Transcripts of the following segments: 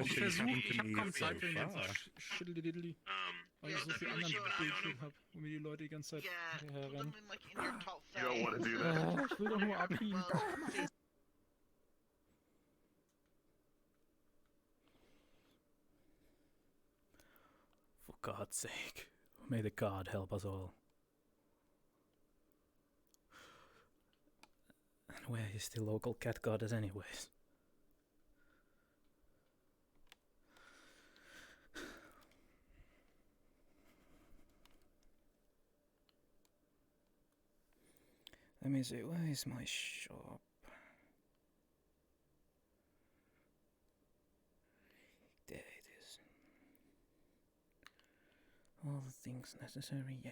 Ich hab kaum Zeit für den ganzen far. Schütteldiddly, weil ich so viel anderen Bullshit hab, wo mir die Leute die ganze Zeit hinterherrennen. You don't want to do that. Ich will doch nur abbiegen. For God's sake, may the God help us all. And where is the local cat goddess anyways? Let me see, where is my shop? There it is. All the things necessary, yeah.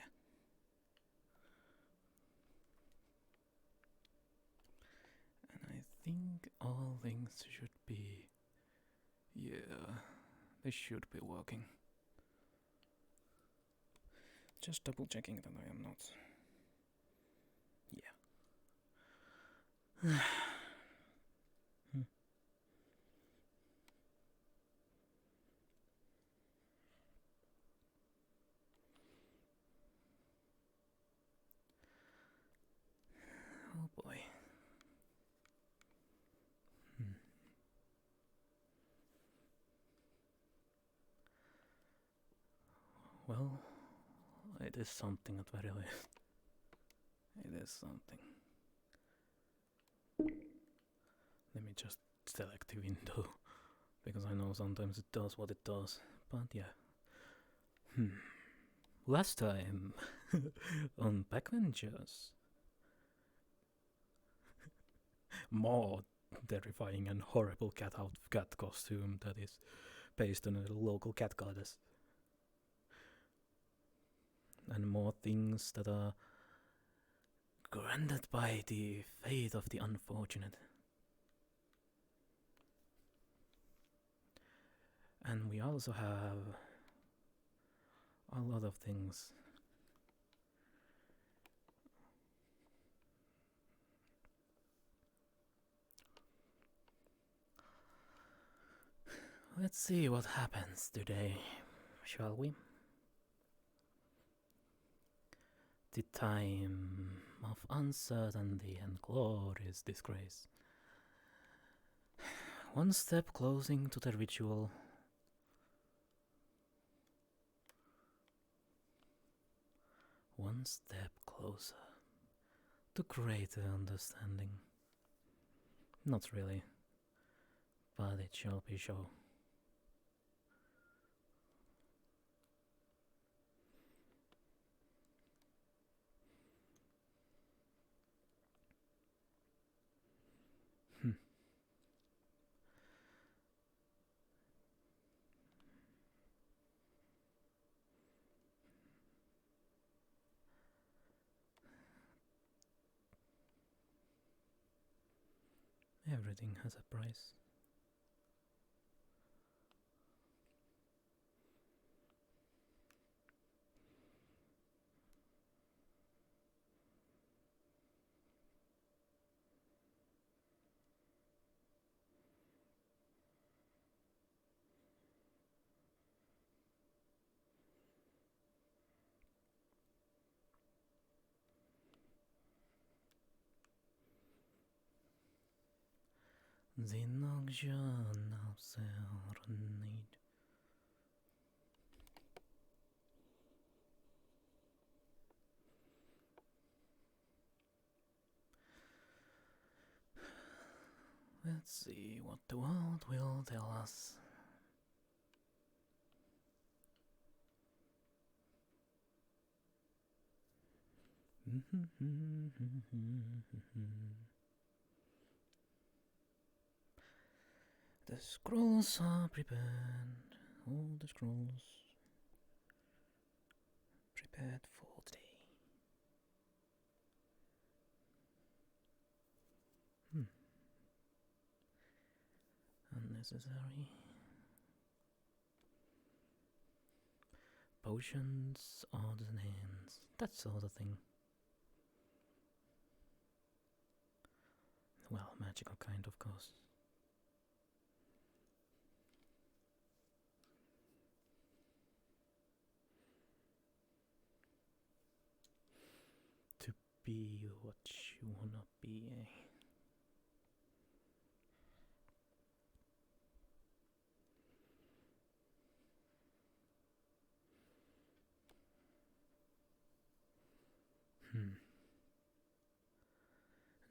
And I think all things should be... yeah, they should be working. Just double checking that I am not... yeah. Oh boy. Well, it is something at very least. It is something. Let me just select the window, because I know sometimes it does what it does, but yeah. Last time on Pakk-ventures, more terrifying and horrible cat costume that is based on a local cat goddess. And more things that are granted by the fate of the unfortunate. And we also have a lot of things. Let's see what happens today, shall we? The time of uncertainty and glorious disgrace. One step closing to the ritual. One step closer to greater understanding. Not really, but it shall be so. Everything has a price. Zinnog jönna serenade. Let's see what the world will tell us. The scrolls are prepared, all the scrolls prepared for today. Unnecessary. Potions, odds and ends, that sort of thing. Well, magical kind, of course. be what you wanna be, eh?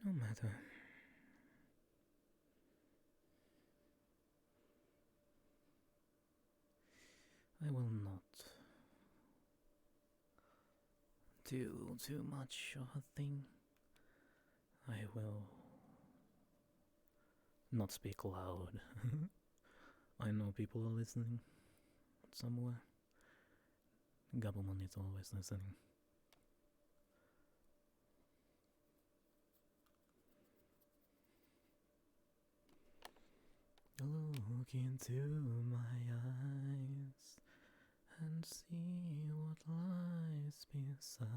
No matter. I will not do too much of a thing. I will not speak loud. I know people are listening somewhere. Government is always listening. Look into my eyes and see what lies beside.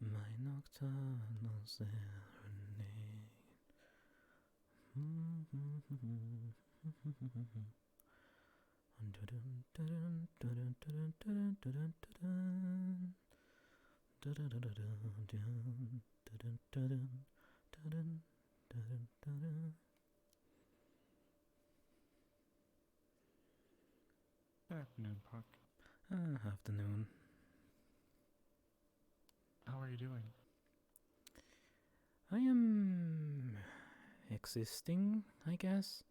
My nocturnal serenade. Afternoon, Puck. Afternoon. How are you doing? I am existing, I guess.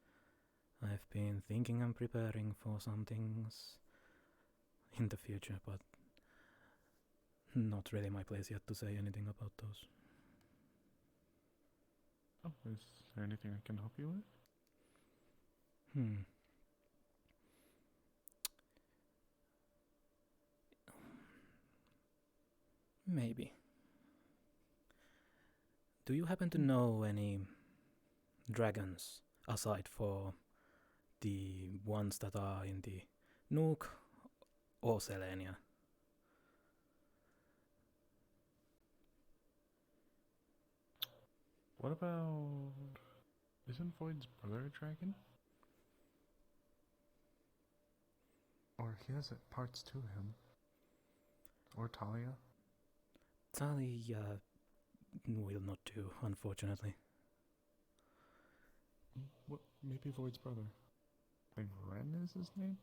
I've been thinking and preparing for some things in the future, but not really my place yet to say anything about those. Oh, is there anything I can help you with? Maybe. Do you happen to know any dragons aside for the ones that are in the Nuke or Selenia? What about... Isn't Void's brother a dragon? Or he has parts to him. Or Talia? Talia will not do, unfortunately. What? Maybe Void's brother. I think Ren is his name?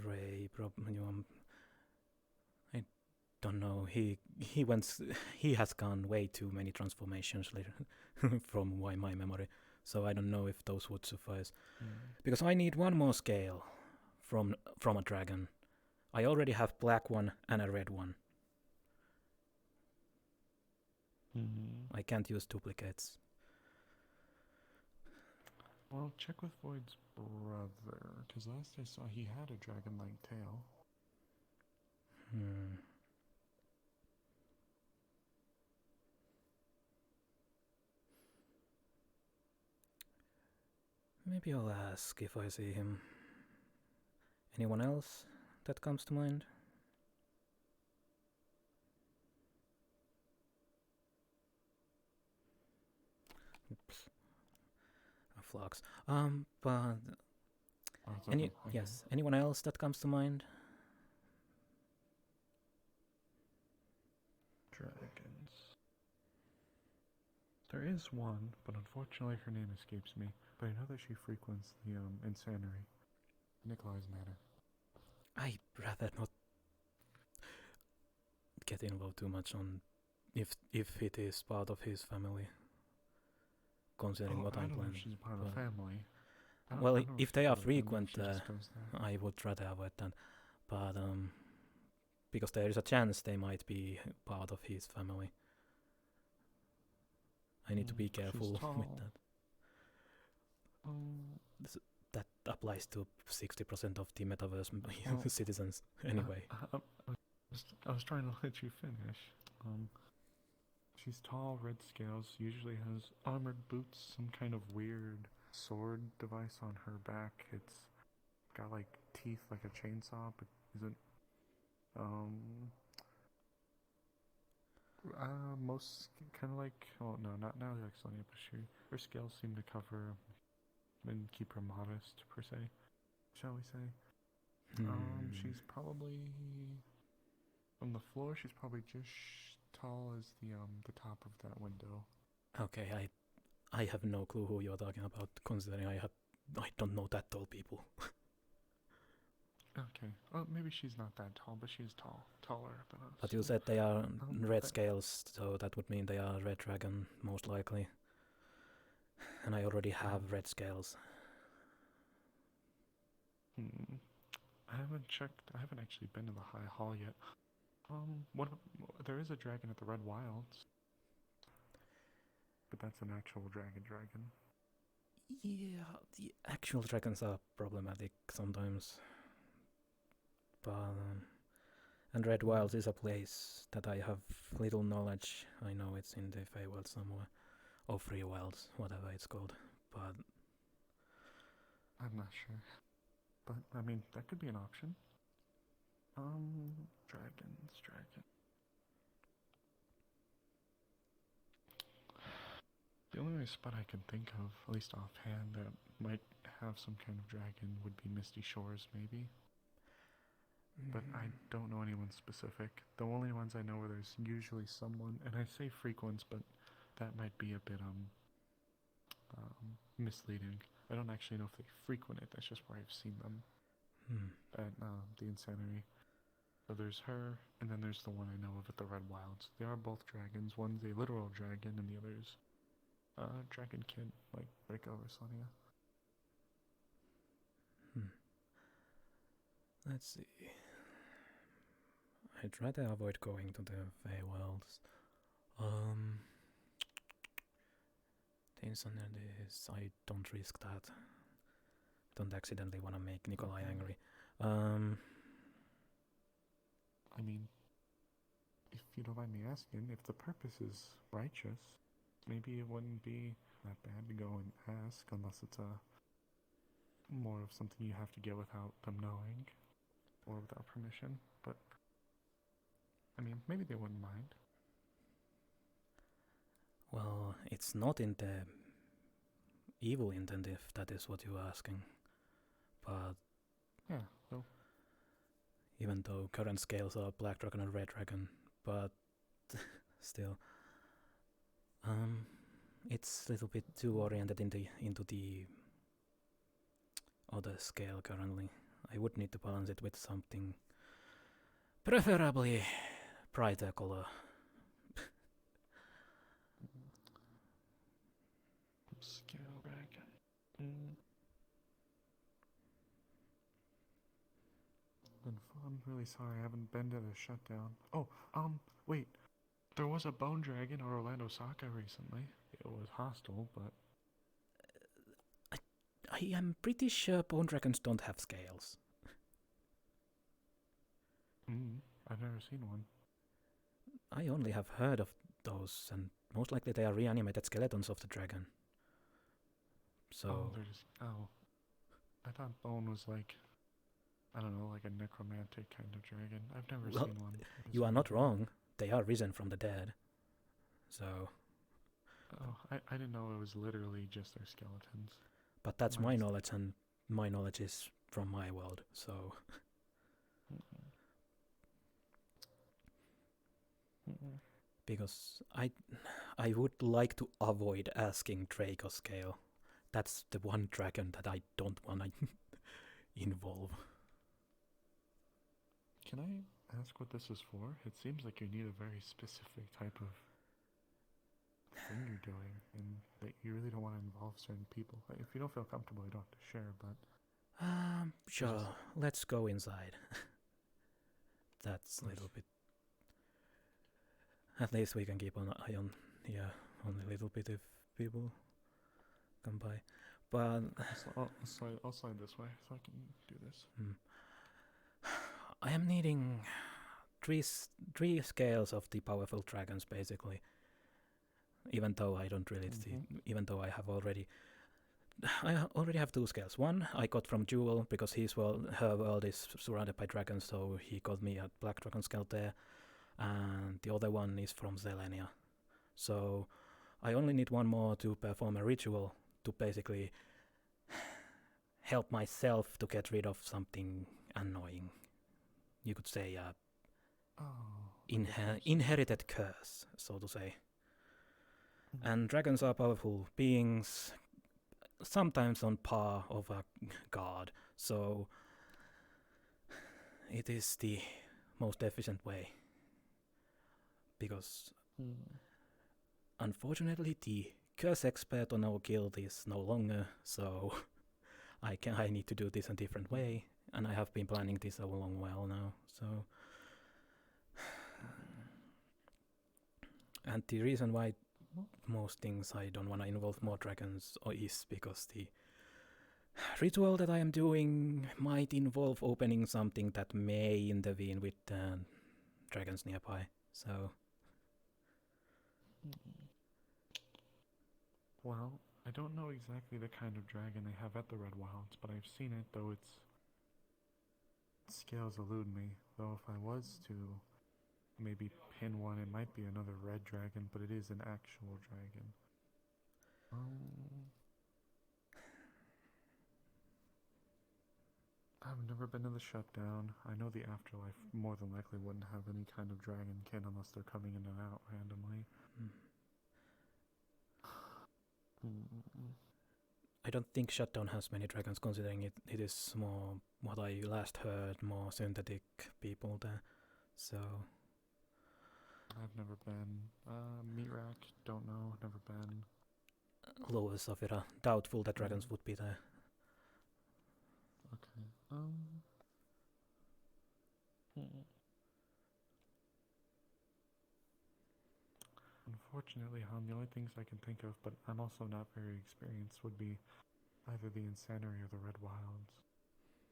Ray, probably. I don't know. He has gone way too many transformations later from my memory, so I don't know if those would suffice. Because I need one more scale from a dragon. I already have black one and a red one. I can't use duplicates. Well, check with Void's brother, because last I saw he had a dragon-like tail. Maybe I'll ask if I see him. Anyone else that comes to mind? Oops. A flux. But yes, anyone else that comes to mind? Dragons. There is one, but unfortunately her name escapes me. But I know that she frequents the Insanery. Nikolai's Manor. I'd rather not get involved too much on if it is part of his family. Considering what I'm planning. I don't know if she's part of the family. Well, if they are frequent, I would rather avoid that. But because there is a chance they might be part of his family. I need to be careful with that. That applies to 60% of the metaverse citizens anyway. I was trying to let you finish. She's tall, red scales, usually has armored boots, some kind of weird sword device on her back. It's got like teeth like a chainsaw, but isn't most kind of like, oh no, not now like Sonya, but her scales seem to cover and keep her modest per se. shall we say. She's probably from the floor. She's probably just tall as the top of that window. Okay, I have no clue who you're talking about, considering I don't know that tall people. Okay. Well, maybe she's not that tall, but she's taller than us. But you said they are red but- scales, so that would mean they are red dragon, most likely. And I already have red scales. I haven't checked. I haven't actually been to the High Hall yet. There is a dragon at the Red Wilds, but that's an actual dragon. Yeah, the actual dragons are problematic sometimes. But and Red Wilds is a place that I have little knowledge. I know it's in the Feywild somewhere, or Free Wilds, whatever it's called. But I'm not sure, but I mean that could be an option. Dragon. The only spot I can think of, at least offhand, that might have some kind of dragon would be Misty Shores, maybe. But I don't know anyone specific. The only ones I know where there's usually someone, and I say frequents, but that might be a bit misleading. I don't actually know if they frequent it. That's just where I've seen them at the Insanity. So there's her, and then there's the one I know of at the Red Wilds. They are both dragons. One's a literal dragon, and the other's dragon kid, like Rika or Sonia. Let's see. I try to avoid going to the Feywilds. The Insanity is, I don't risk that. Don't accidentally want to make Nikolai angry. I mean, if you don't mind me asking, if the purpose is righteous, maybe it wouldn't be that bad to go and ask, unless it's more of something you have to get without them knowing, or without permission. But I mean, maybe they wouldn't mind. Well, it's not in the evil intent if that is what you're asking. But yeah, so even though current scales are black dragon and red dragon, but still, it's a little bit too oriented into the other scale currently. I would need to balance it with something, preferably brighter color. scale back. I'm really sorry, I haven't been to the shutdown. Oh, wait. There was a bone dragon or Orlando Saka recently. It was hostile, but I am pretty sure bone dragons don't have scales. I've never seen one. I only have heard of those, and most likely they are reanimated skeletons of the dragon. So they're just I thought bone was like, I don't know, like a necromantic kind of dragon. I've never seen one. you are not wrong. They are risen from the dead. So. Oh, I didn't know it was literally just their skeletons. But that's my knowledge, and my knowledge is from my world, so. Because I would like to avoid asking Draco scale. That's the one dragon that I don't want to involve. Can I ask what this is for? It seems like you need a very specific type of thing you're doing, and that you really don't want to involve certain people. Like, if you don't feel comfortable, you don't have to share, but... Sure, let's go inside. That's a little bit... At least we can keep an eye on, on a little bit if people come by. But... I'll slide this way so I can do this. I am needing three scales of the powerful dragons, basically. Even though I don't really see, even though I already have two scales. One I got from Jewel because her world is surrounded by dragons, so he got me a black dragon scale there. And the other one is from Zelenia. So I only need one more to perform a ritual to basically help myself to get rid of something annoying. You could say inherited curse, so to say. And dragons are powerful beings, sometimes on par of a god, so it is the most efficient way. Because unfortunately the curse expert on our guild is no longer, so I need to do this a different way, and I have been planning this a long while now, so... And the reason why most things I don't want to involve more dragons is because the ritual that I am doing might involve opening something that may intervene with dragons nearby, so... Well, I don't know exactly the kind of dragon they have at the Red Wilds, but I've seen it, though its scales elude me. Though if I was to maybe pin one, it might be another red dragon, but it is an actual dragon. I've never been to the shutdown. I know the afterlife more than likely wouldn't have any kind of dragon kin unless they're coming in and out randomly. I don't think Shutdown has many dragons, considering it is more, what I last heard, more synthetic people there, so... I've never been. Mirak, don't know, never been. Lower Saphira, doubtful that dragons would be there. Okay, Unfortunately, Han, the only things I can think of, but I'm also not very experienced, would be either the Insanity or the Red Wilds.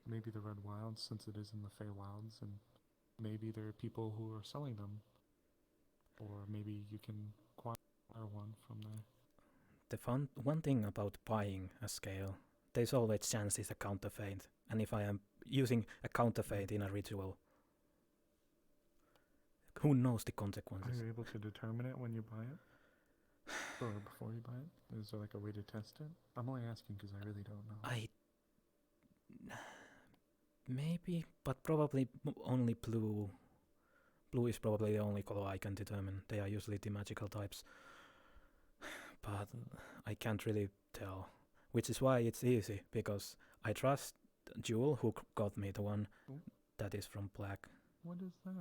Maybe the Red Wilds, since it is in the Feywilds, and maybe there are people who are selling them. Or maybe you can acquire one from there. The one thing about buying a scale, there's always chance it's a counterfeit, and if I am using a counterfeit in a ritual, who knows the consequences? Are you able to determine it when you buy it? Or before you buy it? Is there like a way to test it? I'm only asking because I really don't know. Maybe, but probably only blue. Blue is probably the only color I can determine. They are usually the magical types. But I can't really tell. Which is why it's easy, because I trust Jewel, who got me the one that is from black. What is that?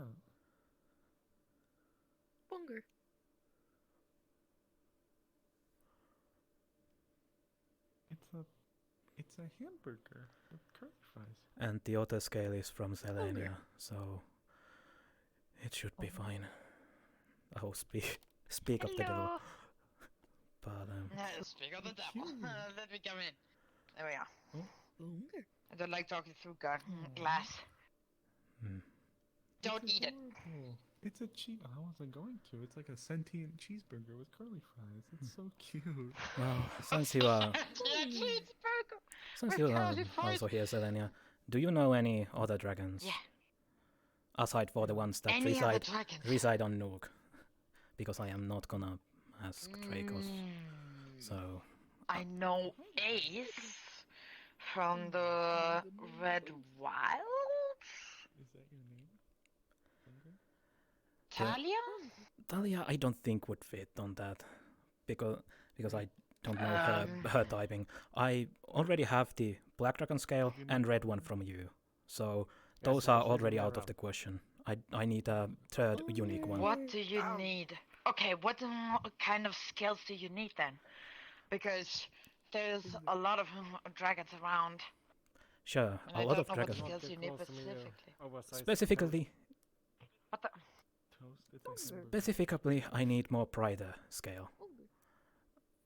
Bunger. It's a hamburger with curly fries. And the other scale is from Selenia, so it should be fine. Oh, speak of the devil. But speak of the devil. Let me come in. There we are. Bunger. I don't like talking through glass. Don't eat it. It's a cheese. I wasn't going to. It's like a sentient cheeseburger with curly fries. It's so cute. well, since you are also here, Selenia, do you know any other dragons? Yeah. Aside for the ones that reside on Nook, because I am not gonna ask Dracos. So I know Ace from the Red Wilds. Is that your name? Talia? Talia, I don't think would fit on that, because I don't know her typing. I already have the black dragon scale and red one from you, so those are already out of the question. I need a third unique one. What do you need? Okay, what kind of skills do you need then? Because there's a lot of dragons around. Sure, And a I lot don't of know dragons. what skills you need specifically. Specifically, Toast? specifically, I need more brighter scale.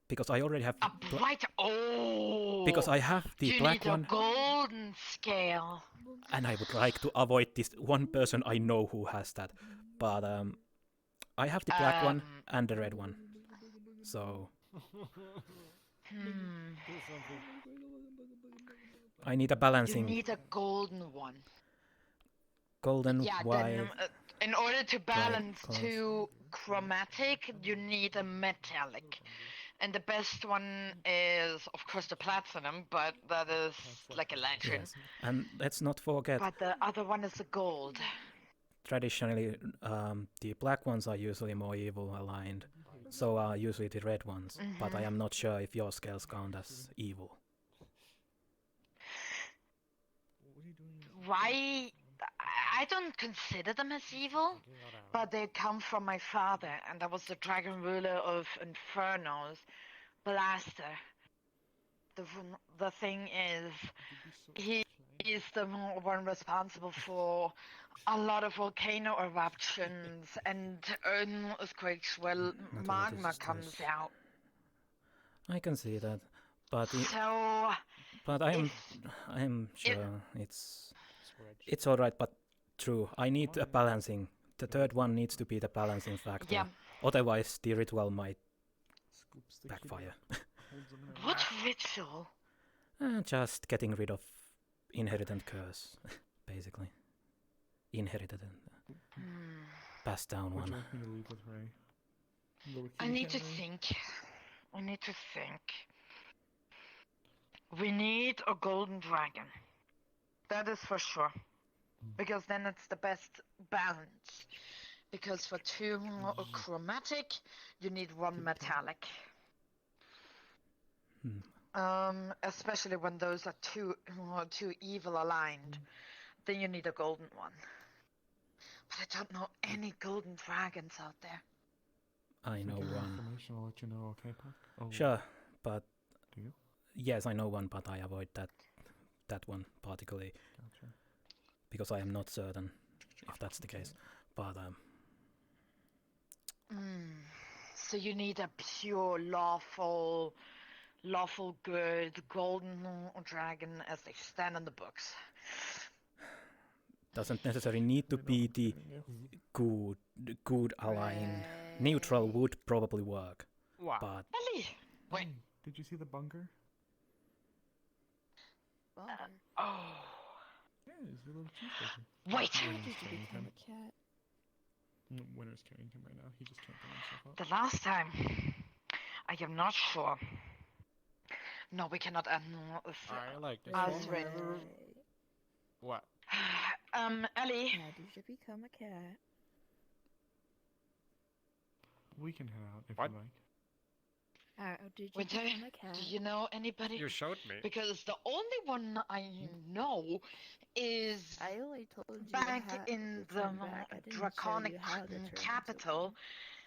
Because I already have A bright because I have the black you one, need a golden scale. and I would like to avoid this one person I know who has that. But I have the black one and the red one, so I need a You balancing need a golden one. golden, Yeah, white. then in order to balance colors. two chromatic, you need a metallic. And the best one is, of course, the platinum, but that is like a legend. Yes, and let's not forget, But the other one is the gold. traditionally, the black ones are usually more evil aligned. So are usually the red ones, but I am not sure if your scales count as evil. Why? I don't consider them as evil, but they come from my father, and that was the dragon ruler of Inferno's Blaster. The thing is, he is the one responsible for a lot of volcano eruptions and earthquakes where Not magma just comes this. out. I can see that, but So, but I am sure it's all right. But true, I need a balancing. The third one needs to be the balancing factor. yeah. Otherwise, the ritual might backfire. What ritual? Just getting rid of inherited curse, basically. Inherited and passed down Would one. you like me to leave with Ray? Go with I you, need to Henry? think. I need to think. We need a golden dragon. That is for sure. Because then it's the best balance. Because for two chromatic, you need one metallic. Especially when those are too evil aligned. Then you need a golden one. But I don't know any golden dragons out there. I know If I get one. information, I'll let you know, okay, Puck? Oh, Sure, but do you? yes, I know one, but I avoid that one particularly Gotcha. because I am not certain if that's the case. But So you need a pure, lawful good golden dragon as they stand in the books. doesn't necessarily need to be the good aligned. Neutral would probably work, What? but Ellie! Wait. Hey, did you see the bunker? Oh. Yeah, it's a little cheeseburger. Wait! How did you become a cat? Winter's carrying him right now. He just can't get himself up. The last time. I am not sure. No, we cannot. I like this. Osrin. What? Ellie. How did you become a cat? We can head out if What? you like. How did you Winter, become a cat? do you know anybody? You showed me. Because the only one I know is I only told you back how in to the turn back. I didn't show draconic you how to turn capital,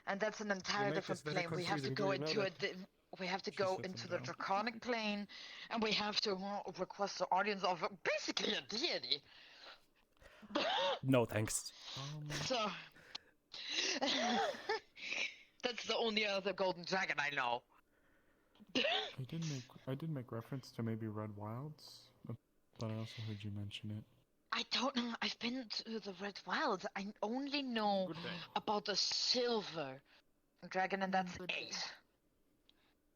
and that's an entire make different this very plane. We have to confusing, go do you know into that? we have to She go sits into him the down. draconic plane, and we have to request the audience of basically a deity. no thanks. So that's the only other golden dragon I know. I did make reference to maybe Red Wilds, but I also heard you mention it. I don't know. I've been to the Red Wilds. I only know Good day. about the silver dragon, and that's Good day. Ace.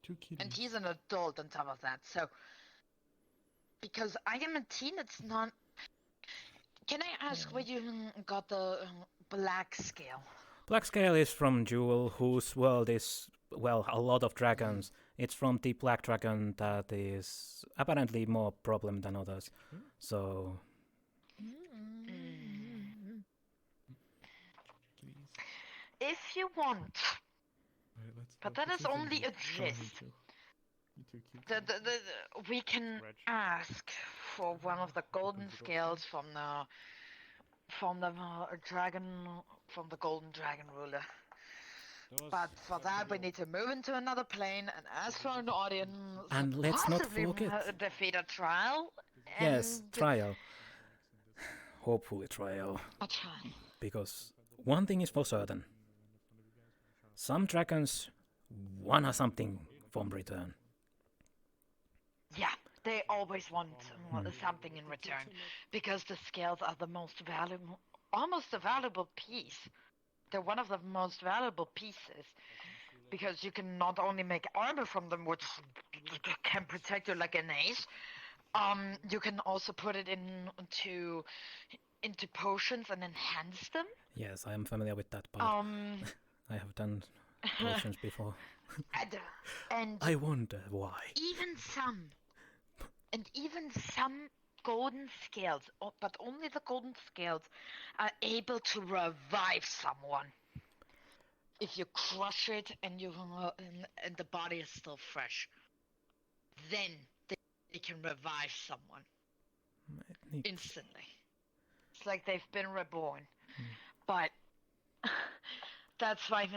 2 kitties. And he's an adult on top of that. So, because I am a teen, it's not. Can I ask where you got the black scale? Black Scale is from Jewel, whose world is, well, a lot of dragons. It's from the Black Dragon that is apparently more problem than others. So, Kitties. If you want, Alright, let's but go. that Put is your only things a in. Go ahead, gist. too. You too cute. We can Reg. ask for one of the golden scales from the dragon, from the golden dragon ruler. But for that, we need to move into another plane and ask for an audience. And let's not possibly forget- defeat a trial. yes, and- trial. Hopefully trial. A trial. Because one thing is for certain. Some dragons wanna something from return. Yeah, they always want something in return, because the scales are the most valuable, almost a valuable piece. They're one of the most valuable pieces, because you can not only make armor from them, which can protect you like an ace. You can also put it into potions and enhance them. Yes, I am familiar with that part. I have done potions before. and I wonder why. even some golden scales, but only the golden scales, are able to revive someone. If you crush it and and the body is still fresh, then they can revive someone instantly. It's like they've been reborn. But that's why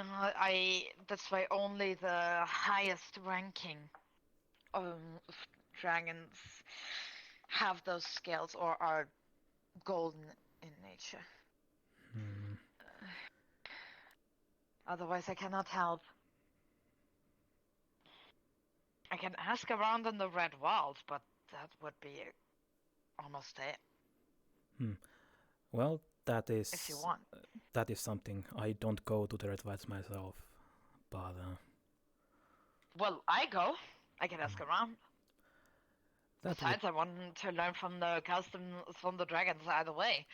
only the highest ranking dragons have those scales or are golden in nature. Otherwise, I cannot help. I can ask around in the Red World, but that would be almost it. Well, that is. If you want. That is something. I don't go to the Red Wilds myself, but. Well, I go. I can ask around. Besides, I want to learn from the customs from the dragons either way.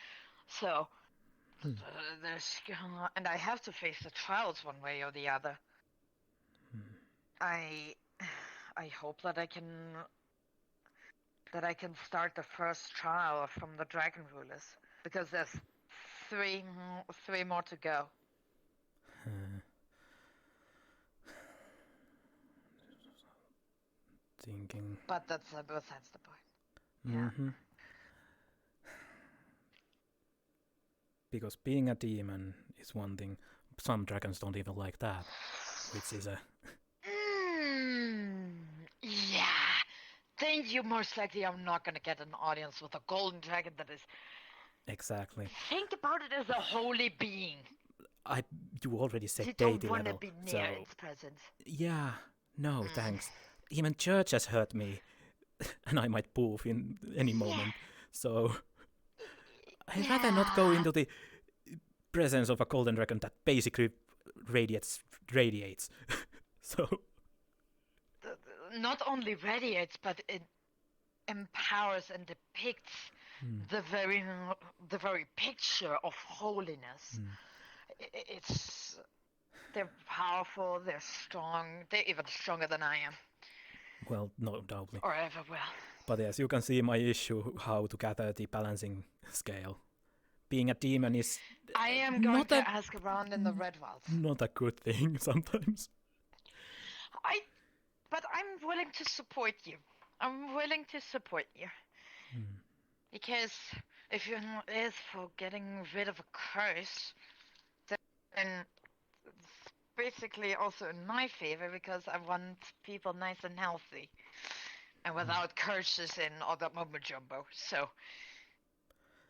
So, and I have to face the trials one way or the other. I hope that I can start the first trial from the dragon rulers, because there's three more to go. Thinking. But that's besides the point. Yeah. Because being a demon is one thing. Some dragons don't even like that, which is a. Yeah. Then you most likely are not gonna get an audience with a golden dragon that is. Exactly. Think about it as a holy being. You already said you deity don't want to level, be near its presence. Yeah. No, thanks. Even church has hurt me, and I might poof in any moment. So I'd rather not go into the presence of a golden dragon that basically radiates. So not only radiates, but it empowers and depicts the very picture of holiness. They're powerful, they're strong, they're even stronger than I am. Well, no doubtly. Or ever will. But yes, you can see my issue how to gather the balancing scale. Being a demon is. I am going to ask around in the Red World. Not a good thing sometimes. But I'm willing to support you. Because if it is for getting rid of a curse, then it's basically also in my favor, because I want people nice and healthy and without curses and all that mumbo jumbo. So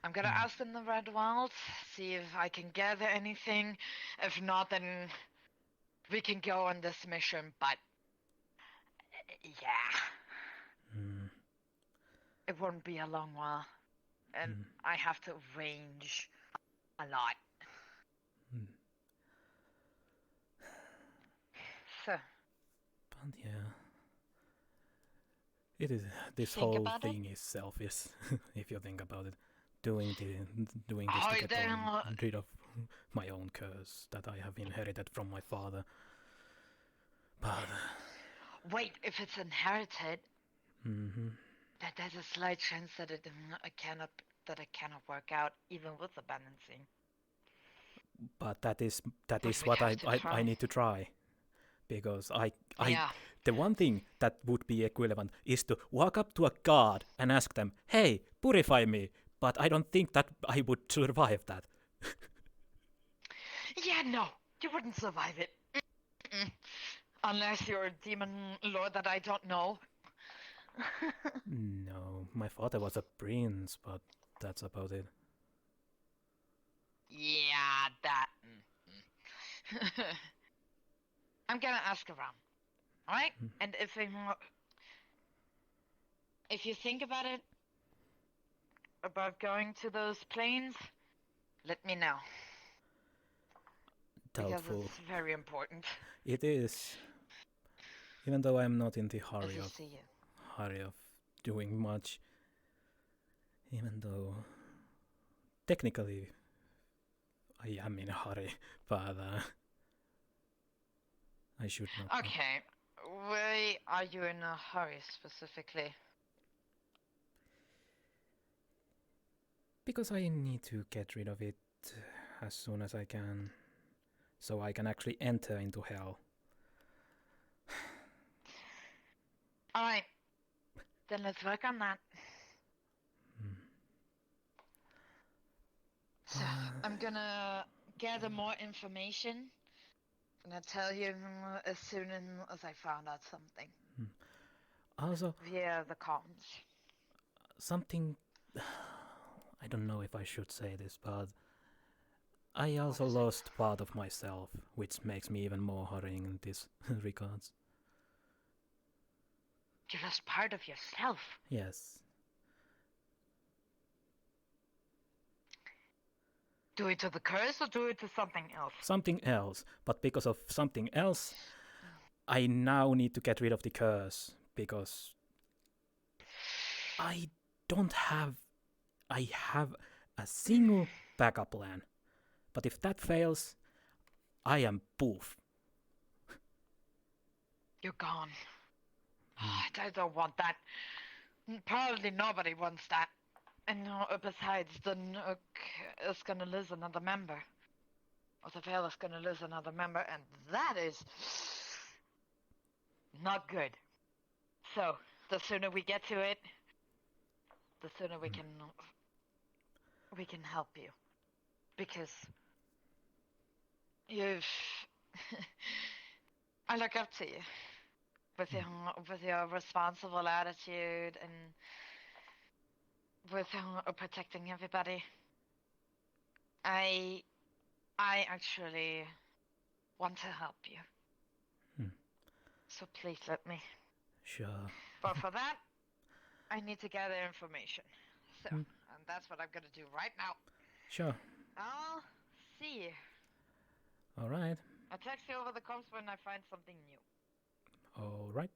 I'm gonna ask in the Red World, see if I can gather anything. If not, then we can go on this mission. But yeah, it won't be a long while, and I have to arrange a lot. So. But yeah, it is. This whole thing is selfish, if you think about it. Doing this to get rid of my own curse that I have inherited from my father. But wait, if it's inherited, that there's a slight chance that it cannot work out even with the balancing. But that is what I need to try, because the one thing that would be equivalent is to walk up to a god and ask them, "Hey, purify me." But I don't think that I would survive that. Yeah, no, you wouldn't survive it. Unless you're a demon lord that I don't know. No, my father was a prince, but that's about it. Yeah, that. I'm gonna ask around, alright? And if you think about it, about going to those plains, let me know. Doubtful. Because it's very important. It is. Even though I'm not in the hurry of doing much. Even though technically I am in a hurry, but I should not know. Okay. Why are you in a hurry specifically? Because I need to get rid of it as soon as I can, so I can actually enter into hell. Alright. Then let's work on that. So, I'm gonna gather more information. And I'll tell you as soon as I found out something. Also, Via the comms. something... I don't know if I should say this, but I also lost part of myself, which makes me even more hurrying in this regards. You lost part of yourself. Yes. Do it to the curse or do it to something else? Something else, but because of something else, I now need to get rid of the curse, because I don't have... I have a single backup plan, but if that fails, I am poof. You're gone. I don't want that. Probably nobody wants that. And besides, the Nook is gonna lose another member. Or the Veil is gonna lose another member, and that is not good. So, the sooner we get to it, the sooner we can help you. Because you've I look up to you with your responsible attitude and with protecting everybody. I actually want to help you. So please let me. Sure. But for that, I need to gather information. So, and that's what I'm gonna do right now. Sure. I'll see you. Alright. I'll text you over the comms when I find something new. Alright.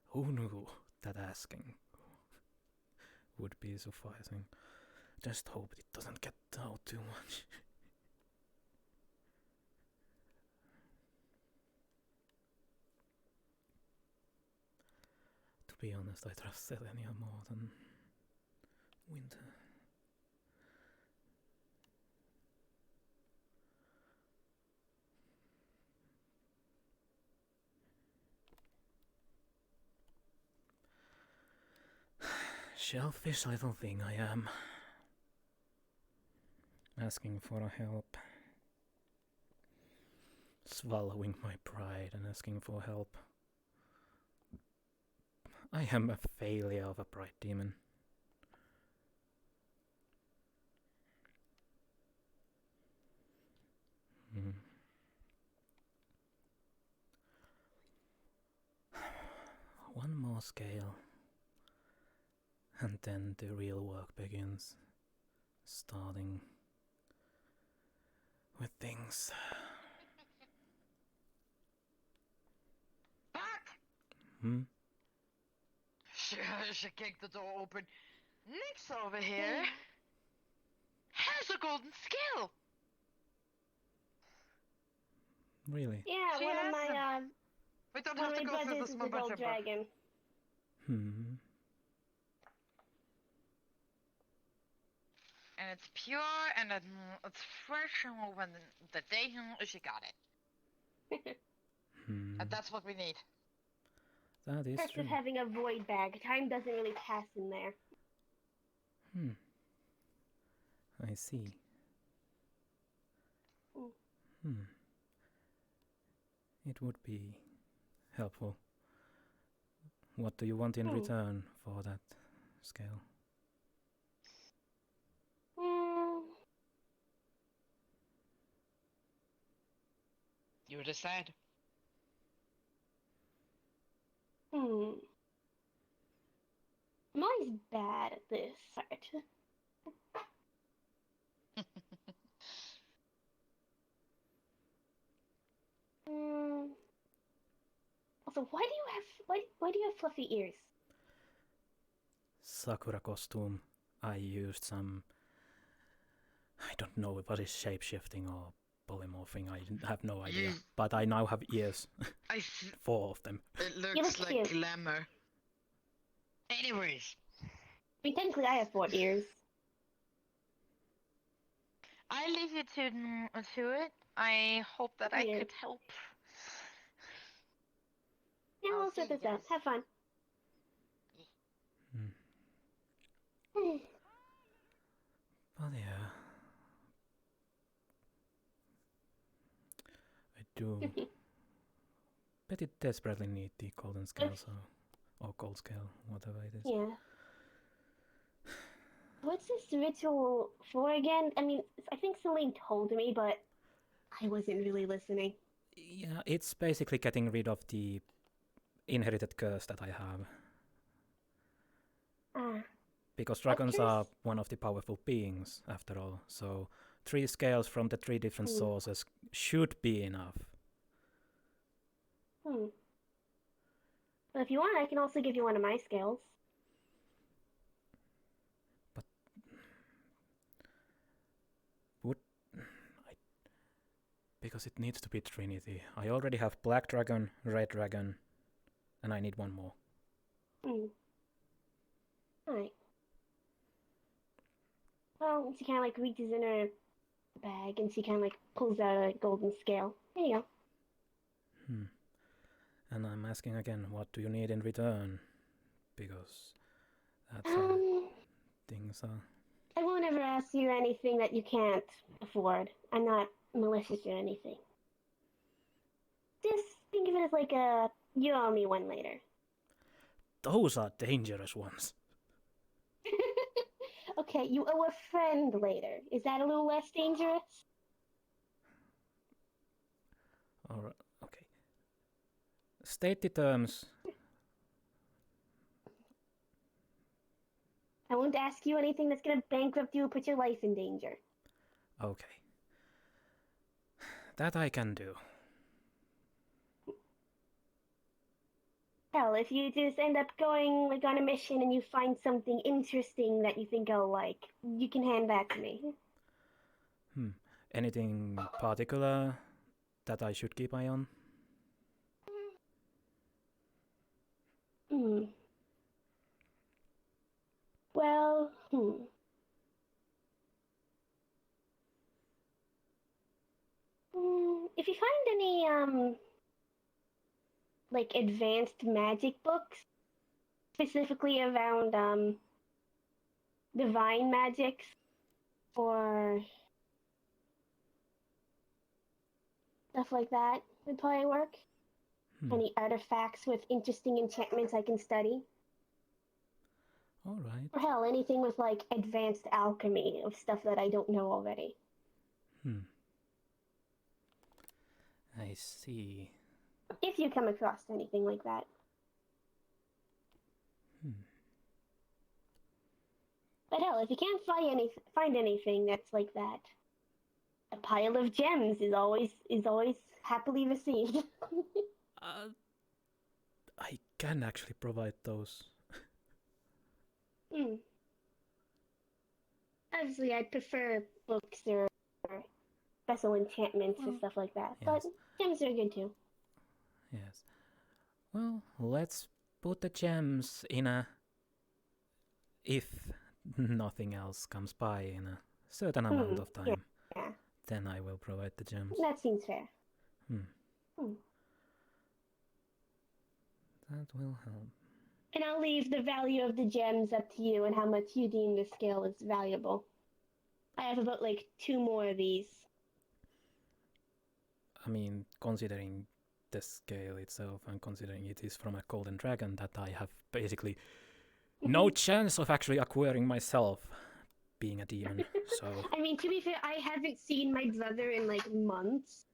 Who knew that asking would be sufficing? Just hope it doesn't get out too much. To be honest, I trust Selenia more than Winter. Selfish little thing I am. Asking for help. Swallowing my pride and asking for help. I am a failure of a pride demon. One more scale. And then the real work begins. Starting with things. Back! She kicked the door open. Nick's over here. Has a golden skill. Really? Yeah, She one of has my them. We don't one have of to my go through brothers this is a mumbo gold jumbo. dragon. And it's pure and it's fresh when the day she got it. And that's what we need. That is Perks true. of having a void bag. Time doesn't really pass in there. I see. It would be helpful. What do you want in return for that scale? You decide. I'm always bad at this part. Also, why do you have fluffy ears? Sakura costume. I used some I don't know what is shape-shifting or polymorphing. I have no idea. You- But I now have ears. I th 4 of them. it You looks look like cute. glamour. Anyways, I mean, technically, I have 4 ears. I leave you to it. I hope that I Yeah. could help. Yeah, I'll we'll see sort you this out. guys. Have fun. But yeah. I do pretty desperately need the golden scale, so, or gold scale, whatever it is. Yeah. What's this ritual for again? I mean, I think Celine told me, but I wasn't really listening. Yeah, it's basically getting rid of the inherited curse that I have. Ah, Because dragons curse? are one of the powerful beings, after all, so 3 scales from the 3 different sources should be enough. But if you want, I can also give you one of my scales. But would because it needs to be Trinity. I already have black dragon, red dragon, and I need one more. Alright. Well, she kind of like reaches in her bag and she kind of like pulls out a golden scale. There you go. And I'm asking again, what do you need in return? Because that's how things are. I won't ever ask you anything that you can't afford. I'm not malicious or anything. Just think of it as like a you owe me one later. Those are dangerous ones. Okay, you owe a friend later. Is that a little less dangerous? Alright, okay. State the terms. I won't ask you anything that's gonna bankrupt you or put your life in danger. Okay. That I can do. Hell, if you just end up going like on a mission and you find something interesting that you think I'll like, you can hand that to me. Anything particular that I should keep eye on? Well, if you find any, like advanced magic books, specifically around, divine magics, or stuff like that, would probably work. Any artifacts with interesting enchantments I can study. Alright. Or hell, anything with like advanced alchemy of stuff that I don't know already. I see. If you come across anything like that. But hell, if you can't find anything that's like that, a pile of gems is always happily received. I can actually provide those. Obviously, I'd prefer books or special enchantments or stuff like that. Yes. But gems are good too. Yes. Well, let's put the gems in a... If nothing else comes by in a certain amount of time, Yeah, then I will provide the gems. that seems fair. That will help. And I'll leave the value of the gems up to you and how much you deem the scale is valuable. I have about like 2 more of these. I mean, considering the scale itself and considering it is from a golden dragon that I have basically no chance of actually acquiring myself being a demon, so... I mean, to be fair, I haven't seen my brother in like months.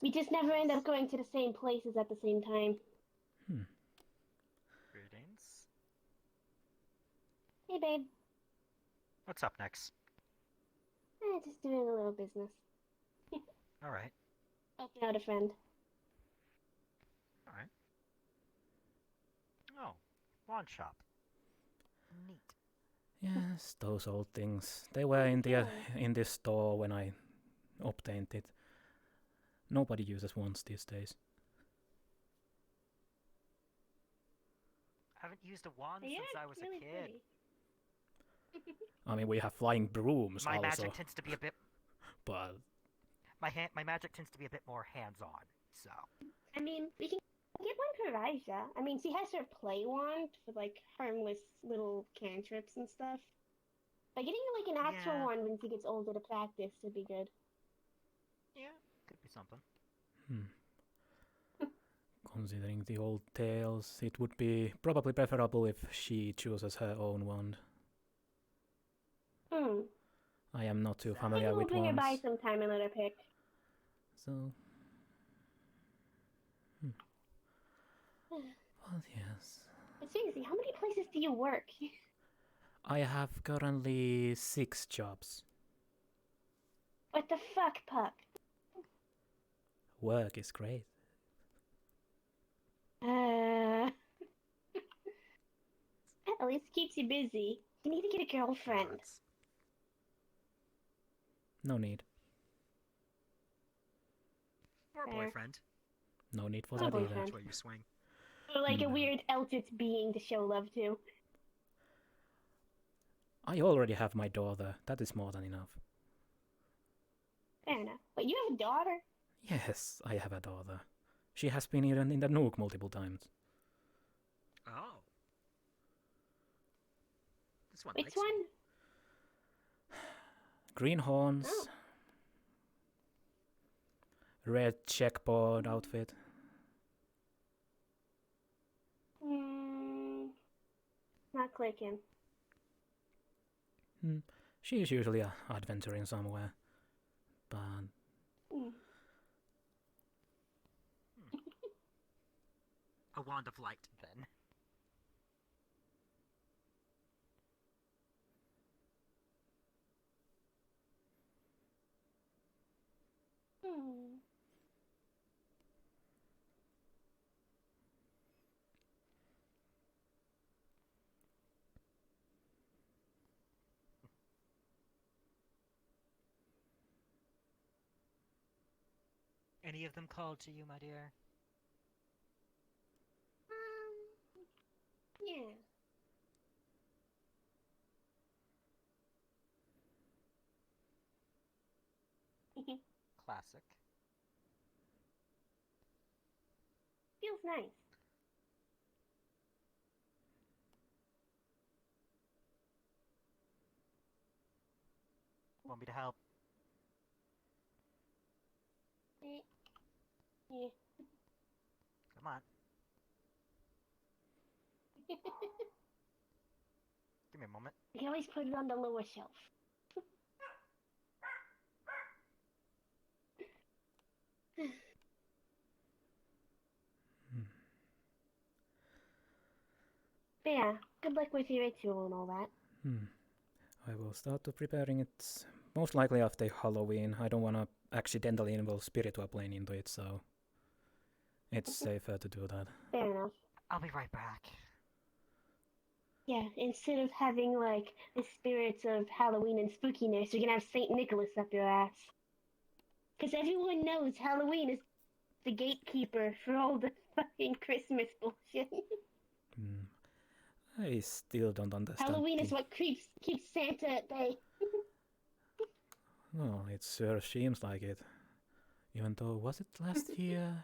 We just never end up going to the same places at the same time. Greetings. Hey, babe. What's up next? Just doing a little business. Alright. Helping out a friend. Alright. Oh, lawn shop. Neat. Yes, those old things. They were in this store when I obtained it. Nobody uses wands these days. I haven't used a wand They since are I was really a kid. pretty. I mean, we have flying brooms My also, magic tends to be a bit. but My magic tends to be a bit more hands-on. So. I mean, we can get one for Raija. I mean, she has her play wand for like harmless little cantrips and stuff. By getting like an actual Yeah. one when she gets older to practice would be good. Yeah, could be something. considering the old tales, it would be probably preferable if she chooses her own wand. I am not too familiar Maybe we'll with bring her by wands, sometime and let her pick. so... Well, yes. But seriously, how many places do you work? I have currently 6 jobs. What the fuck, Puck? Work is great. At least keeps you busy. You need to get a girlfriend. Gods. No need. Or a Fair. boyfriend. No need for Or that either. boyfriend. Which way you swing. Or like a No. weird eldritch being to show love to. I already have my daughter. That is more than enough. Fair enough. But you have a daughter? Yes, I have a daughter. She has been here in the Nook multiple times. Oh. This one. Which likes me. one? Green horns. Oh. Red checkboard outfit. Not clicking. She is usually adventuring somewhere. But A wand of light, then. Any of them called to you, my dear? Yeah. Classic. Feels nice. Want me to help? Yeah. Come on. Give me a moment. You can always put it on the lower shelf. But yeah, good luck with your ritual and all that. I will start to preparing it most likely after Halloween. I don't want to accidentally involve spiritual plane into it, so it's safer to do that. Fair enough. I'll be right back. Yeah, instead of having like the spirits of Halloween and spookiness, you're gonna have Saint Nicholas up your ass. Because everyone knows Halloween is the gatekeeper for all the fucking Christmas bullshit. I still don't understand. Halloween is what keeps Santa at bay. Well, it sure seems like it. Even though, was it last year?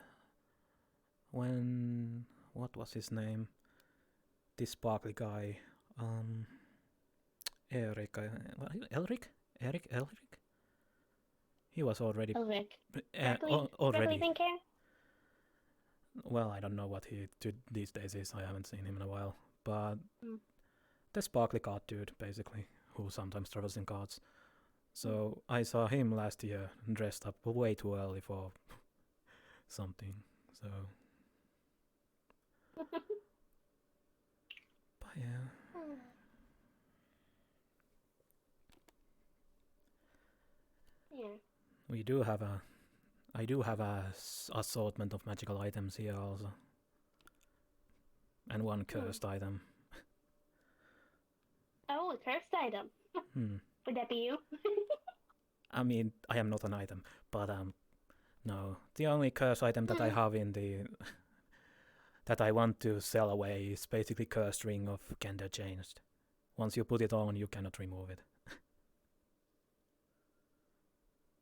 When... what was his name? This sparkly guy. Eric... Elric? Elric? He was already... Elric. already... Pink hair? Well, I don't know what he these days is. I haven't seen him in a while. But the sparkly card dude, basically, who sometimes travels in cards. So I saw him last year dressed up way too early for something. So, but yeah. Yeah. We do have a... I do have a assortment of magical items here also. And one cursed item. Oh, Oh, a cursed item. Hmm. Would that be you? I mean, I am not an item, but no. The only curse item that I have in the that I want to sell away is basically cursed ring of gender changed. Once you put it on, you cannot remove it.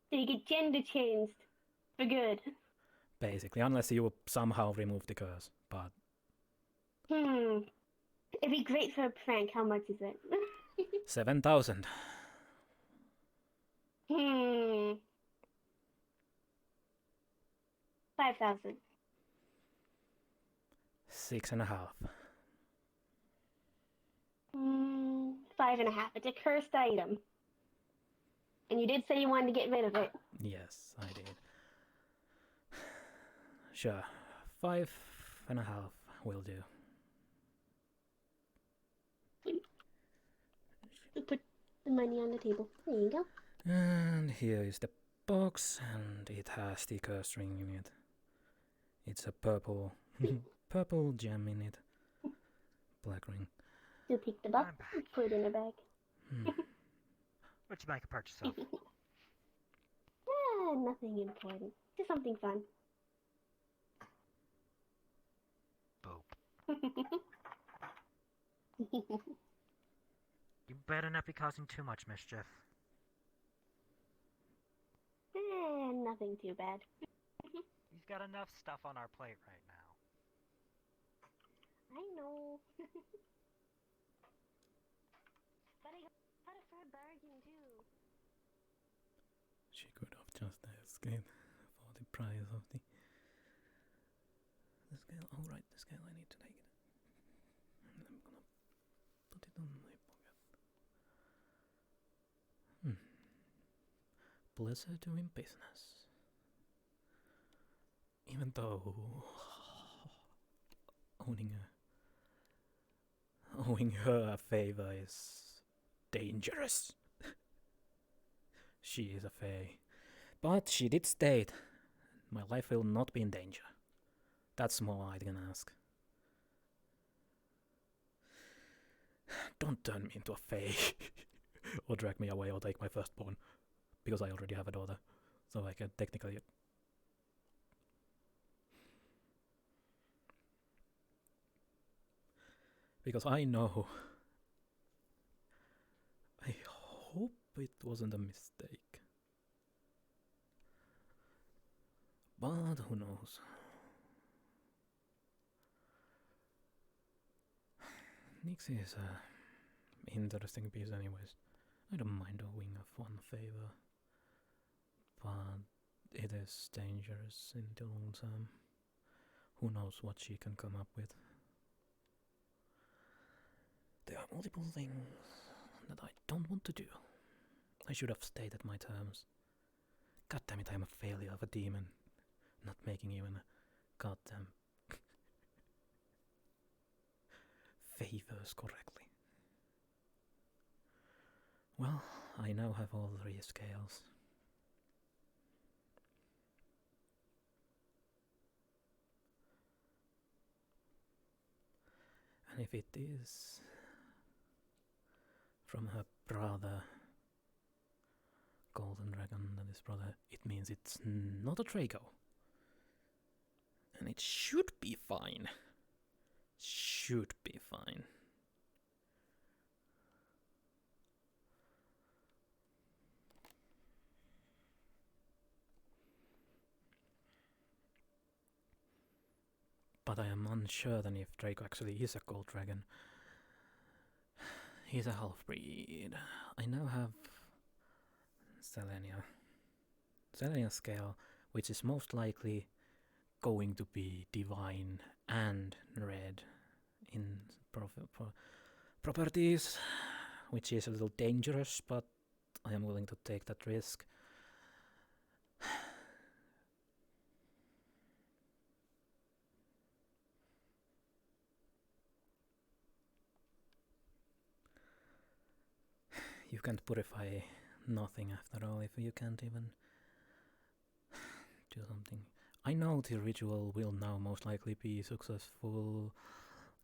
So you get gender changed for good. Basically, unless you somehow remove the curse, but It'd be great for a prank. How much is it? 7,000. 5,000. 6.5. 5.5. It's a cursed item. And you did say you wanted to get rid of it. Yes, I did. Sure, 5.5 will do. Put the money on the table. There you go. And here is the box, and it has the curse ring in it. It's a purple, purple gem in it. Black ring. You pick the box, put it in a bag. What'd you make a purchase of? Nothing important. Just something fun. Boop. You better not be causing too much mischief. Nothing too bad. We've got enough stuff on our plate right now. I know. But I got it for a bargain too. She could have just asked it for the price of the scale. Oh right, the scale, I need to take it. And I'm gonna put it on my pocket. Pleasure doing business. Even though owing her a favor is dangerous. She is a fae. But she did state, my life will not be in danger. That's more I can ask. Don't turn me into a fae. Or drag me away or take my firstborn. Because I already have a daughter. So I can technically... Because I know... I hope it wasn't a mistake. But who knows? Nix is a interesting piece anyways. I don't mind owing a one favor. But it is dangerous in the long term. Who knows what she can come up with. There are multiple things that I don't want to do. I should have stayed at my terms. God damn it, I'm a failure of a demon. Not making even a goddamn favors correctly. Well, I now have all 3 scales. And if it is from her brother, Golden Dragon, that is brother, it means it's not a Draco. And it should be fine. Should be fine. But I am unsure then if Draco actually is a gold dragon. He's a half-breed. I now have Selenia. Selenia scale, which is most likely going to be divine and red in properties, which is a little dangerous, but I am willing to take that risk. You can't purify nothing after all if you can't even do something. I know the ritual will now most likely be successful.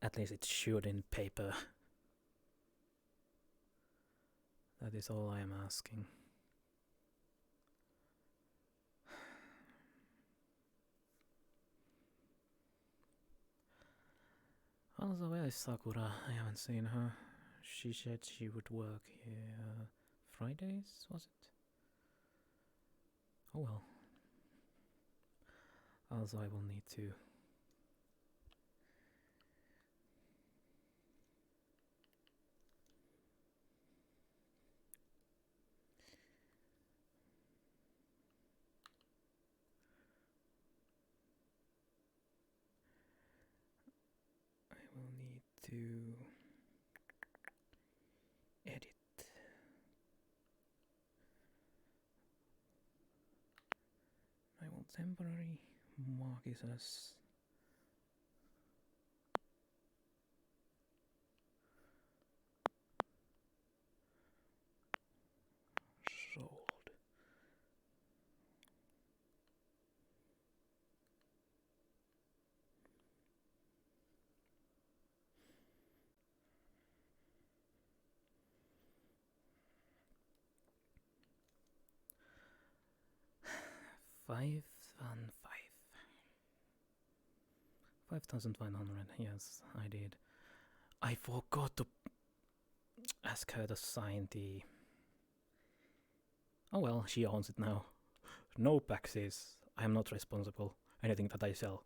At least it should in paper. That is all I am asking. Also, where is Sakura? I haven't seen her. She said she would work here Fridays, was it? Oh well. Also, I will need to edit. I will temporarily mark it as sold. Five and 5,500, yes, I did. I forgot to ask her to sign the... Oh well, she owns it now. No taxes. I am not responsible. Anything that I sell.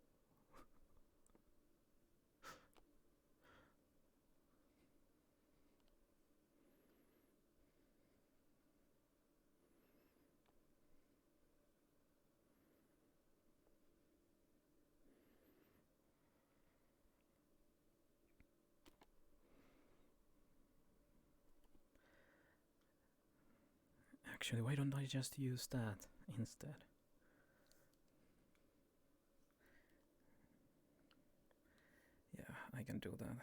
Actually, why don't I just use that instead? Yeah, I can do that.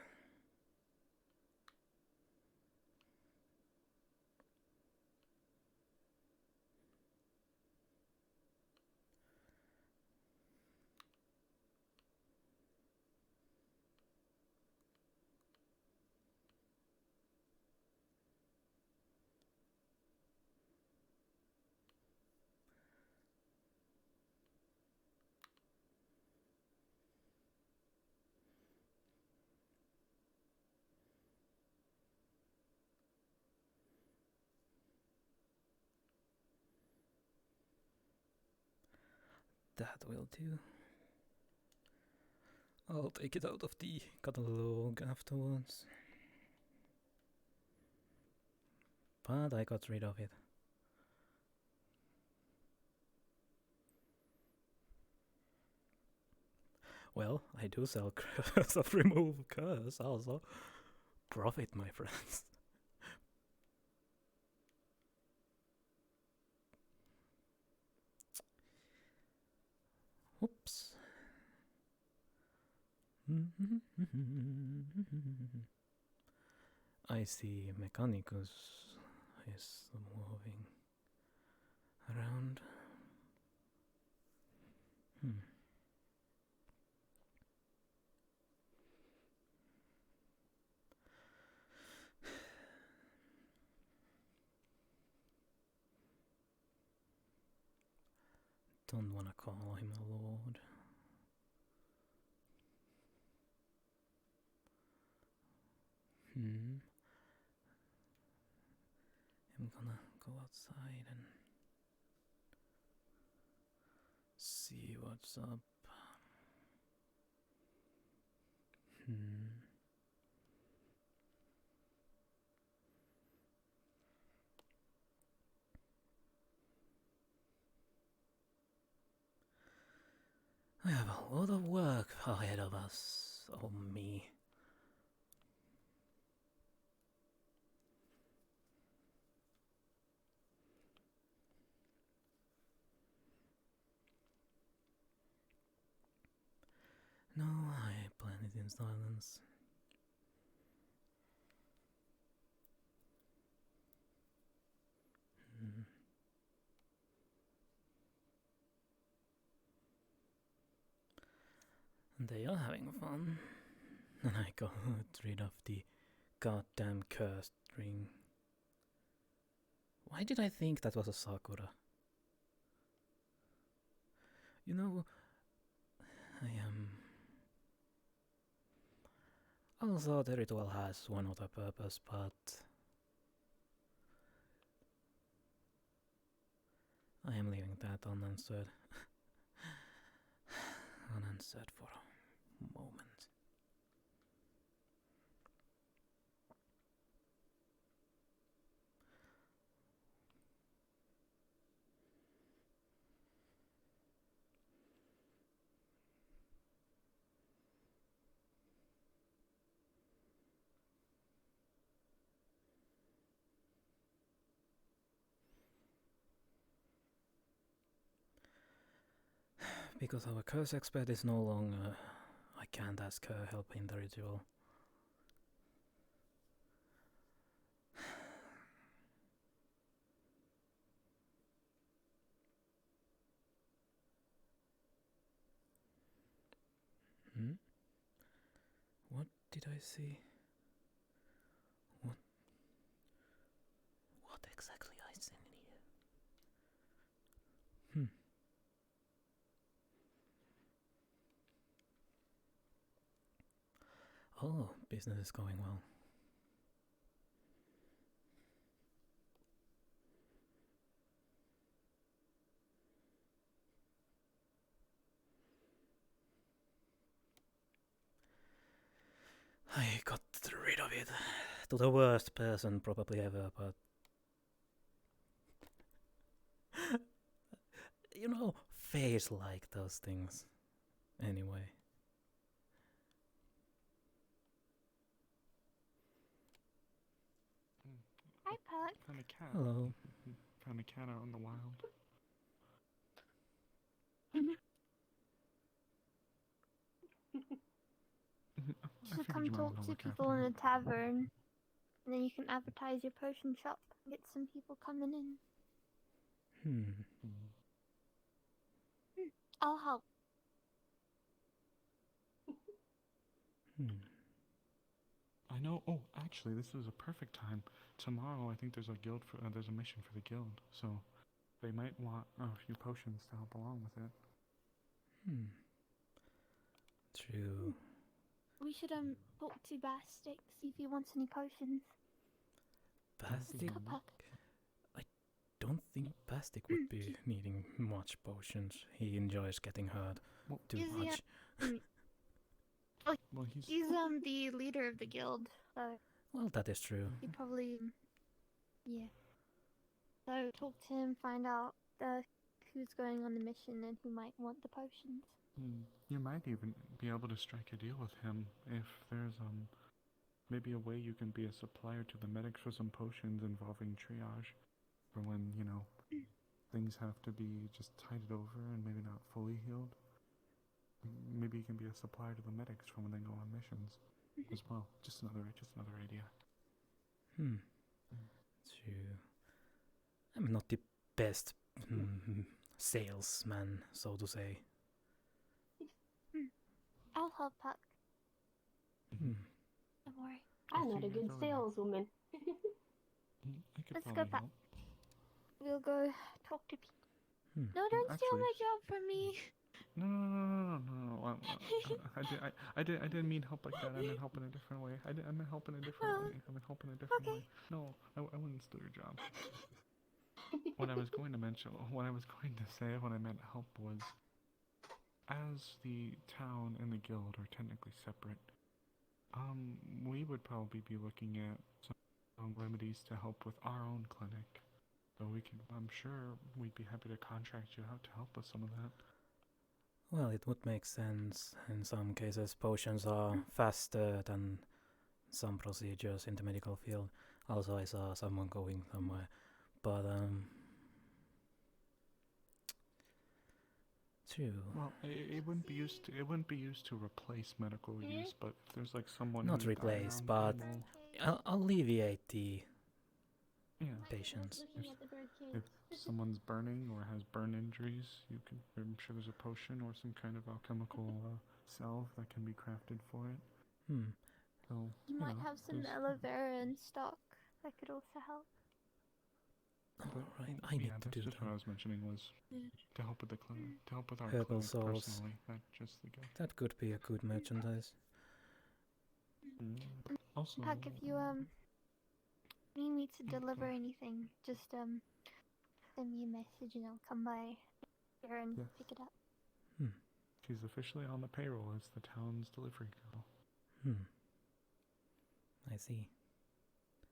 That will do. I'll take it out of the catalog afterwards. But I got rid of it. Well, I do sell curse of remove curse also. Profit, my friends. Oops. I see Mechanicus is moving around. Don't wanna call him a lord. I'm gonna go outside and see what's up. I have a lot of work ahead of us, oh me. No, I plan it in silence. They are having fun. And I got rid of the goddamn cursed ring. Why did I think that was a Sakura? You know, I am... Also, the ritual has one other purpose, but... I am leaving that unanswered. Unanswered for a moment. Because our curse expert is no longer, I can't ask her help in the ritual. What did I see? What exactly I seen here? Oh, business is going well. I got rid of it. To the worst person probably ever, but... you know, face like those things. Anyway. Hi, Puck. Found a cat. Hello. Found a cat out in the wild. You should come talk to people in a tavern, and then you can advertise your potion shop and get some people coming in. I'll help. I know. Oh, actually, this is a perfect time. Tomorrow, I think there's a guild for. There's a mission for the guild, so they might want a few potions to help along with it. True. We should talk to Bastic, see if he wants any potions. Bastic? Puck. I don't think Bastic would be needing much potions. He enjoys getting hurt too much. Well, he's the leader of the guild, so... Well, that is true. He probably... yeah. So talk to him, find out who's going on the mission and who might want the potions. You might even be able to strike a deal with him if there's maybe a way you can be a supplier to the medics for some potions involving triage for when, you know, things have to be just tided over and maybe not fully healed. Maybe you can be a supplier to the medics for when they go on missions as well. Just another idea. True. I'm not the best salesman, so to say. I'll help Puck. Don't worry. I'm not a good saleswoman. Let's go back. We'll go talk to people. No, don't steal my job from me. No. I didn't mean help like that. I meant help in a different way. I meant help in a different way. Way. No, I wouldn't steal your job. What I was going to say when I meant help was, as the town and the guild are technically separate, we would probably be looking at some remedies to help with our own clinic. So I'm sure we'd be happy to contract you out to help with some of that. Well, it would make sense. In some cases, potions are faster than some procedures in the medical field. Also, I saw someone going somewhere, but true. Well, it wouldn't be used to replace medical use, but if there's like someone not who's replace, dying but alleviate the patients. If someone's burning or has burn injuries, I'm sure there's a potion or some kind of alchemical salve that can be crafted for it. So You might have some aloe vera in stock. That could also help. Alright, I need to do that's just what I that. was mentioning was Yeah. to help with the to help with our Herbal clothes sauce. personally, not just the guild. That could be a good merchandise. Also, Pakk, if you need me to deliver anything, just send me a message and I'll come by here and Yes. pick it up. she's officially on the payroll as the town's delivery girl. I see.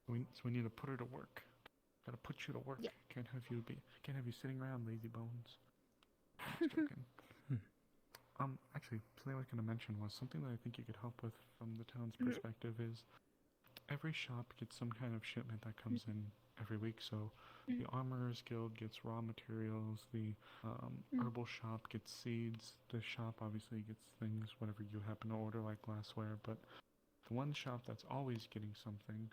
So we need to put her to work. Gotta put you to work. Yeah. Can't have you sitting around, lazy bones. Just joking. Actually, something I was gonna mention was something that I think you could help with from the town's perspective is every shop gets some kind of shipment that comes in every week. So the Armorers Guild gets raw materials, the herbal shop gets seeds, the shop obviously gets things, whatever you happen to order, like glassware, but the one shop that's always getting something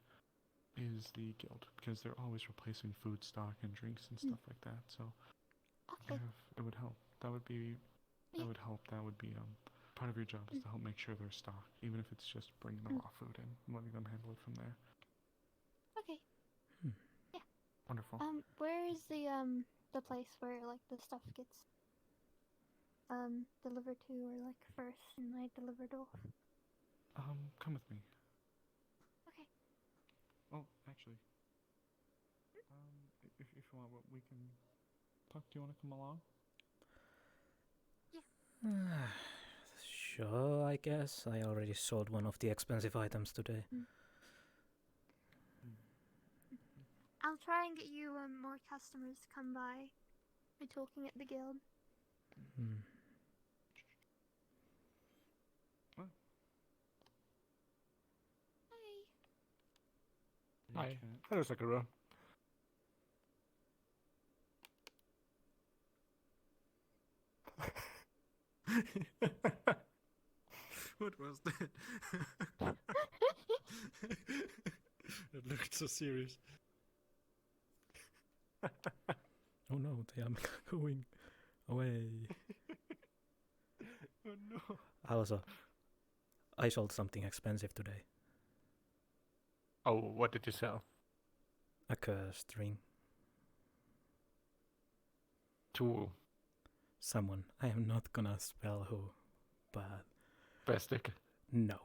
is the guild, because they're always replacing food stock and drinks and stuff like that. So Okay. it would help. That would be part of your job is to help make sure they're stocked, even if it's just bringing the raw food in and letting them handle it from there. Okay. Yeah. Wonderful. Where is the place where like the stuff gets delivered to, or like first and like delivered off? Come with me. Okay. Oh, actually, if you want, we can talk. Do you want to come along? Sure, I guess. I already sold one of the expensive items today. I'll try and get you more customers to come by. We're talking at the guild. Hi. Hi. Hello, Sakura. What was that? It looked so serious. Oh no, they are going away. Oh no. Also, I sold something expensive today. Oh, what did you sell? A cursed ring. To Someone. I am not gonna spell who, but Bestik. no.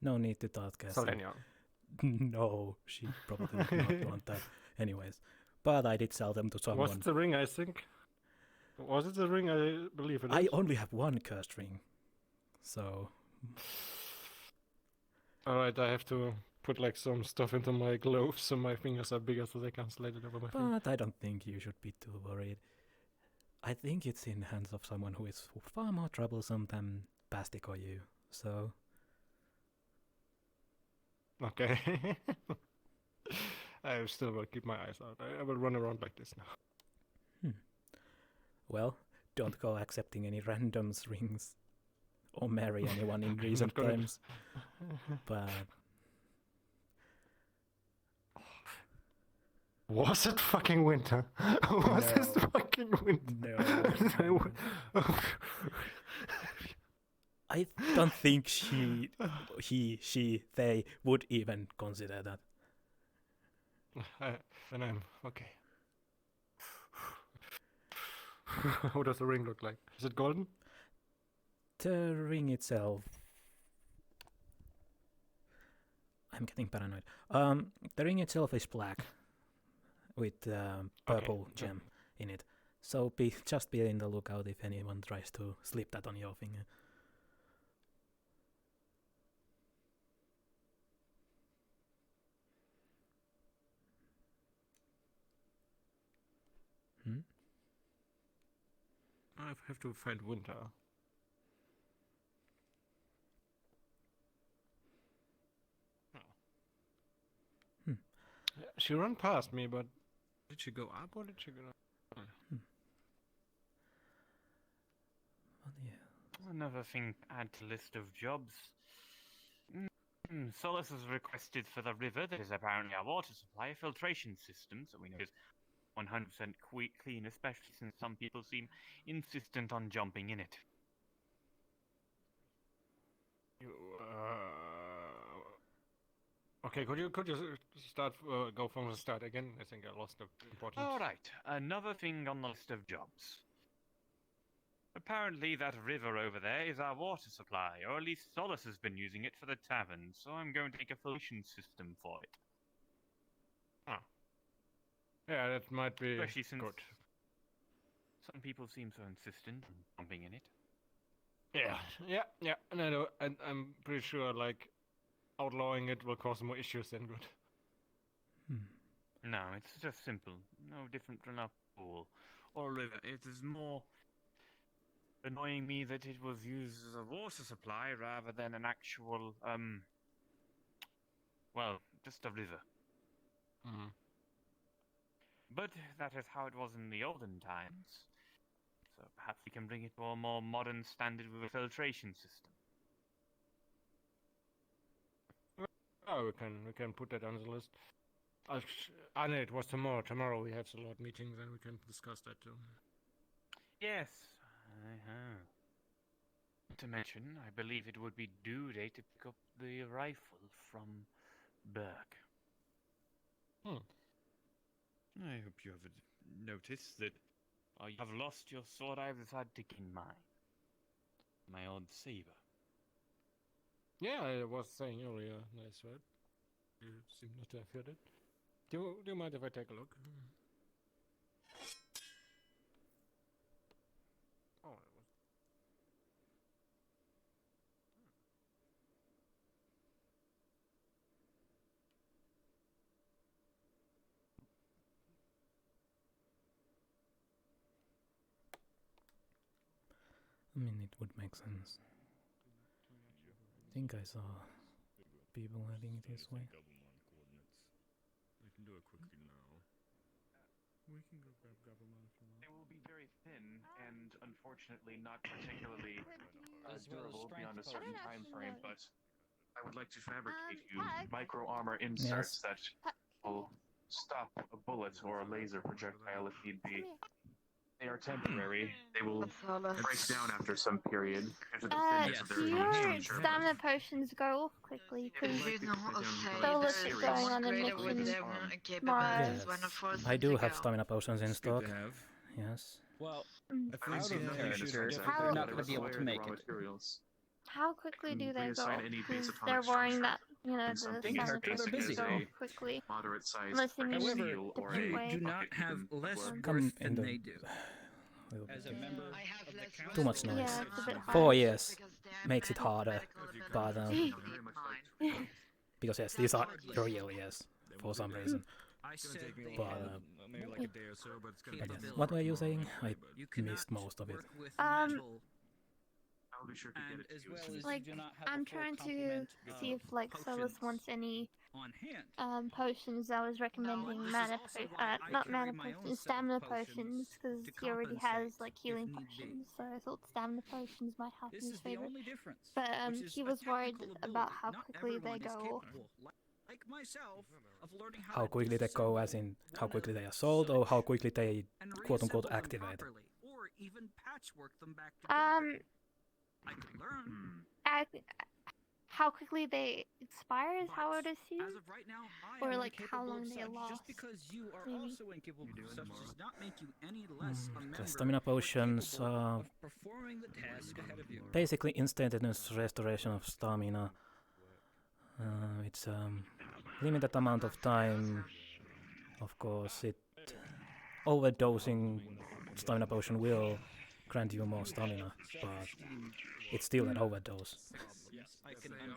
No need to thought guess. Solenia. No, she probably would not want that. Anyways, but I did sell them to someone. Was it the ring, I think? Was it the ring? I believe it is. I only have one cursed ring, so Alright, I have to put like some stuff into my gloves so my fingers are bigger so they can slide it over my finger. but I don't think you should be too worried. I think it's in hands of someone who is far more troublesome than Bastic or you, so Okay. I still will keep my eyes out. I will run around like this now. well, don't go accepting any randoms rings or marry anyone in recent gonna- times. But Was it fucking winter? Was it No. fucking winter? no. I don't think they would even consider that. Then I'm okay. How does the ring look like? Is it golden? The ring itself, I'm getting paranoid. The ring itself is black with purple Okay. gem in it. So just be in the lookout if anyone tries to slip that on your finger. I have to find winter. Yeah, she ran past me, but did she go up or did she go down? But yeah. Another thing to add to list of jobs. Solus has requested for the river that is apparently our water supply filtration system, so we know it's 100% clean, especially since some people seem insistent on jumping in it. Okay, could you start go from the start again? I think I lost the important. All right, another thing on the list of jobs. Apparently that river over there is our water supply, or at least Solus has been using it for the tavern, so I'm going to make a filtration system for it. Ah. Yeah, that might be Especially since good. some people seem so insistent on jumping in it. Yeah, and I know, and I'm pretty sure, like, outlawing it will cause more issues than good. No, it's just simple. No different from a pool or a river. It is more annoying me that it was used as a water supply rather than an actual, well, just a river. But that is how it was in the olden times. So perhaps we can bring it to a more modern standard with a filtration system. Oh, we can put that on the list. I know it was tomorrow. Tomorrow we have the Lord meeting, then we can discuss that too. Yes, I have. Not to mention, I believe it would be due date to pick up the rifle from Burke. I hope you have noticed that I have lost your sword. I have decided to gain mine. My old saber. Yeah, I was saying earlier, nice word. You seem not to have heard it. Do you mind if I take a look? Oh, it was. I mean, it would make sense. I think I saw people heading this way. I can do it quickly now. We can go grab Gabumon if you want. They will be very thin and unfortunately not particularly durable beyond a certain time frame, but I would like to fabricate you micro armor inserts that will stop a bullet or a laser projectile if need be. They are temporary. They will break down after some period. Do your stamina potions go off quickly? Because Solus is going on a mission tomorrow. Yes, I do have stamina potions in stock. Yes. Well, if we're out of there, they're not going to be able to make it. How quickly do they go? Because they're worrying that, you know, the stamina potions go quickly. Unless they mean However, different way. you do not have less Come worth in than the they do. As a member of the council, Too much noise. Yeah, it's a bit 4 years makes it harder, but because yes, these are real, yes, for some reason. But maybe like a day or so, but it's gonna yes. What were you saying? I missed most of it. I'll be sure to get it to you. Like, I'm trying to see if, like, Solus wants any potions. I was recommending not mana potions, stamina potions, because he already has, like, healing potions, so I thought stamina potions might help in his favor. But, he was worried about how quickly they go. How quickly they go, as in how quickly they are sold, or how quickly they quote-unquote activate? How quickly they expire is how it is used, or like how long they last. The stamina potions are basically instantaneous restoration of stamina. It's limited amount of time. Of course, overdosing stamina potion will grant you more stamina, but it's still an overdose.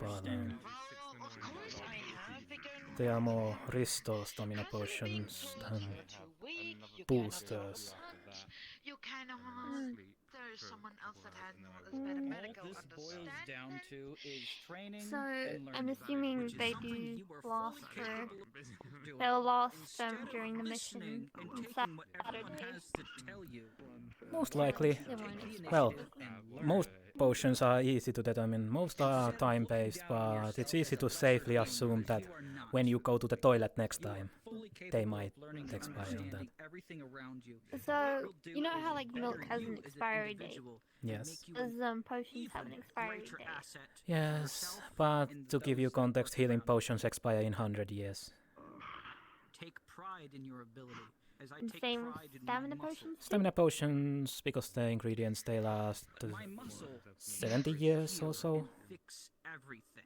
But they are more restore stamina potions than boosters. You kind of there's someone else that has better medical understanding. So I'm assuming they do last they'll last during the mission on Saturday. Most likely. Well, most potions are easy to determine. Most are time-based, but it's easy to safely assume that when you go to the toilet next time, they capable might of learning and expire on that. understanding everything around you. So, What it will do you know is how like milk empower has you an as an expiry date? individual and Yes. make you Does an potions have an even expiry greater date? asset to Yes, yourself but and to give you those that context, work healing around you. potions expire in 100 years. Take pride in your ability, as I And take same with pride in my stamina muscle. potions? Stamina potions, because the ingredients, they last My muscle 70 can years heal or so. and fix everything.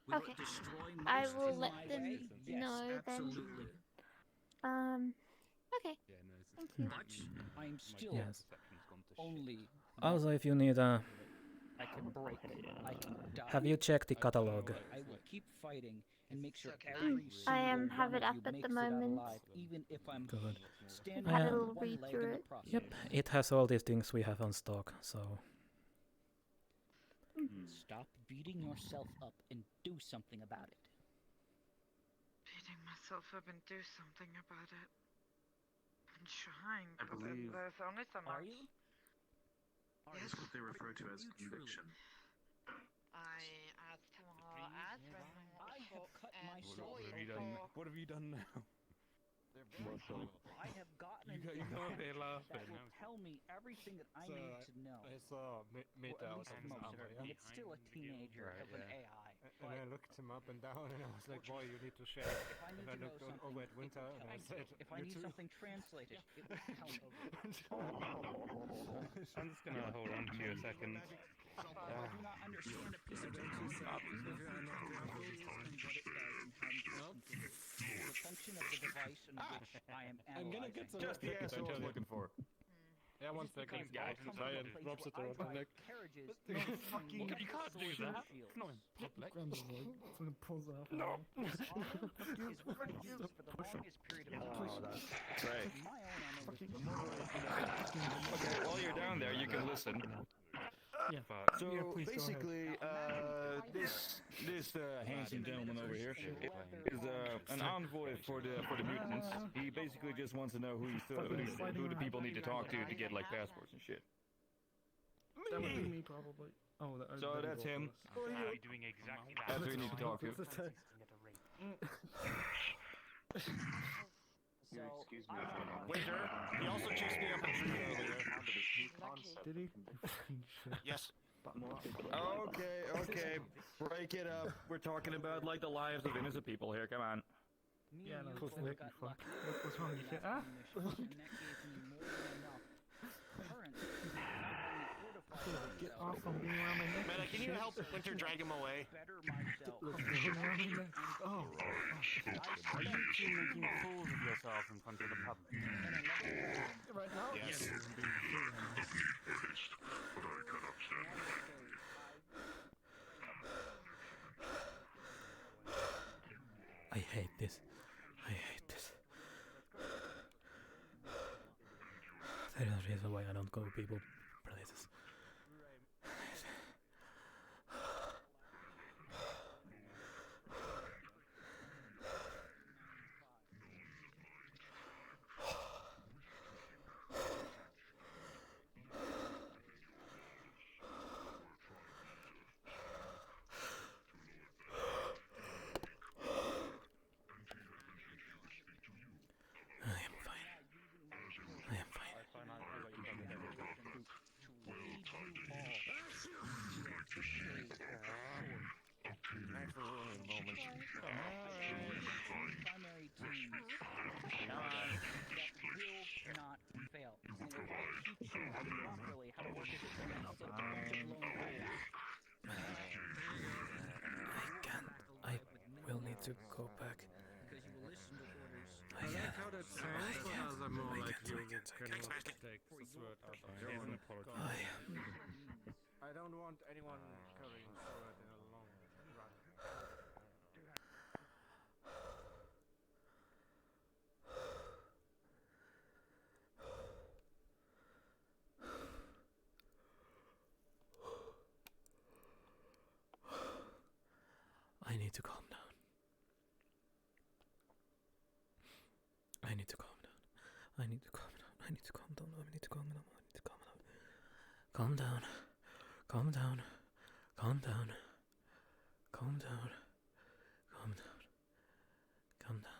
Will Okay. it destroy I most will in let my them way? Yes, know then. absolutely. Okay. Thank you. But I am still Yes. only. Also, if you need a... I can break. I can die. Have you checked the catalog? I will keep fighting and make sure every I single have one it of up you at makes the it out moment. alive, even if I'm Good. standing Had a on little one read leg through in the it. process. Yep, it has all these things we have on stock, so... Stop beating yourself up and do something about it. Beating myself up and do something about it. I'm trying, I but believe- there's only so much. Are you? That's what they refer to as conviction. I asked him how I have cut myself What have you done? What have you done now? I have gotten You an know implant they're that laughing. will tell me everything that I need to know. I saw Meta Or or at least something. most of it. It's still a teenager of an AI. And I looked him up and down and I was like, boy, you need to share. If I need And I to know looked something, over at it will Winter tell and I me. said, If I you need too? something translated, it will tell me. I'm just gonna hold on to you a second. If I do not understand a piece of technology, even if I know what it is and what it does and how important it is, the function of the device in which I am analyzing. I'm gonna get some Just the tickets, I answer I was tell you. looking for. Yeah, one Just second. because Guy I from come from a Zion place drops it where I around my drive neck. carriages, No, not fucking, soldier you can't do fields. that. No, in public. Grandma's like, fucking pulls off. No. This armor is what I used for the longest period of time. That's right. My own armor was more Okay, while you're down there, you can listen. Yeah. So Yeah, please go ahead. basically, this handsome gentleman over here is an envoy for the mutants. He basically just wants to know who the people need to talk to get like passports and shit. That would be me, probably. Oh, So that's him. Doing exactly that. That's who you need to talk to. Excuse me. Winter, he also chased me up a tree earlier. Did he? Yes. Okay. Break it up. We're talking about like the lives of innocent people here. Come on. Yeah, no, fuck. What's wrong with you? Ah? Get off from being around my neck. Meta, can you help Winter drag him away? Oh. Are you two making fools of yourselves in front of the public? Right now? Yes. I hate this. I hate this. There is a reason why I don't go people places. Primary teams that will not fail. And if I teach you properly how to work as a team instead of a bunch of lone wolves, I will need to go back. because you will listen to orders. I like how that sounds, but as I'm more like you cannot take the sword out of your own apology. I don't want anyone carrying sword in a long run. I need to calm down. I need to calm down. I need to calm down. I need to calm down. I need to calm down. I need to calm down. Calm down. Calm down. Calm down. Calm down. Calm down. Calm down.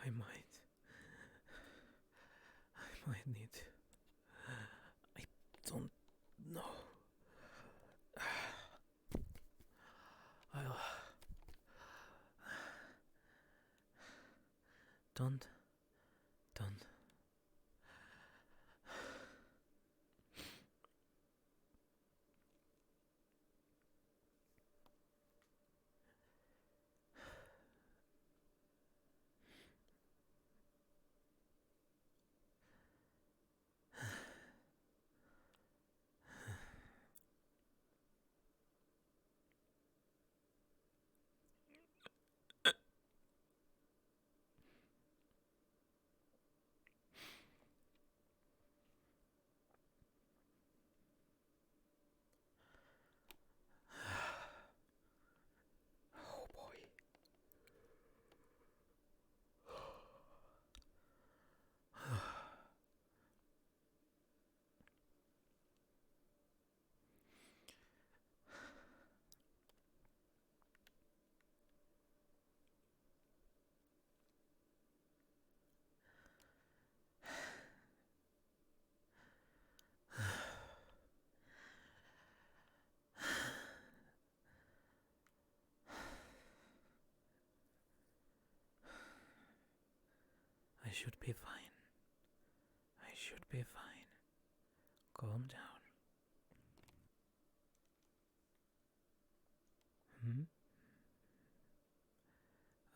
I might need to. I don't know. I'll. Don't. Oh boy. I should be fine. I should be fine. Calm down.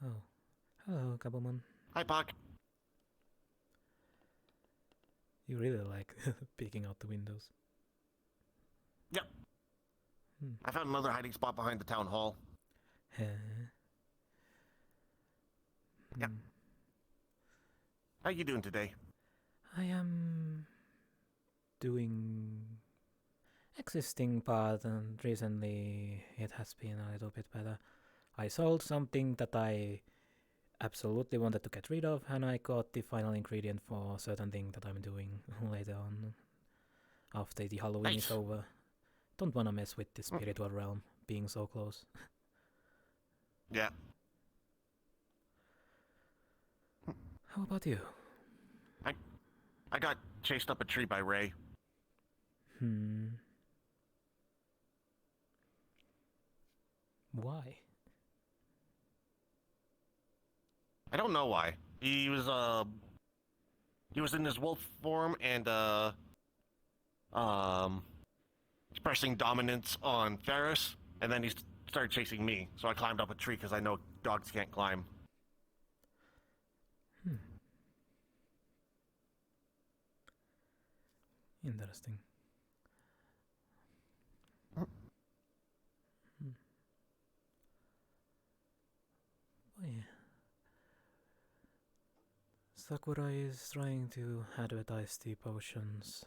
Oh. Hello, Kabumon. Hi, Pakk. You really like peeking out the windows. Yep. I found another hiding spot behind the town hall. Yep. How you doing today? I am doing existing, but recently it has been a little bit better. I sold something that I absolutely wanted to get rid of, and I got the final ingredient for a certain thing that I'm doing later on, after the Halloween is over. Don't wanna mess with the spiritual realm being so close. Yeah. How about you? I got chased up a tree by Ray. Why? I don't know why. He was in his wolf form and expressing dominance on Ferris, and then he started chasing me. So I climbed up a tree because I know dogs can't climb. Interesting. Oh yeah. Sakura is trying to advertise the potions.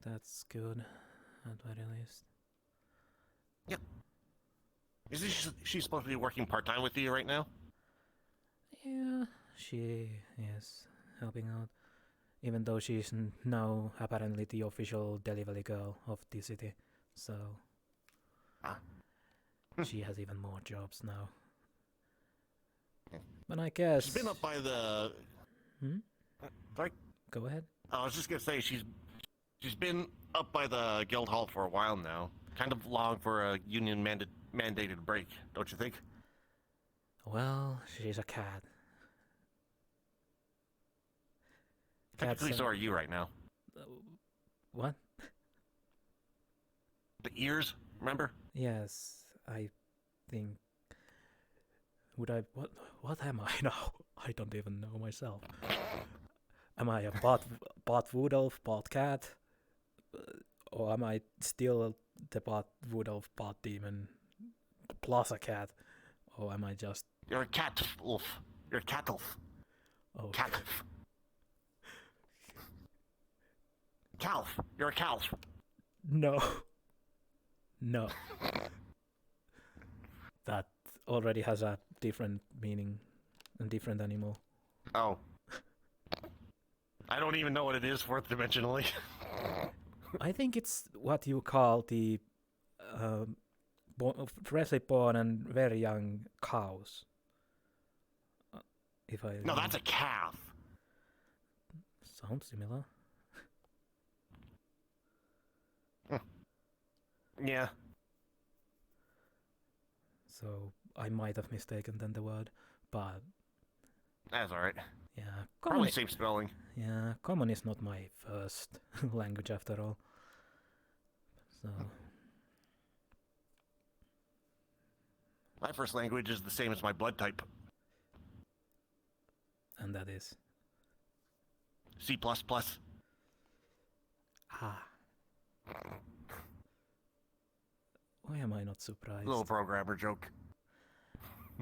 That's good, at very least. Yep. Isn't she supposed to be working part-time with you right now? Yeah, she is helping out. Even though she's now apparently the official delivery girl of the city. So she has even more jobs now. But I guess... She's been up by the... Sorry? Go ahead. I was just gonna say, she's been up by the guild hall for a while now. Kind of long for a union mandated break, don't you think? Well, she's a cat. Technically, so are you right now. What? The ears, remember? Yes, I think... Would I... What am I now? I don't even know myself. Am I a bot wood elf, bot cat? Or am I still the bot wood elf, bot demon, plus a cat? Or am I just... You're a cat wolf. You're a cat elf. Oh. Cat elf. Calf. You're a calf. No. No. That already has a different meaning and different animal. Oh. I don't even know what it is fourth dimensionally. I think it's what you call the freshly born and very young cows. If I No, that's a calf. Sounds similar. Yeah. So I might have mistaken then the word, but That's alright. yeah, Probably same spelling. Yeah, common is not my first language after all. So My first language is the same as my blood type. And that is C++. Ah. Why am I not surprised? Little programmer joke.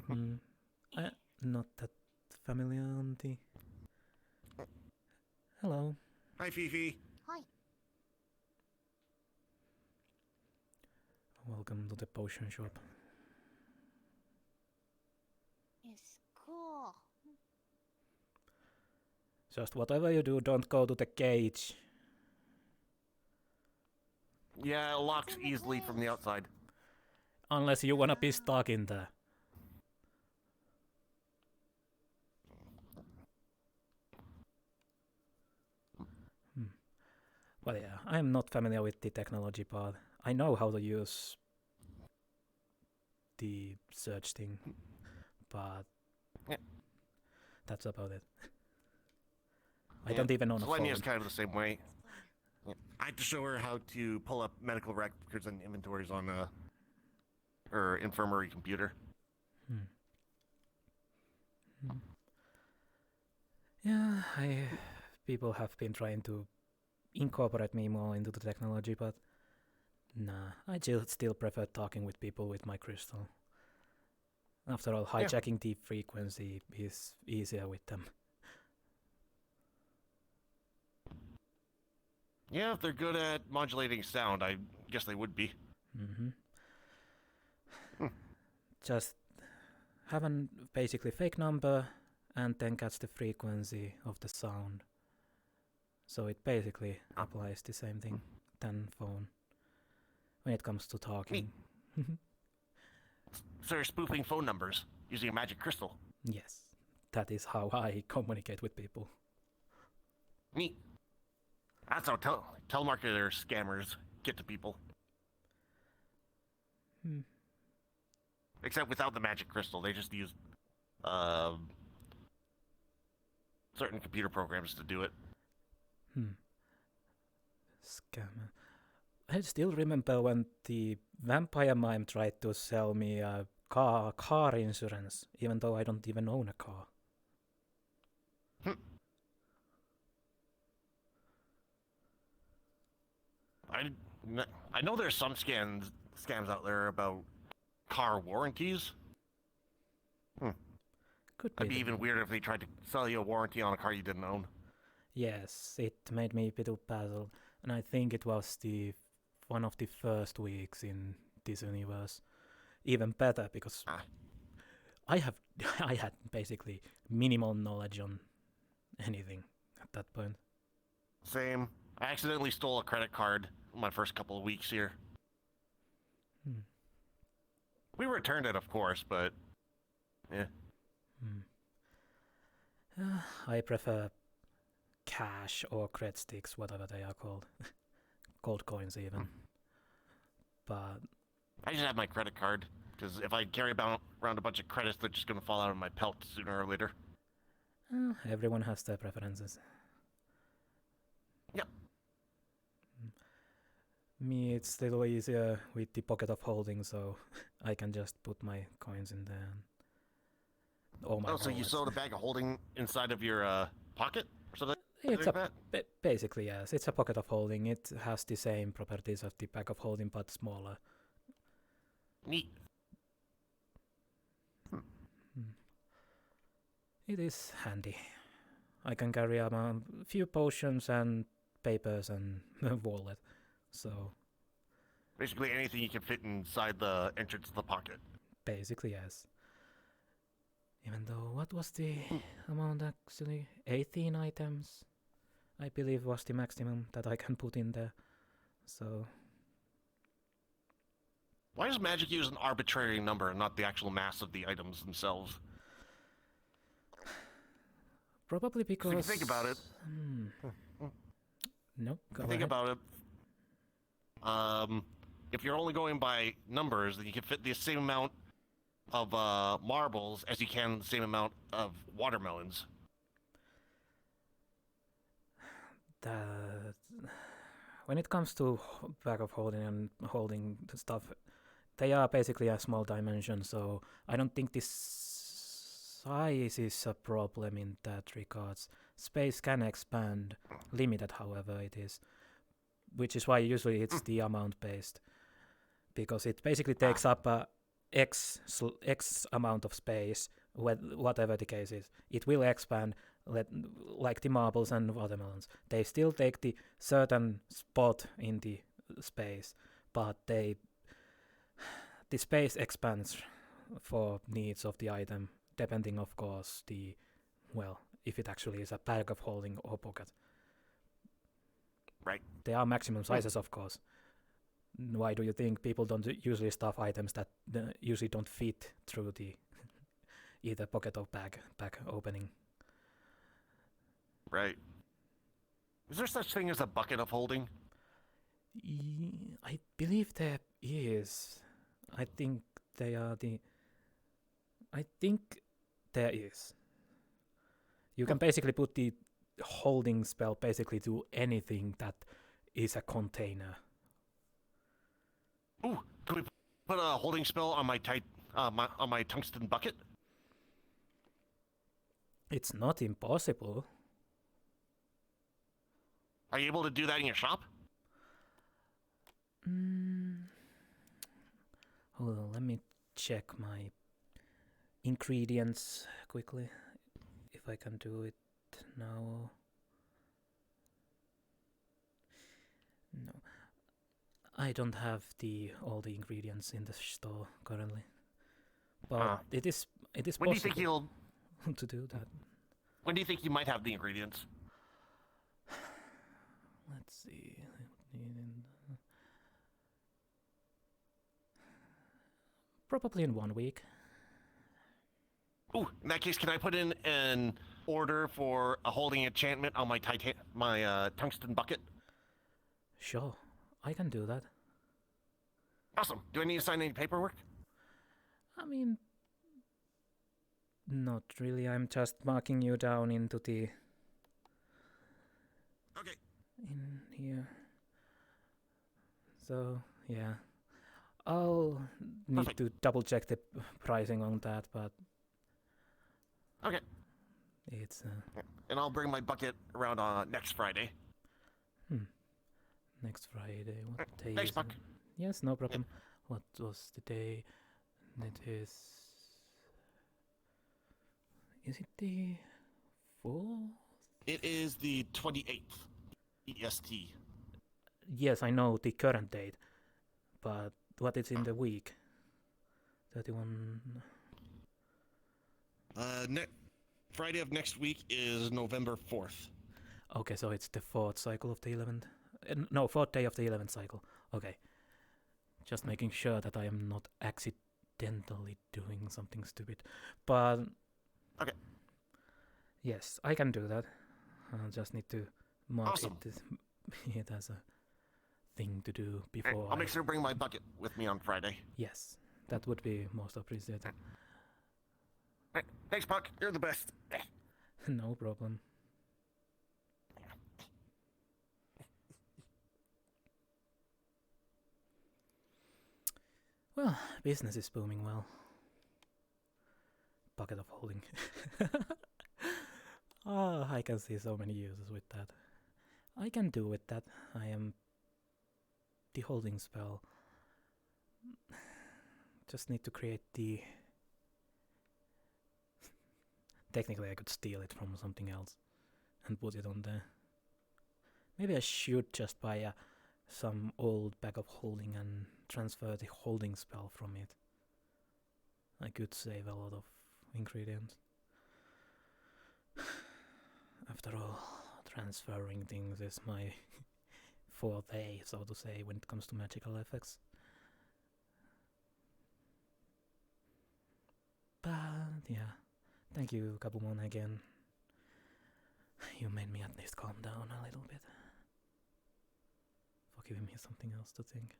Not that familiar, auntie. Hello. Hi, Fifi. Hi. Welcome to the potion shop. It's cool. Just whatever you do, don't go to the cage. Yeah, it locks easily from the outside. Unless you wanna be stuck in there. But yeah, I'm not familiar with the technology part. I know how to use the search thing, but that's about it. I don't even own a phone. Selenia's kind of the same way. I had to show her how to pull up medical records and inventories on her infirmary computer. Yeah, people have been trying to incorporate me more into the technology, but nah, I still prefer talking with people with my crystal. After all, hijacking the frequency is easier with them. Yeah, if they're good at modulating sound, I guess they would be. Just have a basically fake number and then catch the frequency of the sound. So it basically applies the same thing than phone when it comes to talking. So you're spoofing phone numbers using a magic crystal. Yes, that is how I communicate with people. Neat. That's how telemarketer scammers get to people. Except without the magic crystal, they just use certain computer programs to do it. Scammer. I still remember when the vampire mime tried to sell me a car insurance, even though I don't even own a car. I know there's some scams out there about car warranties. It'd be even weirder if they tried to sell you a warranty on a car you didn't own. Yes, it made me a bit of puzzle, and I think it was one of the first weeks in this universe. Even better because I had basically minimal knowledge on anything at that point. Same. I accidentally stole a credit card my first couple of weeks here. We returned it, of course, but yeah. I prefer cash or cred sticks, whatever they are called. Gold coins even. But I just have my credit card, because if I carry around a bunch of credits, they're just going to fall out of my pelt sooner or later. Everyone has their preferences. Yep. Me, it's a little easier with the pocket of holding, so I can just put my coins in there. So you sewed a bag of holding inside of your pocket? Or something It's like that? basically, yes. It's a pocket of holding. It has the same properties of the bag of holding, but smaller. Neat. It is handy. I can carry a few potions and papers and a wallet. So basically anything you can fit inside the entrance of the pocket. Basically, yes. Even though, what was the amount actually? 18 items, I believe, was the maximum that I can put in there. So why does magic use an arbitrary number and not the actual mass of the items themselves? Probably because... So if you think about it... No, go Think ahead. about it. If you're only going by numbers, then you can fit the same amount of marbles as you can the same amount of watermelons. When it comes to bag of holding and holding the stuff, they are basically a small dimension, so I don't think this size is a problem in that regards. Space can expand, limited however it is, which is why usually it's the amount based, because it basically takes up a X amount of space, whatever the case is. It will expand, like the marbles and watermelons. They still take the certain spot in the space, but the space expands for needs of the item, depending of course if it actually is a bag of holding or pocket. Right. There are maximum sizes, of course. Why do you think people don't usually stuff items that usually don't fit through the either pocket or bag opening? Right. Is there such thing as a bucket of holding? I believe there is. I think there is. You can basically put the holding spell basically to anything that is a container. Ooh, can we put a holding spell on my on my tungsten bucket? It's not impossible. Are you able to do that in your shop? Hold on, let me check my ingredients quickly, if I can do it now. No, I don't have all the ingredients in the store currently, but it is When do you think possible you'll to do that. When do you think you might have the ingredients? Let's see. Probably in 1 week. Ooh, in that case, can I put in an order for a holding enchantment on my tungsten bucket? Sure, I can do that. Awesome. Do I need to sign any paperwork? I mean, not really. I'm just marking you down into the... Okay. In here. So, yeah. I'll need to double check the pricing on that, but... Okay. It's... And I'll bring my bucket around next Friday. Next Friday. What day Thanks, is Pakk. it? Yes, no problem. What was the day? It is... Is it the 4th? It is the 28th. EST. Yes, I know the current date, but what is in the week? 31... Friday of next week is November 4th. Okay, so it's the 4th cycle of the 11th. No, 4th day of the 11th cycle. Okay. Just making sure that I am not accidentally doing something stupid. But... Okay. Yes, I can do that. I'll just need to mark it as a thing to do before I'll make sure to bring my bucket with me on Friday. Yes, that would be most appreciated. Thanks, Pakk. You're the best. No problem. Well, business is booming well. Bucket of holding. I can see so many uses with that. I can do with that. I am the holding spell. Just need to create the... Technically I could steal it from something else and put it on there. Maybe I should just buy some old bag of holding and transfer the holding spell from it. I could save a lot of ingredients. After all, transferring things is my forte, so to say, when it comes to magical effects. But yeah, thank you Kabumon again. You made me at least calm down a little bit. For giving me something else to think.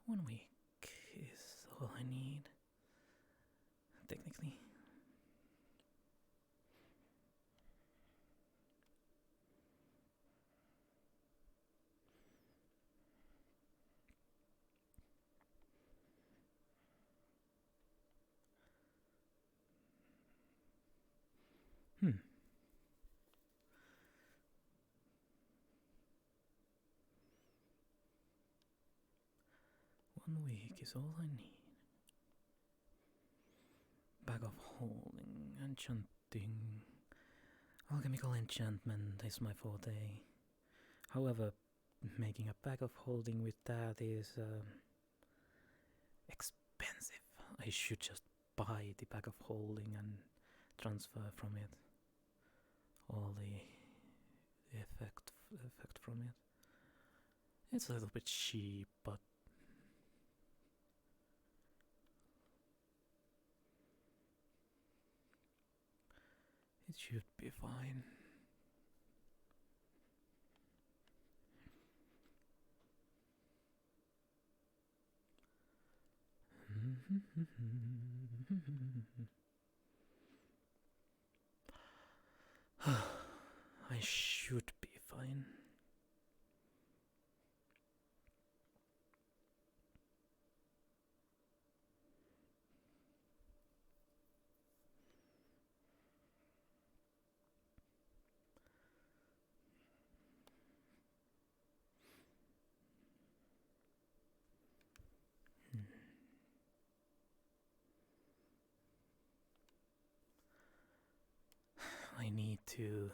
One week is all I need, technically. One week is all I need. Bag of holding, enchanting. Alchemical enchantment is my forte. However, making a bag of holding with that is expensive. I should just buy the bag of holding and transfer from it all the effect from it. It's a little bit cheap, but it should be fine. I should be fine. I need to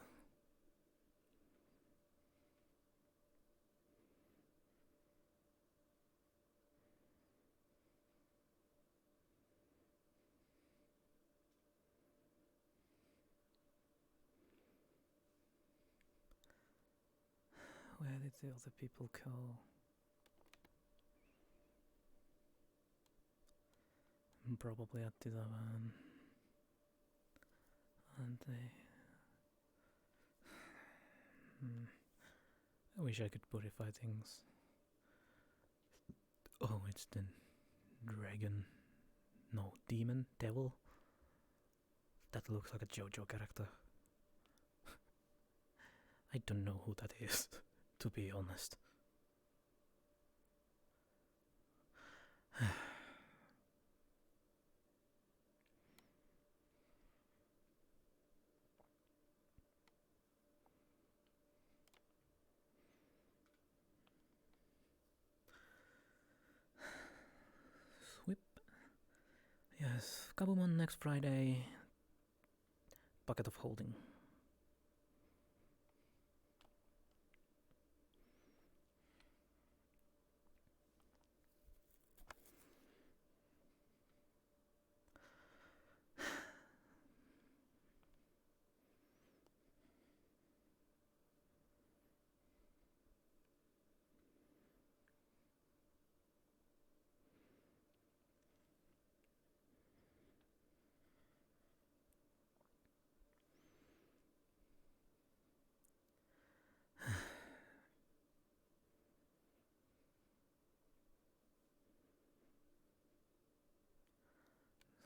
where did the other people go? Probably at the van. And they... I wish I could purify things. Oh, it's the dragon. No, demon? Devil? That looks like a JoJo character. I don't know who that is, to be honest. Whip. Yes, Kabumon next Friday. Bucket of holding.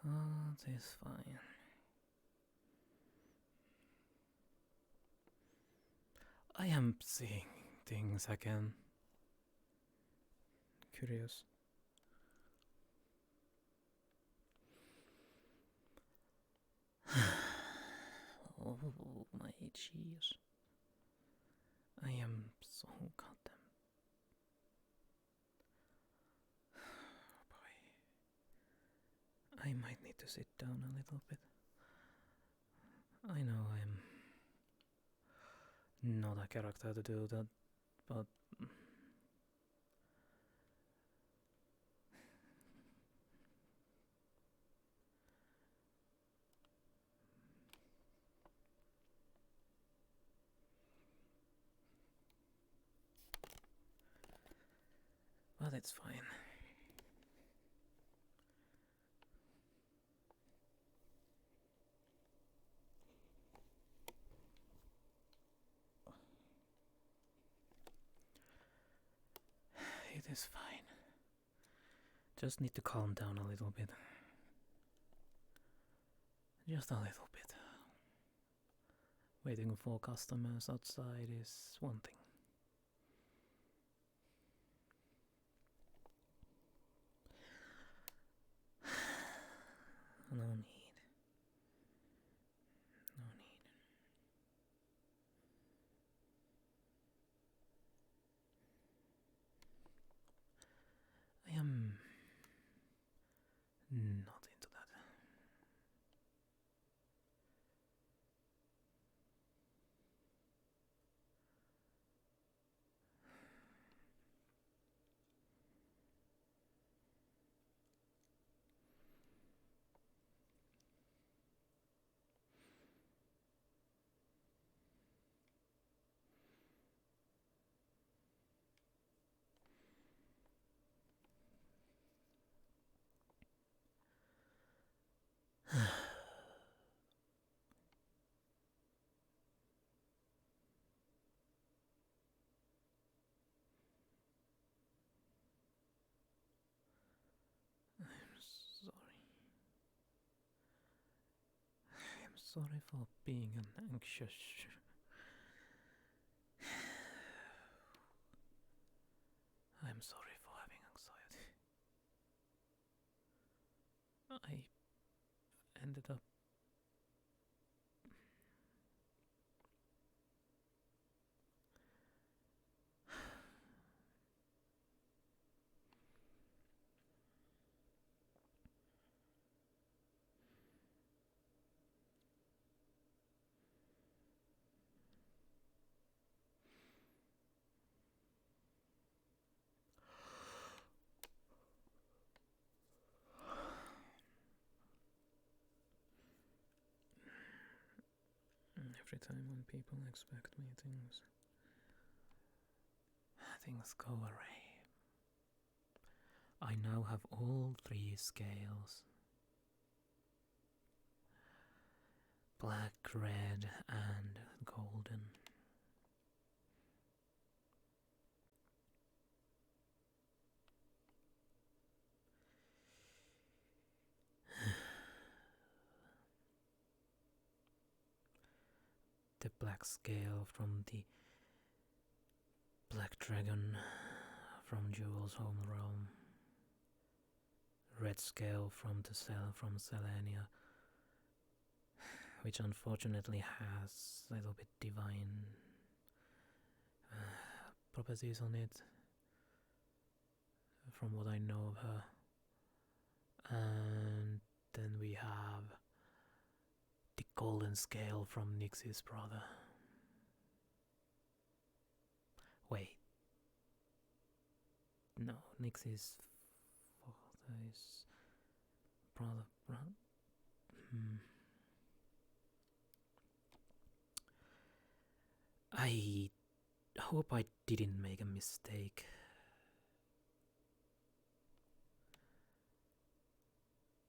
That is fine. I am seeing things again. Curious. Oh, my cheese. I am so goddamn. Boy. I might need to sit down a little bit. I know I'm not a character to do that, but it's fine. It is fine. Just need to calm down a little bit. Just a little bit. Waiting for customers outside is one thing. No need. No need. I am not into that. I'm sorry for being an anxious. I'm sorry for having anxiety. I ended up every time when people expect me, things go awry. I now have all 3 scales. Black, red, and golden. The black scale from the Black Dragon from Jewel's home realm. Red scale from the cell from Selenia, which unfortunately has a little bit divine properties on it, from what I know of her. And then we have the golden scale from Nixie's brother. Wait. No, Nixie's father is brother. I hope I didn't make a mistake.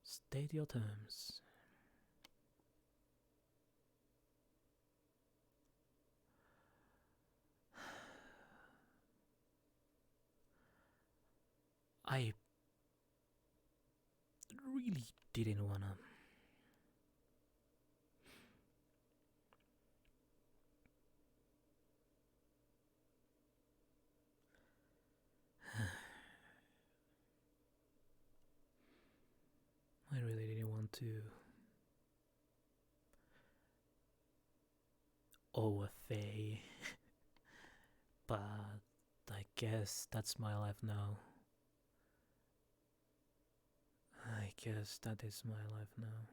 State your terms. I really didn't wanna. I really didn't want to overfay, but I guess that's my life now. I guess that is my life now.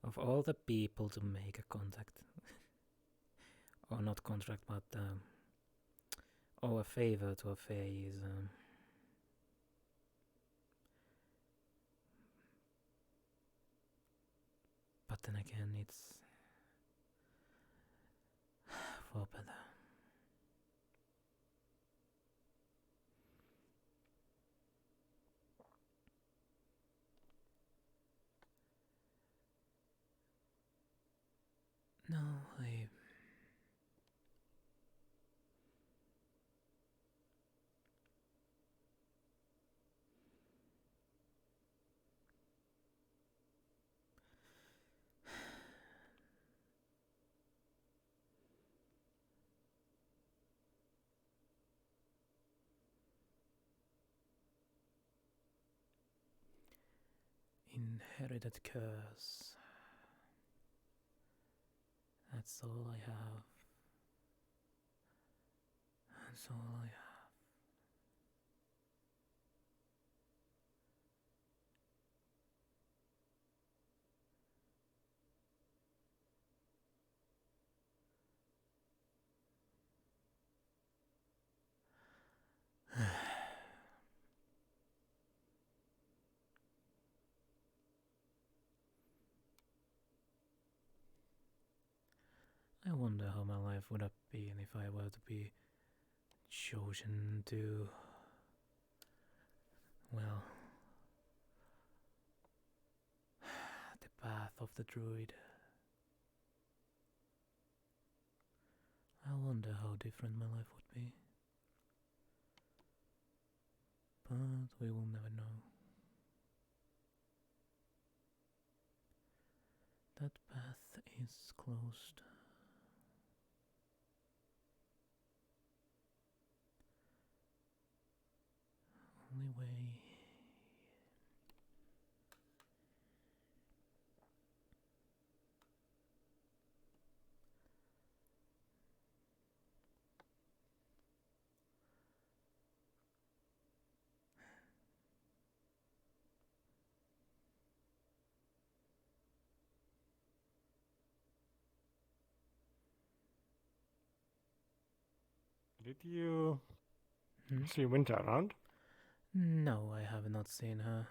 Of all the people to make a contact, or not contract, but a favor to a fae is but then again, it's for better. No, I... Inherited curse. That's all I have. That's all I have. I wonder how my life would have been if I were to be chosen to, well, the path of the druid. I wonder how different my life would be. But we will never know. That path is closed. Only way. Did you see Winter around? No, I have not seen her.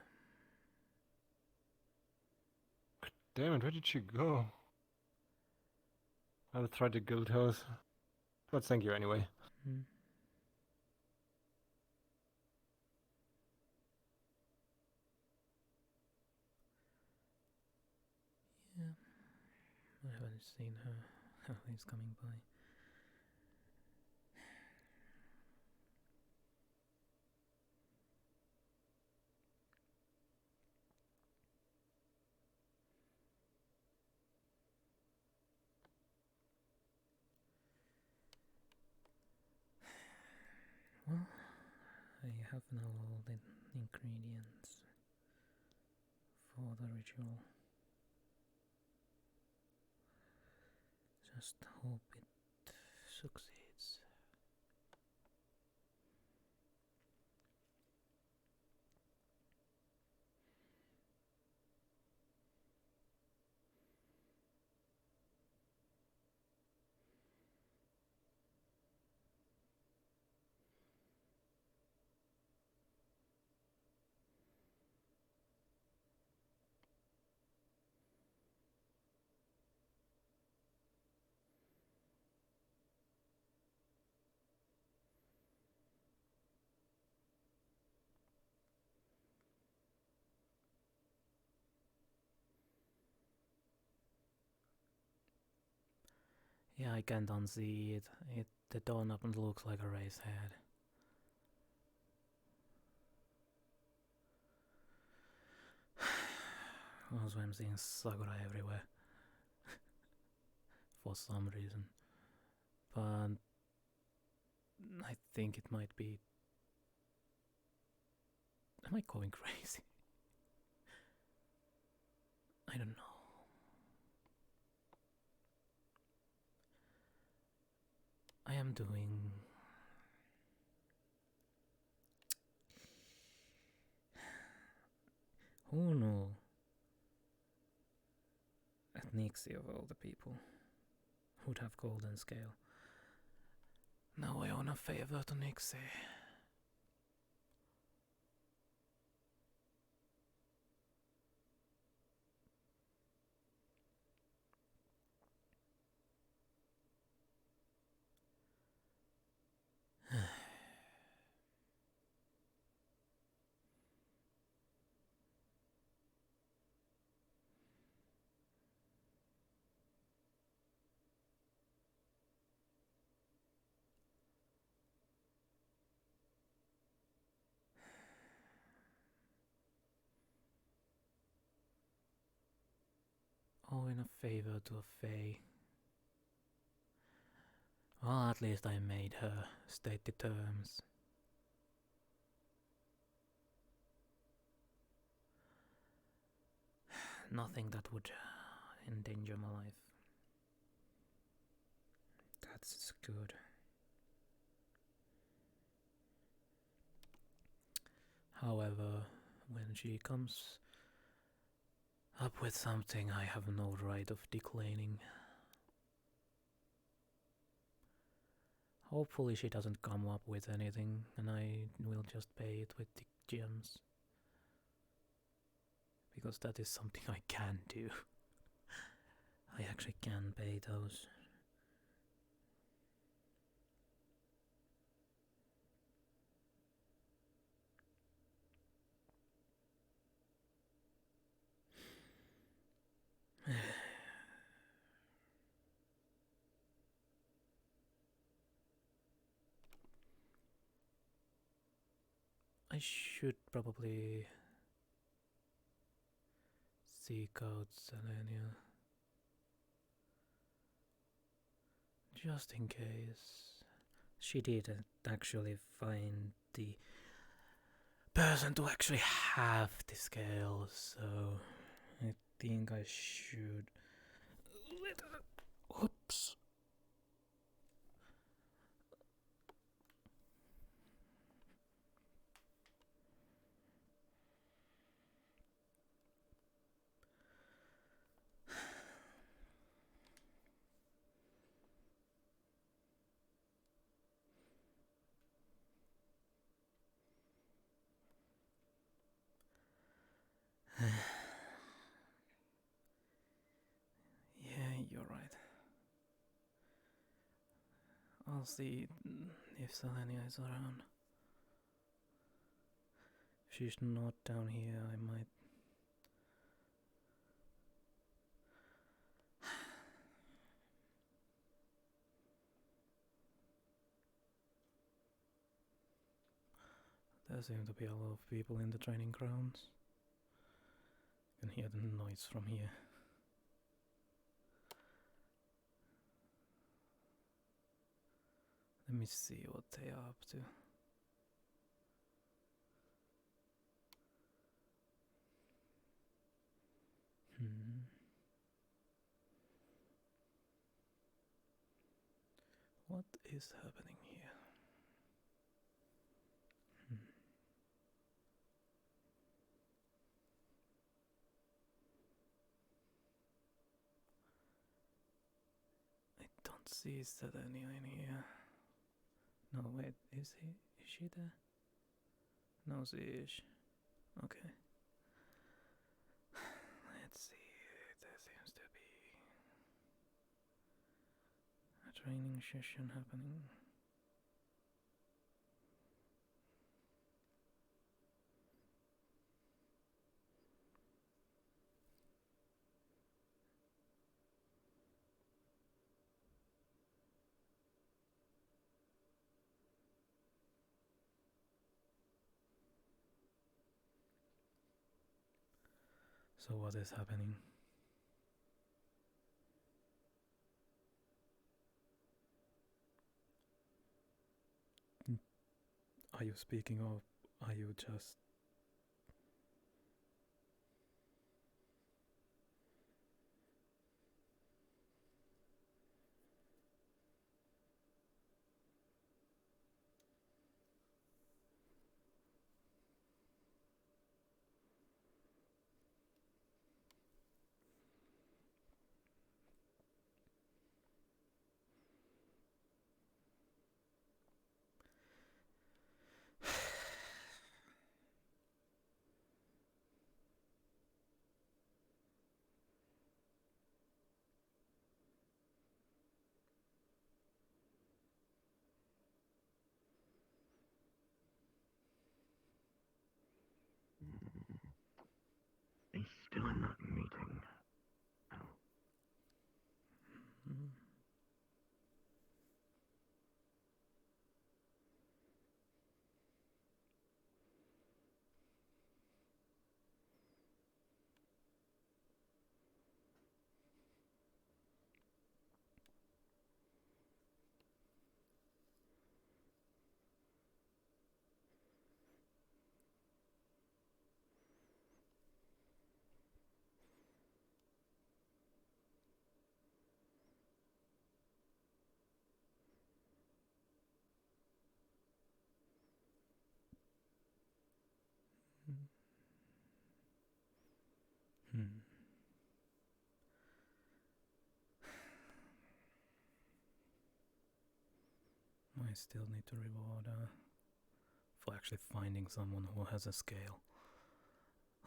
Damn it, where did she go? I'll try the guild house. But thank you anyway. Yeah, I haven't seen her. He's coming by. Well, I have now all the ingredients for the ritual. Just hope it succeeds. Yeah, I can't unsee it. The doorknob looks like a raised head. Also, I'm seeing Sakura everywhere. For some reason. But I think it might be... Am I going crazy? I don't know. I am doing... Oh no. Nixie of all the people would have golden scale. Now I owe a favor to Nixie. Owing a favor to a fae. Well, at least I made her state the terms. Nothing that would endanger my life. That's good. However, when she comes up with something I have no right of declining. Hopefully she doesn't come up with anything and I will just pay it with the gems. Because that is something I can do. I actually can pay those. I should probably seek out Selenia. Just in case. She didn't actually find the person to actually have the scales, so I think I should let her. Oops. Yeah, you're right. I'll see if Selenia is around. If she's not down here, I might. There seem to be a lot of people in the training grounds. You can hear the noise from here. Let me see what they are up to. What is happening here? I don't see Selenia in here. No, wait, is she there? No, she is. Okay. Let's see, there seems to be a training session happening. So what is happening? Are you speaking or are you just... still in that meeting. I still need to reward for actually finding someone who has a scale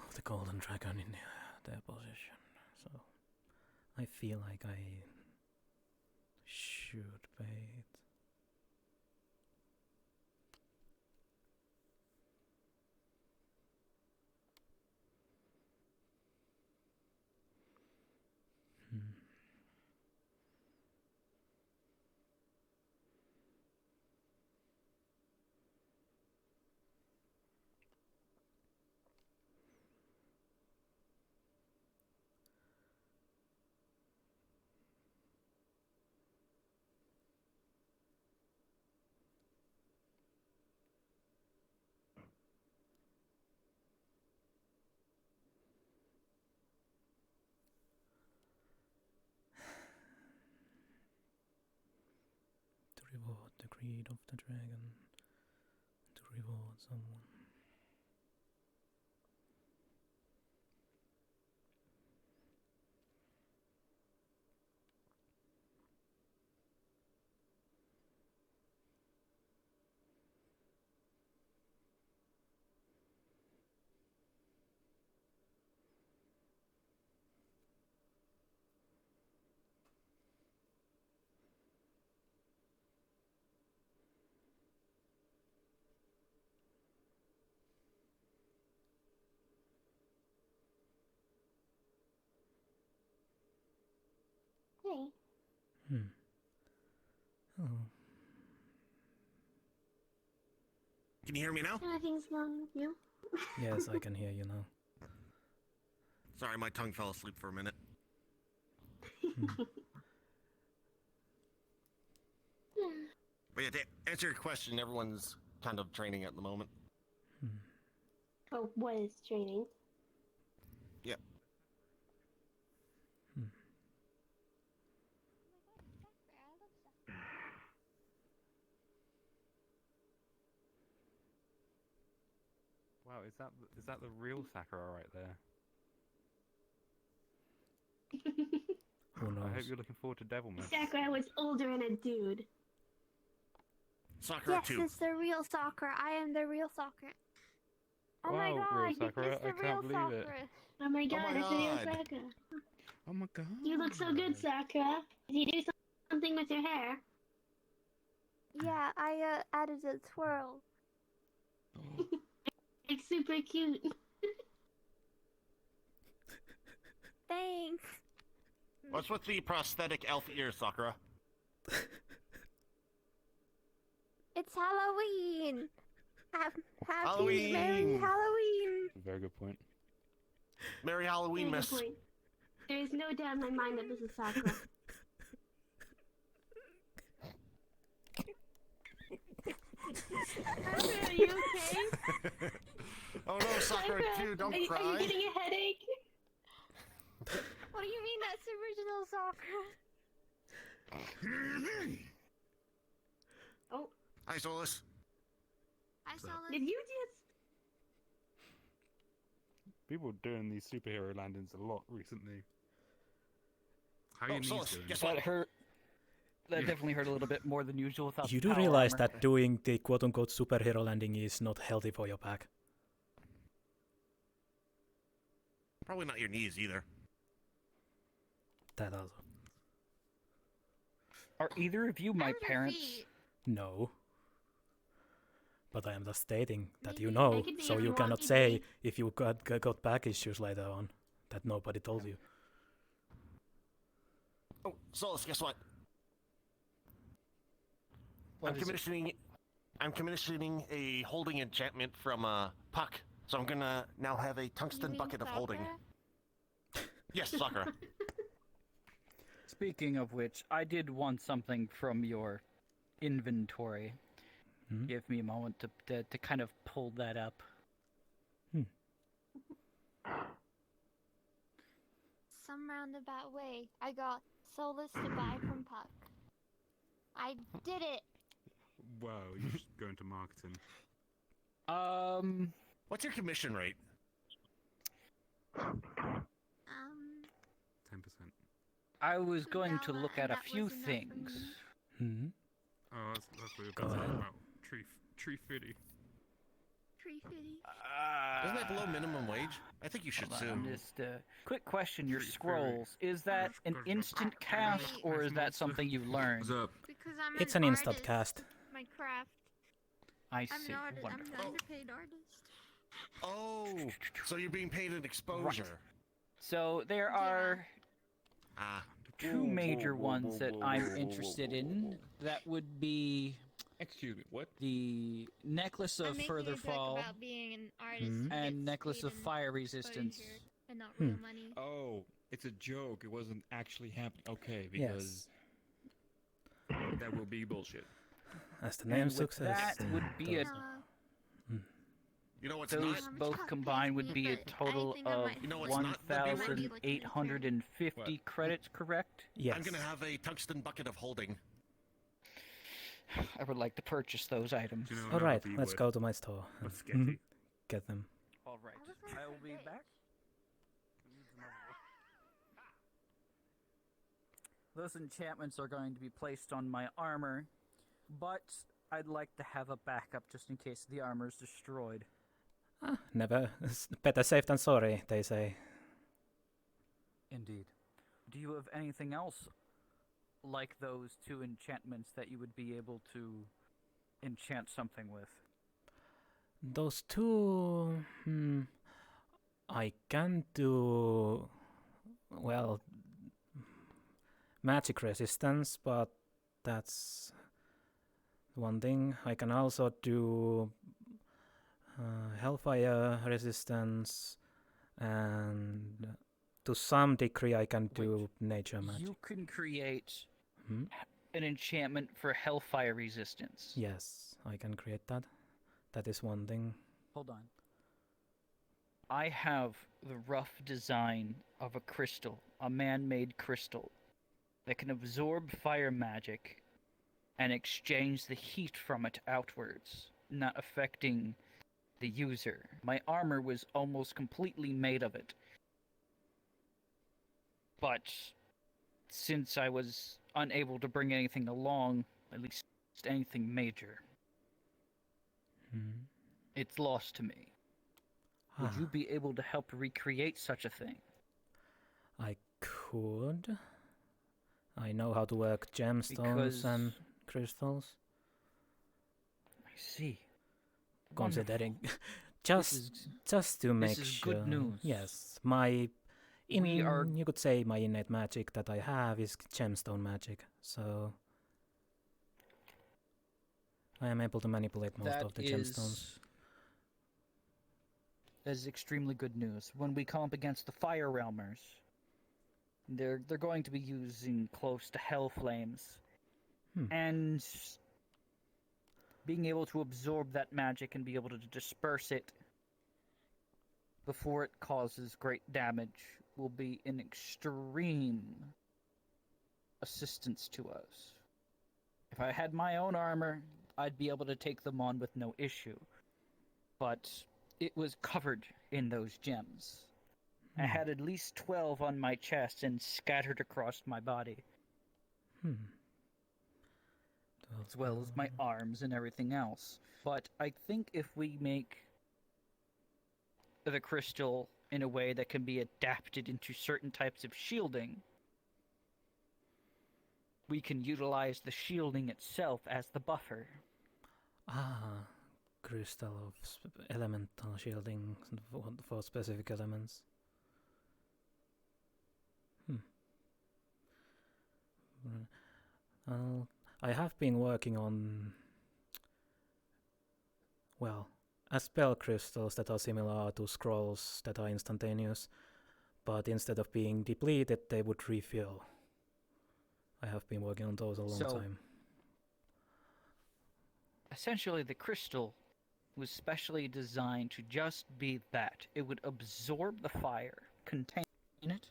of the golden dragon in their possession. So I feel like I should pay it. To reward the greed of the dragon, to reward someone. Hey. Oh. Can you hear me now? Nothing's wrong with you. Yes, I can hear you now. Sorry, my tongue fell asleep for a minute. But yeah, to answer your question, everyone's kind of training at the moment. Oh, what is training? Yep. Wow, is that the real Sakura right there? Who knows? I hope you're looking forward to Devilman. Sakura was older and a dude. Sakura Yes, 2. it's the real Sakura. I am the real Sakura. Oh my Wow, god, real Sakura, it's the I real can't believe it. Sakura. Oh my god, my it's a real God. Sakura. Oh my god. You look so good, Sakura. Did you do something with your hair? Yeah, I added a twirl. It's super cute. Thanks. What's with the prosthetic elf ear, Sakura? It's Halloween. Happy Halloween. Merry Halloween. Very good point. Merry Halloween, Very miss. good point. There is no doubt in my mind that this is Sakura. Sakura, are you okay? Oh no, Sakura 2, don't cry. Are you getting a headache? What do you mean that's original Sakura? Oh. Hi, Solus. I saw Did you just... People doing these superhero landings a lot recently. How are Oh, your knees Solus, doing? guess That what? hurt. That definitely hurt a little bit more than usual without You the do power realize armor. that doing the quote-unquote superhero landing is not healthy for your back. Probably not your knees either. That also. Are either of you my parents? No. But I am just stating that you Maybe know, I could be so your you cannot walkie say bee. if you got back issues later on that nobody told you. Oh, Solus, guess what? What I'm is it? commissioning a holding enchantment from Puck, so I'm gonna now have a tungsten bucket of holding. Yes, Sakura. Speaking of which, I did want something from your inventory. Give me a moment to kind of pull that up. Some roundabout way, I got Solus to buy from Puck. I did it! Wow, you should go into marketing. What's your commission rate? 10%. I was going to look at a few things. Oh, that's what you're talking about. Tree fitty. Tree fitty. Isn't that below minimum wage? I think you should sue. Just quick question: your scrolls, is that an instant cast or is that something you learned? Because I'm It's an instant cast. My craft. I I'm see. an Wonderful. underpaid artist. Oh, so you're being paid an exposure. Right. So there are two major ones that I'm interested in. That would be, excuse me, what? The Necklace of Further Fall About being an artist and Necklace of Fire Resistance. And not real money. Oh, it's a joke. It wasn't actually happening. Okay, because that will be bullshit. As the name success. That would be a. You know what's Those not? both combined would be a total of 1,850 credits, correct? Yes. I'm gonna have a tungsten bucket of holding. I would like to purchase those items. Alright, let's go to my store. and Get them. Alright, I will be back. Those enchantments are going to be placed on my armor, but I'd like to have a backup just in case the armor is destroyed. Never. Better safe than sorry, they say. Indeed. Do you have anything else like those two enchantments that you would be able to enchant something with? Those two... I can do... well... magic resistance, but that's one thing. I can also do hellfire resistance, and to some degree I can do nature magic. You can create an enchantment for hellfire resistance. Yes, I can create that. That is one thing. Hold on. I have the rough design of a crystal, a man-made crystal, that can absorb fire magic and exchange the heat from it outwards, not affecting the user. My armor was almost completely made of it. But since I was unable to bring anything along, at least anything major, it's lost to me. Would you be able to help recreate such a thing? I could. I know how to work gemstones and crystals. I see. Considering just to make sure. Good news. Yes, you could say my innate magic that I have is gemstone magic, so I am able to manipulate most of the gemstones. That is extremely good news. When we come up against the Fire Realmers, they're going to be using close to hell flames, and being able to absorb that magic and be able to disperse it before it causes great damage will be an extreme assistance to us. If I had my own armor, I'd be able to take them on with no issue, but it was covered in those gems. I had at least 12 on my chest and scattered across my body. As well as my arms and everything else. But I think if we make the crystal in a way that can be adapted into certain types of shielding, we can utilize the shielding itself as the buffer. Crystal of elemental shielding for specific elements. I have been working on, well, spell crystals that are similar to scrolls that are instantaneous, but instead of being depleted, they would refill. I have been working on those a long time. Essentially, the crystal was specially designed to just be that. It would absorb the fire, contain it,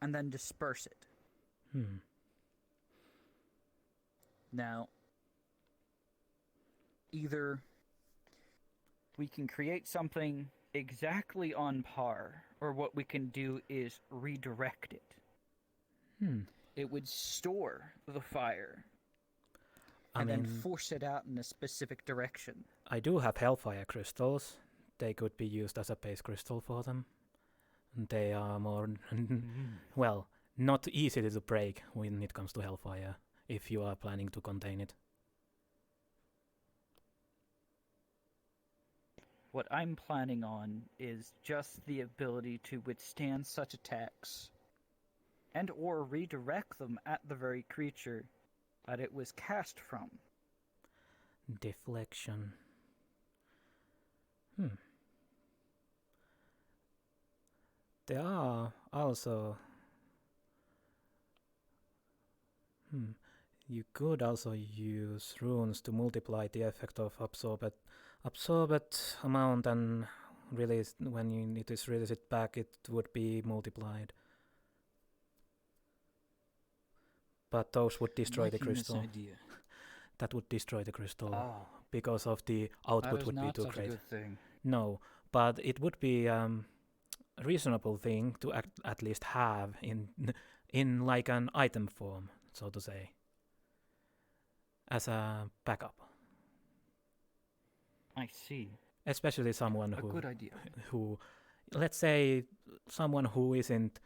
and then disperse it. Now, either we can create something exactly on par, or what we can do is redirect it. It would store the fire and then force it out in a specific direction. I do have Hellfire crystals. They could be used as a base crystal for them. They are more, well, not easy to break when it comes to Hellfire, if you are planning to contain it. What I'm planning on is just the ability to withstand such attacks and or redirect them at the very creature that it was cast from. Deflection. There are also... You could also use runes to multiply the effect of absorbed amount and release. When it is released back, it would be multiplied. But those would destroy the crystal. That would destroy the crystal because of the output would be too great. Good thing. No, but it would be a reasonable thing to at least have in like an item form, so to say, as a backup. I see. Especially someone good idea. who, let's say, someone who isn't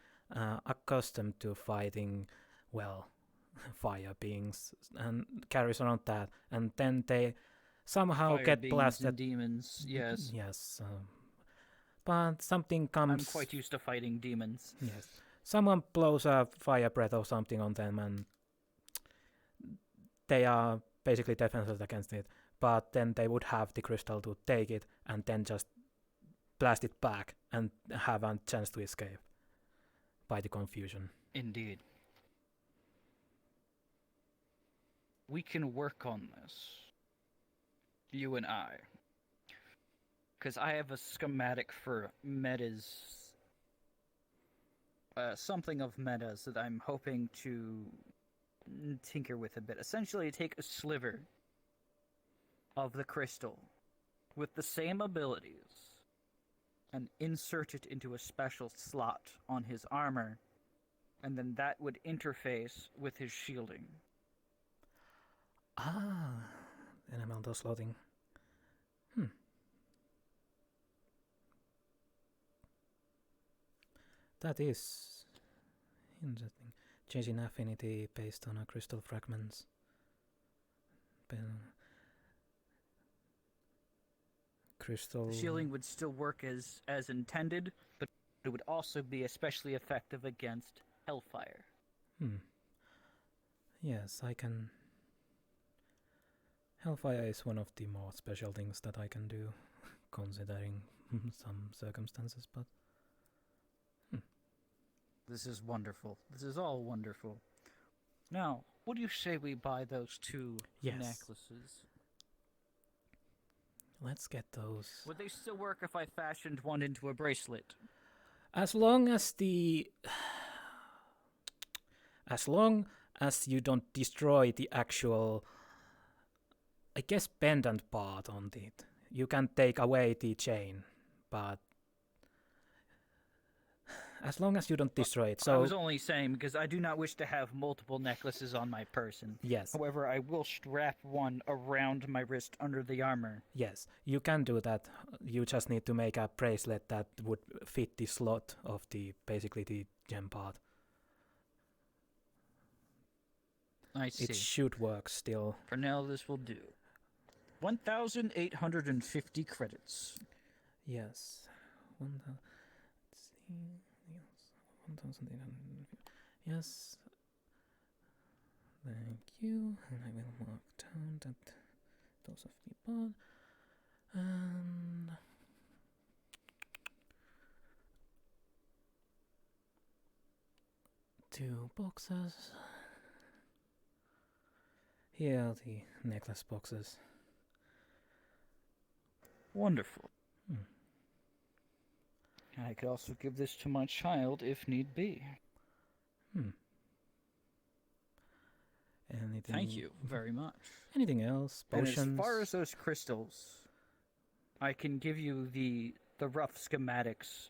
accustomed to fighting, well, fire beings and carries around that, and then they somehow Fire get beings blasted. And demons, yes. Yes. But something comes. I'm quite used to fighting demons. Yes. Someone blows a fire breath or something on them, and they are basically defenseless against it. But then they would have the crystal to take it and then just blast it back and have a chance to escape by the confusion. Indeed. We can work on this. You and I. Because I have a schematic for metas. Something of metas that I'm hoping to tinker with a bit. Essentially, take a sliver of the crystal with the same abilities and insert it into a special slot on his armor, and then that would interface with his shielding. Elemental slotting. That is interesting. Changing affinity based on a crystal fragments. Crystal. The shielding would still work as intended, but it would also be especially effective against hellfire. Yes, I can. Hellfire is one of the more special things that I can do, considering some circumstances, but... This is wonderful. This is all wonderful. Now, what do you say we buy those two necklaces? Let's get those. Would they still work if I fashioned one into a bracelet? As long as you don't destroy the actual, I guess, pendant part on it. You can take away the chain, but as long as you don't destroy it. So I was only saying because I do not wish to have multiple necklaces on my person. Yes. However, I will strap one around my wrist under the armor. Yes, you can do that. You just need to make a bracelet that would fit the slot of basically the gem part. I see. It should work still. For now, this will do. 1,850 credits. Yes. 1,800. Yes. Thank you. And I will mark down that those of the pod. And 2 boxes. Here are the necklace boxes. Wonderful. I could also give this to my child if need be. Anything? Thank you very much. Anything else? Potions? And as far as those crystals, I can give you the rough schematics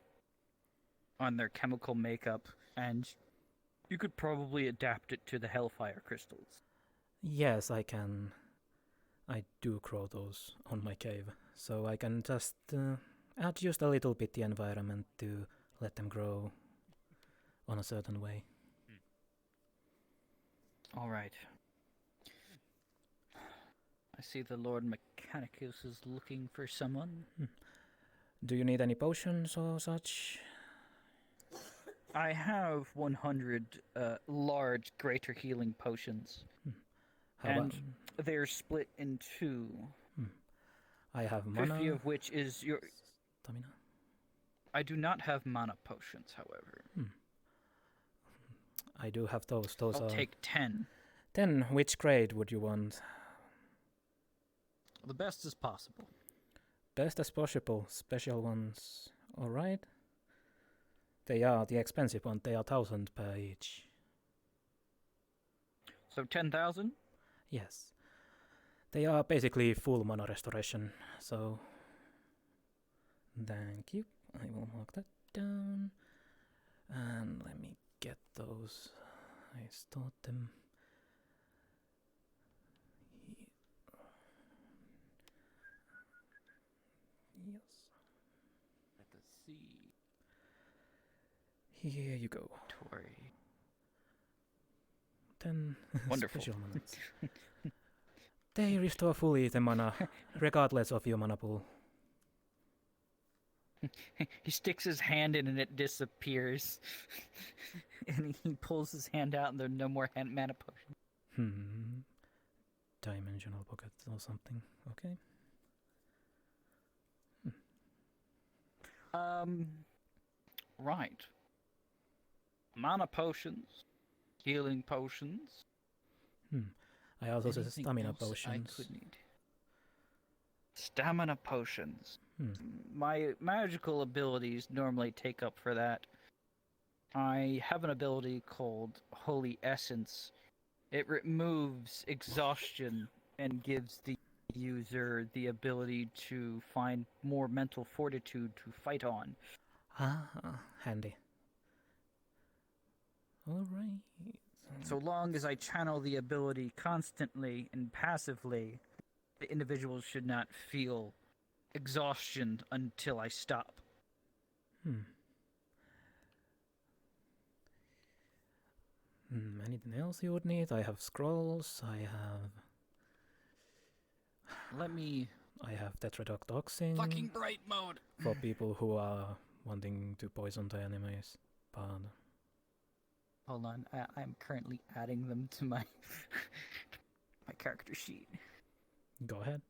on their chemical makeup, and you could probably adapt it to the Hellfire crystals. Yes, I can. I do grow those on my cave, so I can just adjust a little bit the environment to let them grow on a certain way. All right. I see the Lord Mechanicus is looking for someone. Do you need any potions or such? I have 100 large greater healing potions. And they're split in 2. I have mana. 50 of which is your... Stamina? I do not have mana potions, however. I do have those. Those I'll take 10. 10. Which grade would you want? The best as possible. Best as possible. Special ones. Alright. They are the expensive ones. They are 1,000 per each. So 10,000? Yes. They are basically full mana restoration, so... Thank you. I will mark that down. And let me get those. I stored them. Yes. Let us see. Here you go. Tori. 10 Wonderful. special manas. They restore fully the mana, regardless of your mana pool. He sticks his hand in and it disappears. And he pulls his hand out and there are no more mana potions. Dimensional pocket or something. Okay. Right. Mana potions. Healing potions. I also said Anything stamina else potions. I could need. Stamina potions. My magical abilities normally take up for that. I have an ability called Holy Essence. It removes exhaustion and gives the user the ability to find more mental fortitude to fight on. Handy. Alright. So long as I channel the ability constantly and passively, the individual should not feel exhaustion until I stop. Anything else you would need? I have scrolls, I have tetrodotoxin. Fucking bright mode! For people who are wanting to poison the enemies. But hold on, I'm currently adding them to my my character sheet. Go ahead.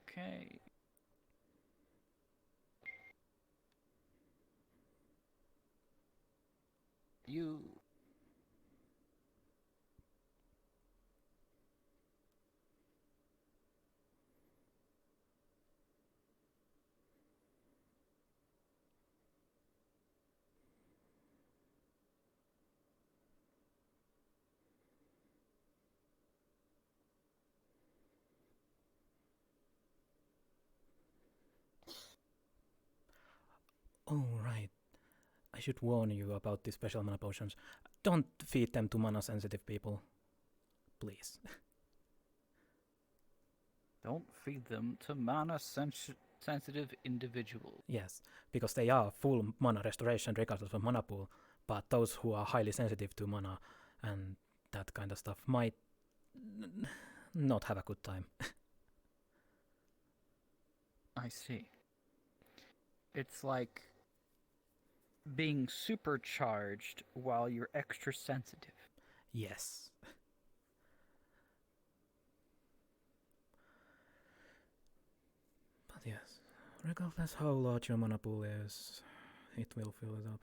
Okay. You. Oh, right. I should warn you about the special mana potions. Don't feed them to mana-sensitive people. Please. Don't feed them to mana sensitive individuals. Yes, because they are full mana restoration regardless of mana pool, but those who are highly sensitive to mana and that kind of stuff might not have a good time. I see. It's like being supercharged while you're extra sensitive. Yes. But yes, regardless how large your mana pool is, it will fill it up.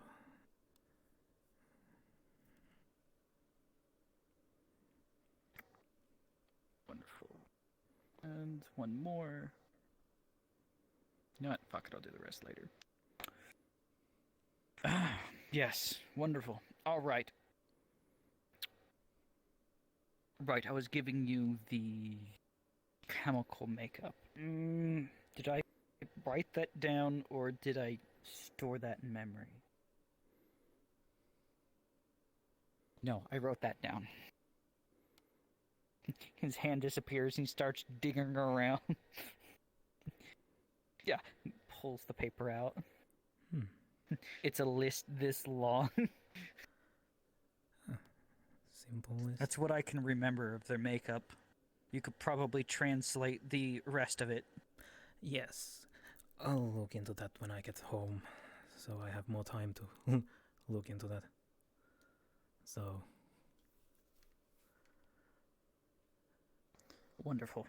Wonderful. And one more. You know what? Fuck it, I'll do the rest later. Yes, wonderful. All right. Right, I was giving you the chemical makeup. Did I write that down, or did I store that in memory? No, I wrote that down. His hand disappears and he starts digging around. Yeah, he pulls the paper out. It's a list this long. Simple list. That's what I can remember of their makeup. You could probably translate the rest of it. Yes, I'll look into that when I get home, so I have more time to look into that. So... Wonderful.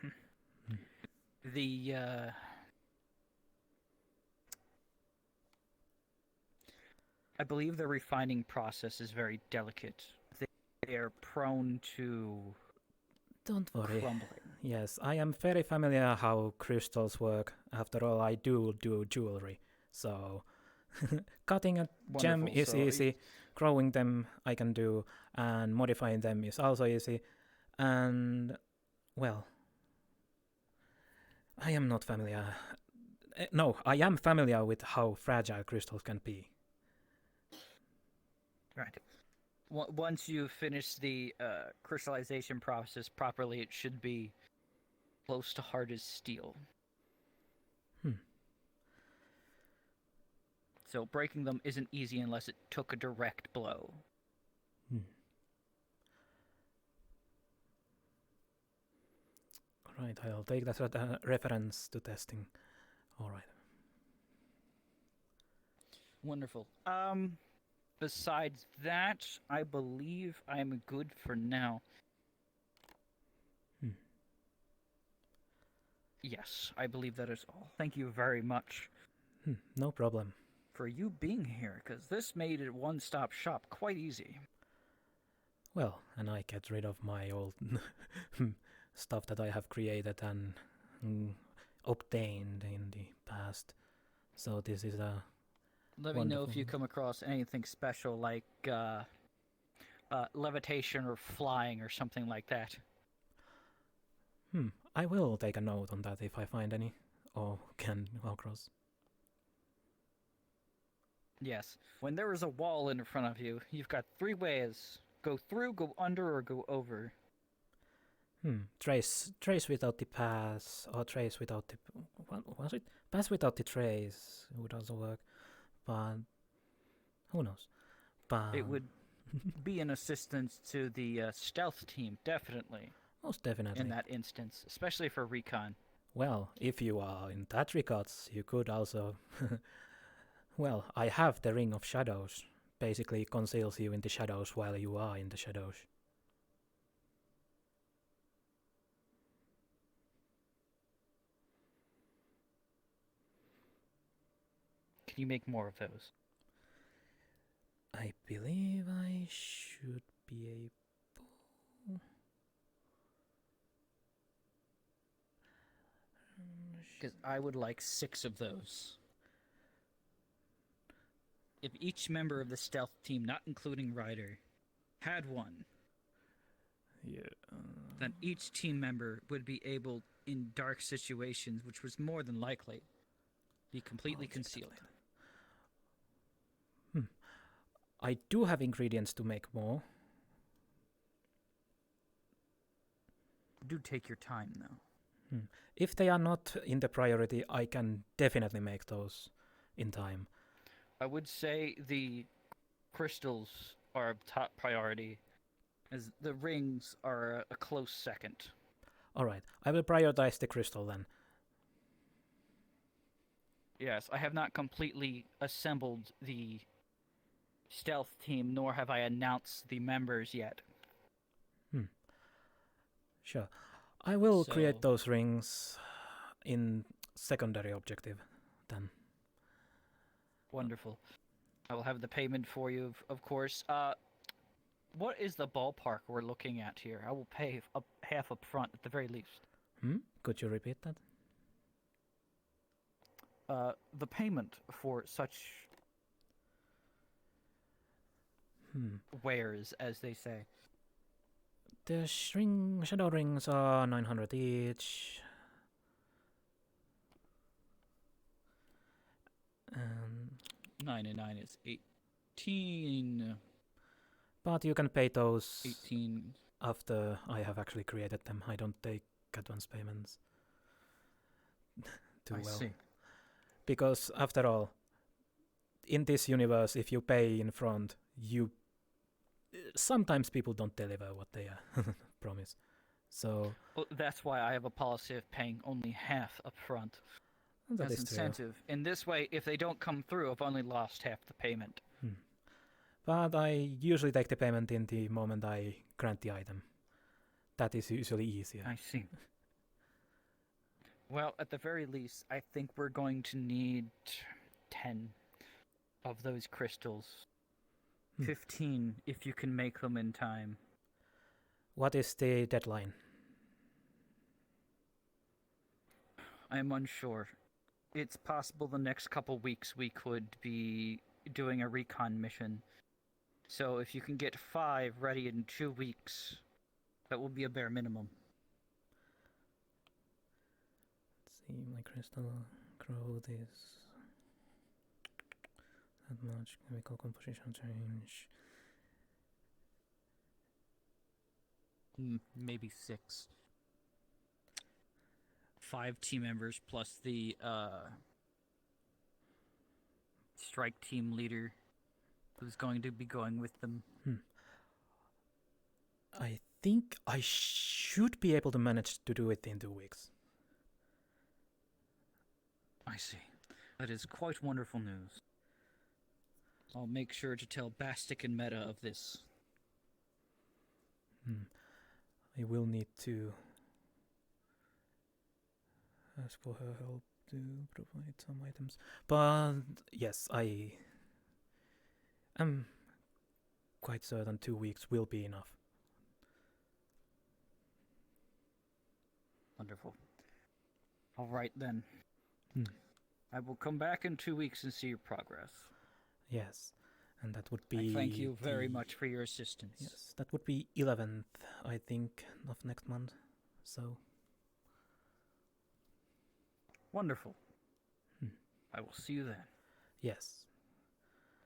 The, I believe the refining process is very delicate. They are prone to... Don't worry. Crumbling. Yes, I am very familiar how crystals work. After all, I do jewelry. So, cutting a gem Wonderful. is easy. Growing them I can do. And modifying them is also easy. And, well, I am not familiar. No, I am familiar with how fragile crystals can be. Right. Once you finish the crystallization process properly, it should be close to hard as steel. So breaking them isn't easy unless it took a direct blow. Right, I'll take that as a reference to testing. Alright. Wonderful. Besides that, I believe I'm good for now. Yes, I believe that is all. Thank you very much. No problem. For you being here, because this made it one-stop shop quite easy. Well, and I get rid of my old stuff that I have created and obtained in the past. So this is a Let me know if you come across anything special like levitation or flying or something like that. I will take a note on that if I find any, or can across. Yes. When there is a wall in front of you, you've got 3 ways. Go through, go under, or go over. Trace without the pass, or trace without the... What was it? Pass without the trace would also work, but... Who knows? But... It would be an assistance to the stealth team, definitely. Most definitely. In that instance, especially for recon. Well, if you are in that regards, you could also... Well, I have the Ring of Shadows. Basically conceals you in the shadows while you are in the shadows. Can you make more of those? I believe I should be able... Because I would like 6 of those. If each member of the stealth team, not including Ryder, had one, then each team member would be able, in dark situations, which was more than likely, be completely concealed. I do have ingredients to make more. Do take your time, though. If they are not in the priority, I can definitely make those in time. I would say the crystals are top priority, as the rings are a close second. Alright, I will prioritize the crystal then. Yes, I have not completely assembled the stealth team, nor have I announced the members yet. Sure. I will create those rings in secondary objective then. Wonderful. I will have the payment for you, of course. What is the ballpark we're looking at here? I will pay half up front at the very least. Could you repeat that? The payment for such wares, as they say. The shadow rings are 900 each. 9 and 9 is 18. But you can pay those 18 after I have actually created them. I don't take advance payments too well. I see. Because after all, in this universe, if you pay in front, sometimes people don't deliver what they promise. So well, that's why I have a policy of paying only half up front as incentive. True. In this way, if they don't come through, I've only lost half the payment. But I usually take the payment in the moment I grant the item. That is usually easier. I see. Well, at the very least, I think we're going to need 10 of those crystals. 15 if you can make them in time. What is the deadline? I'm unsure. It's possible the next couple weeks we could be doing a recon mission. So if you can get 5 ready in 2 weeks, that will be a bare minimum. Let's see, my crystal growth is that much. Chemical composition change. Maybe 6. 5 team members plus the strike team leader who's going to be going with them. I think I should be able to manage to do it in 2 weeks. I see. That is quite wonderful news. I'll make sure to tell Bastic and Meta of this. I will need to ask for her help to provide some items. But yes, I am quite certain 2 weeks will be enough. Wonderful. All right then. I will come back in 2 weeks and see your progress. Yes, and that would be... I thank you very much for your assistance. Yes, that would be 11th, I think, of next month, so... Wonderful. I will see you then. Yes.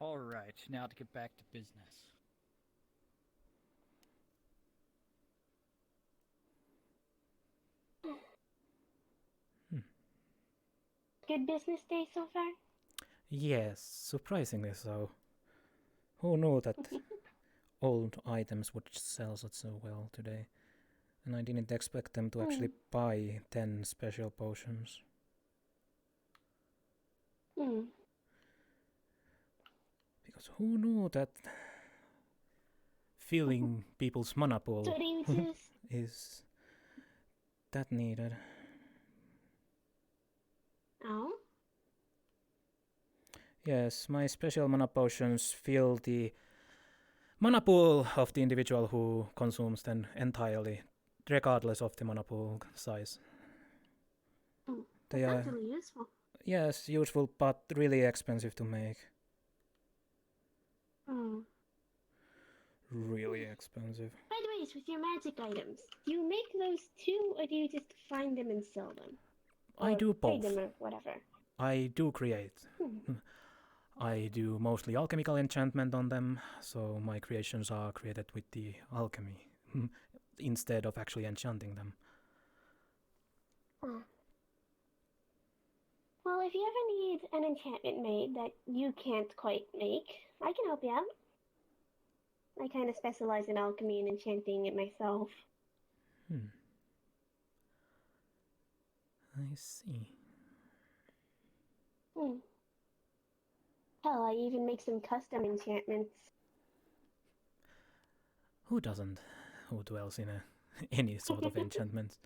All right, now to get back to business. Good business day so far? Yes, surprisingly so. Who knew that old items would sell so well today? And I didn't expect them to actually buy 10 special potions. Because who knew that filling people's mana pool is that needed? Oh? Yes, my special mana potions fill the mana pool of the individual who consumes them entirely, regardless of the mana pool size. They That's really useful. Yes, useful, but really expensive to make. Really expensive. By the way, with your magic items, do you make those too, or do you just find them and sell them? I Or do trade both. them or whatever. I do create. I do mostly alchemical enchantment on them, so my creations are created with the alchemy instead of actually enchanting them. Huh. Well, if you ever need an enchantment made that you can't quite make, I can help you out. I kind of specialize in alchemy and enchanting it myself. I see. Hell, I even make some custom enchantments. Who doesn't? Who dwells in any sort of enchantment?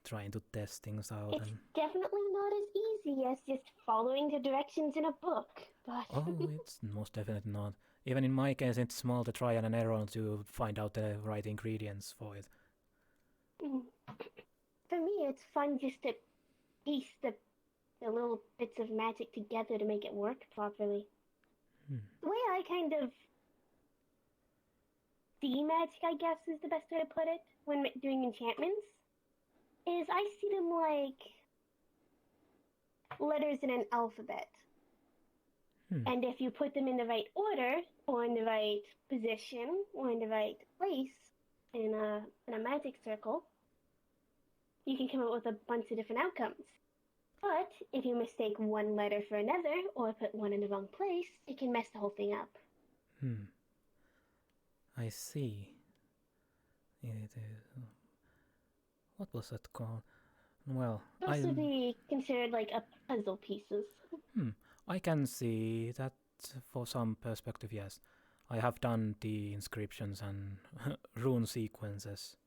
Trying to test things out It's definitely not as easy as just following the directions in a book, but... Oh, it's most definitely not. Even in my case, it's small to try and error to find out the right ingredients for it. For me, it's fun just to piece the little bits of magic together to make it work properly. The way I kind of see magic, I guess, is the best way to put it, when doing enchantments, is I see them like letters in an alphabet. And if you put them in the right order, or in the right position, or in the right place in a magic circle, you can come up with a bunch of different outcomes. But if you mistake one letter for another, or put one in the wrong place, it can mess the whole thing up. I see. It is... What was that called? Well, Those would be considered like a puzzle pieces. I can see that for some perspective, yes. I have done the inscriptions and rune sequences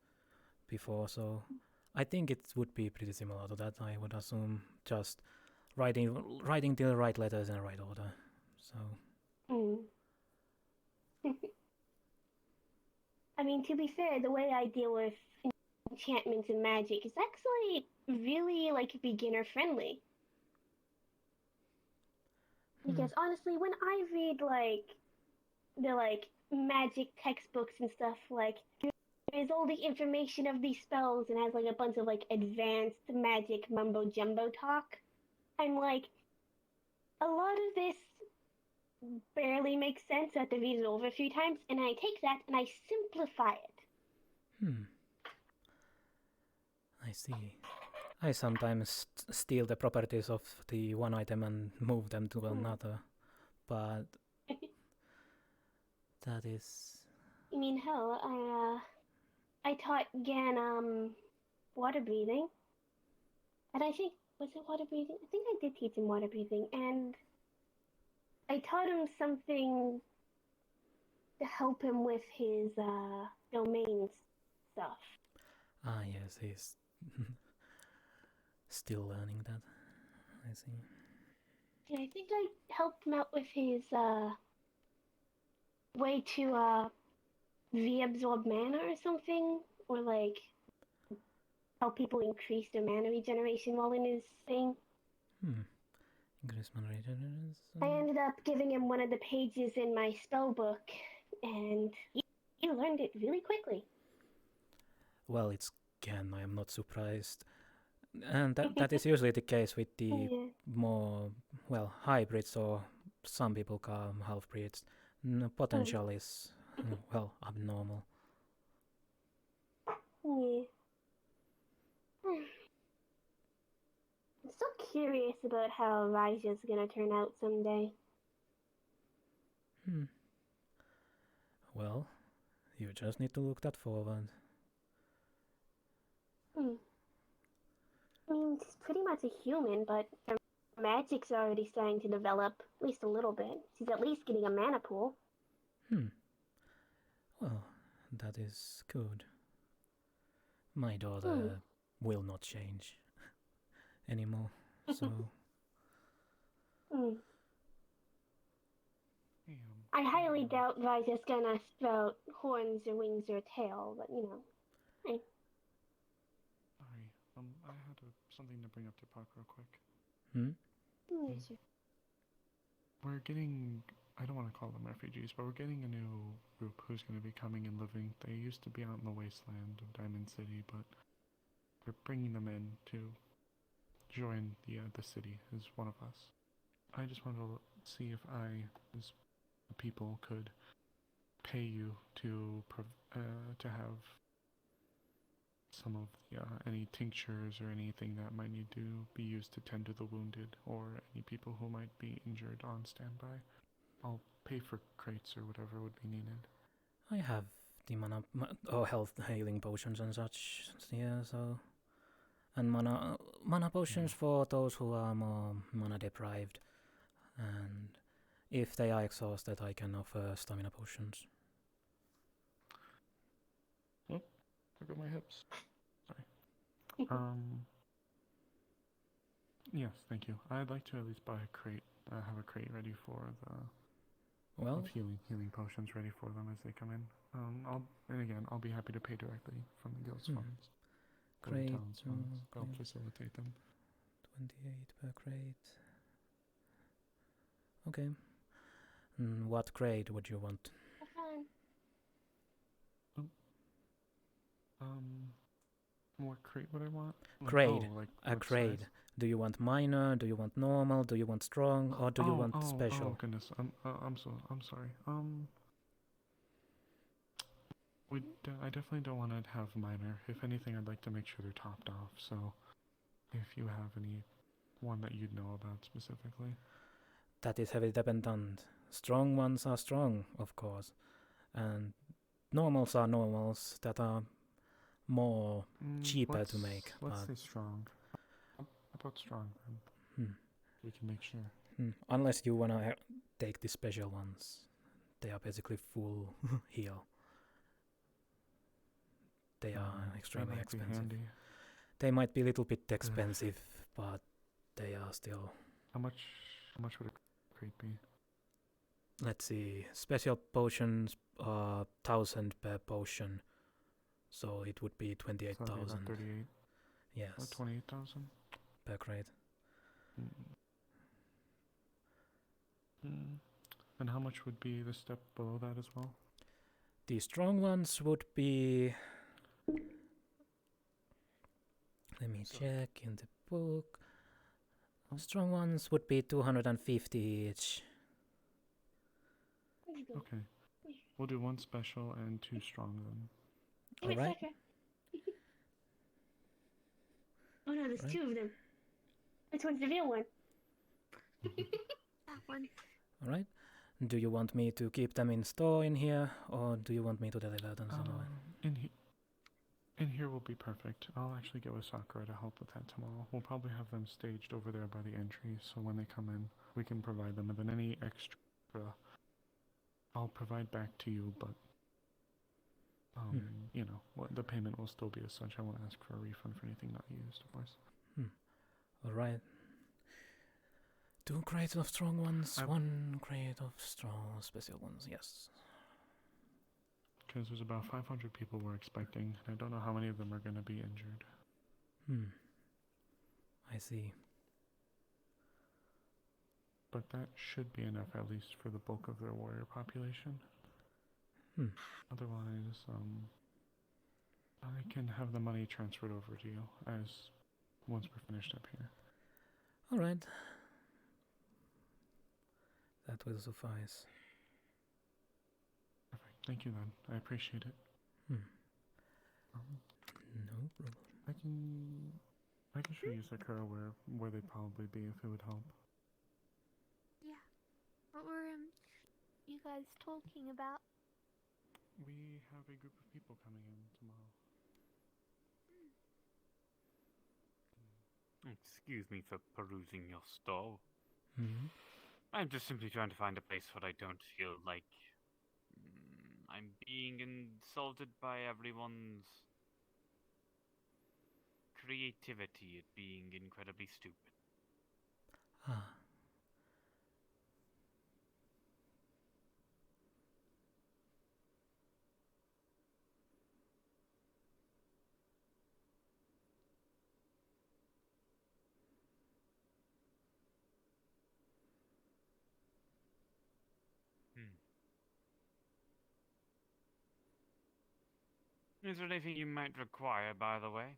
before, so I think it would be pretty similar to that. I would assume just writing the right letters in the right order. So. I mean, to be fair, the way I deal with enchantments and magic is actually really like beginner friendly. Because honestly, when I read the magic textbooks and stuff, there's all the information of these spells and has a bunch of advanced magic mumbo jumbo talk. I'm like, a lot of this barely makes sense. I have to read it over a few times, and I take that and I simplify it. I see. I sometimes steal the properties of the one item and move them to another, but that is... I mean, hell, I taught Gan, water breathing. And I think, was it water breathing? I think I did teach him water breathing, and I taught him something to help him with his, domains stuff. Ah, yes, he's still learning that. I see. Yeah, I think I helped him out with his, way to, reabsorb mana or something, or help people increase their mana regeneration while in his thing. Increase mana regeneration. I ended up giving him one of the pages in my spell book, and he learned it really quickly. Well, it's Gan, I am not surprised. And that is usually the case with the more, well, hybrids, or some people call them half-breeds. Potential is, well, abnormal. Yeah. I'm so curious about how Raja's gonna turn out someday. Well, you just need to look that forward. I mean, she's pretty much a human, but her magic's already starting to develop, at least a little bit. She's at least getting a mana pool. Well, that is good. My daughter will not change anymore, so... I highly doubt Raja's gonna sprout horns or wings or a tail, but you know. Sorry, I had something to bring up to Pakk real quick. Sure. We're getting, I don't want to call them refugees, but we're getting a new group who's going to be coming and living. They used to be out in the wasteland of Diamond City, but we're bringing them in to join the city as one of us. I just wanted to see if I, as people, could pay you to have some of the, any tinctures or anything that might need to be used to tend to the wounded or any people who might be injured on standby. I'll pay for crates or whatever would be needed. I have the health healing potions and such, yeah, so... And mana potions for those who are more mana deprived. And if they are exhausted, I can offer stamina potions. Oh, I got my hips. Sorry. Yes, thank you. I'd like to at least buy a crate. Have a crate ready for the... Well, healing potions ready for them as they come in. I'll be happy to pay directly from the guild's funds. Crate. I'll facilitate them. 28 per crate. Okay. What crate would you want? What crate would I want? Crate. A crate. Size? Do you want minor? Do you want normal? Do you want strong? Or do you want special? Oh goodness, I'm sorry. I definitely don't want to have minor. If anything, I'd like to make sure they're topped off. So, if you have any one that you'd know about specifically. That is heavily dependent. Strong ones are strong, of course, and normals are normals that are more cheaper to make. Let's say strong. About strong then. We can make sure. Unless you wanna take the special ones, they are basically full heal. They are extremely expensive. They might be a little bit expensive, but they are still. How much would a crate be? Let's see. Special potions are 1,000 per potion, so it would be 28,000. So 38. Yes. 28,000 per crate. And how much would be the step below that as well? The strong ones would be. Let me check in the book. Strong ones would be 250 each. Okay. We'll do one special and 2 strong then. Alright. Oh no, there's 2 of them. Which one's the real one? That one. Alright. Do you want me to keep them in store in here, or do you want me to deliver them somewhere? In here will be perfect. I'll actually get with Sakura to help with that tomorrow. We'll probably have them staged over there by the entry, so when they come in, we can provide them. And then any extra, I'll provide back to you, but, you know, the payment will still be as such. I won't ask for a refund for anything not used, of course. Alright. 2 crates of strong ones, 1 crate of strong special ones, yes. Because there's about 500 people we're expecting, and I don't know how many of them are going to be injured. I see. But that should be enough, at least for the bulk of their warrior population. Otherwise, I can have the money transferred over to you once we're finished up here. Alright. That will suffice. Perfect. Thank you then. I appreciate it. No problem. I can show you Sakura where they'd probably be if it would help. Yeah. What were you guys talking about? We have a group of people coming in tomorrow. Excuse me for perusing your stall. I'm just simply trying to find a place where I don't feel like I'm being insulted by everyone's creativity at being incredibly stupid. Is there anything you might require, by the way?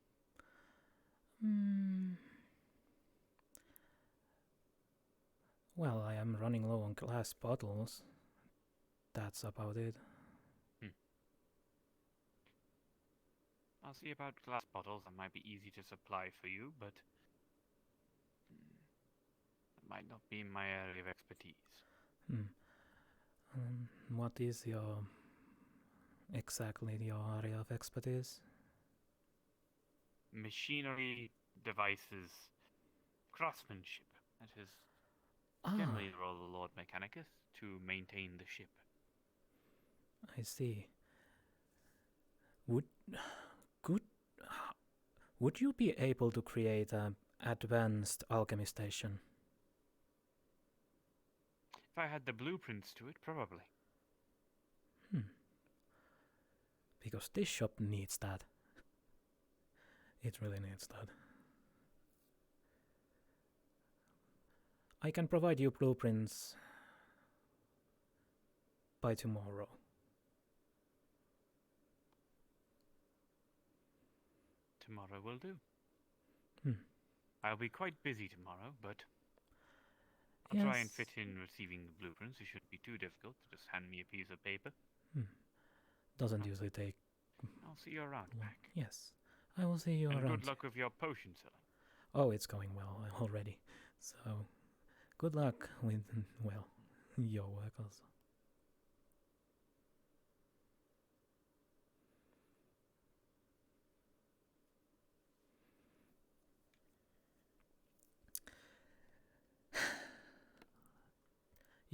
Well, I am running low on glass bottles. That's about it. I'll see about glass bottles. That might be easy to supply for you, but that might not be my area of expertise. What is exactly your area of expertise? Machinery, devices, craftsmanship. That is generally the role of the Lord Mechanicus, to maintain the ship. I see. Would you be able to create an advanced alchemy station? If I had the blueprints to it, probably. Because this shop needs that. It really needs that. I can provide you blueprints by tomorrow. Tomorrow will do. I'll be quite busy tomorrow, but I'll try and fit in receiving the blueprints. It shouldn't be too difficult to just hand me a piece of paper. Doesn't usually take... I'll see you around, Mac. Yes, I will see you and around. Good luck with your potion selling. Oh, it's going well already. So, good luck with, well, your work also.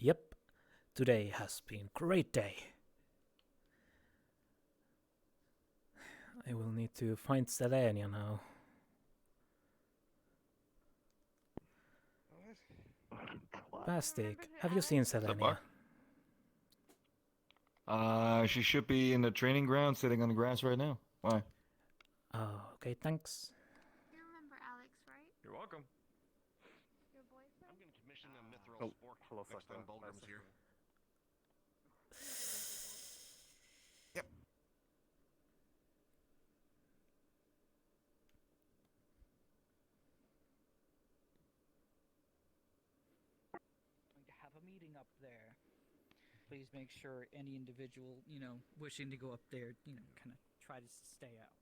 Yep, today has been a great day. I will need to find Selenia now. Bastic, have you seen Selenia? She should be in the training ground sitting on the grass right now. Why? Oh, okay, thanks. You remember Alex, right? You're welcome. Your boyfriend? I'm going to commission a mithril spork next time Bulgrim's here. Yep. Going to have a meeting up there. Please make sure any individual, wishing to go up there, kind of try to stay out.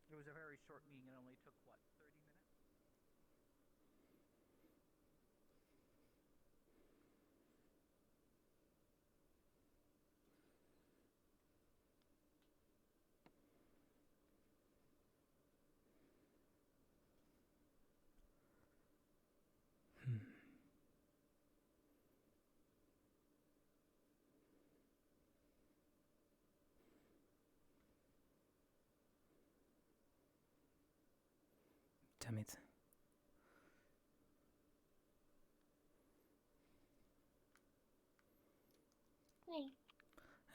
It was a very short meeting. It only took, 30 minutes? Damn it.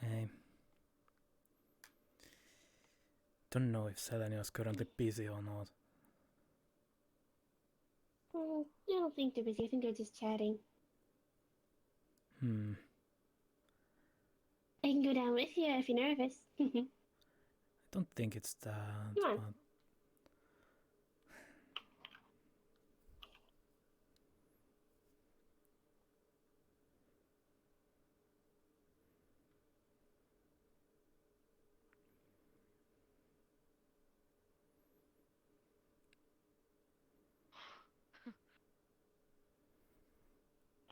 Hey. Don't know if Selenia is currently busy or not. I don't think they're busy. I think they're just chatting. I can go down with you if you're nervous. I don't think it's that. Come on. But...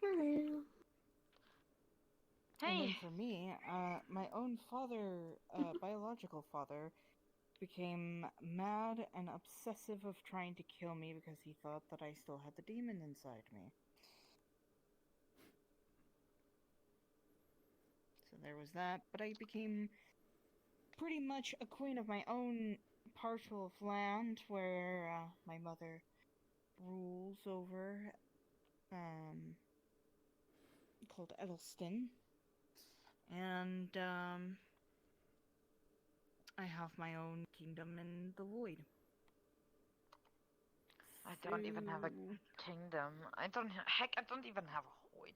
Hello. And then Hey. for me, my own father, biological father, became mad and obsessive of trying to kill me because he thought that I still had the demon inside me. So there was that, but I became pretty much a queen of my own parcel of land where my mother rules over, called Edelston. And, I have my own kingdom in the void. I don't even have a kingdom. I don't even have a void.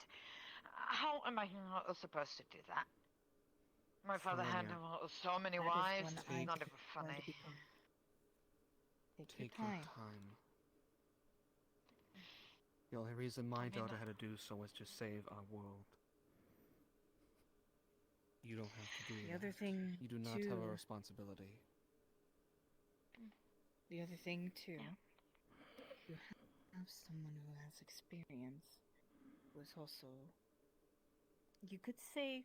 How am I supposed to do that? My father had so many wives, it's not even funny. Take your time. The only reason my daughter had to do so was to save our world. You don't have to do The that. other thing, You do not too, have a responsibility. The other thing, too, you have someone who has experience, who is also, you could say,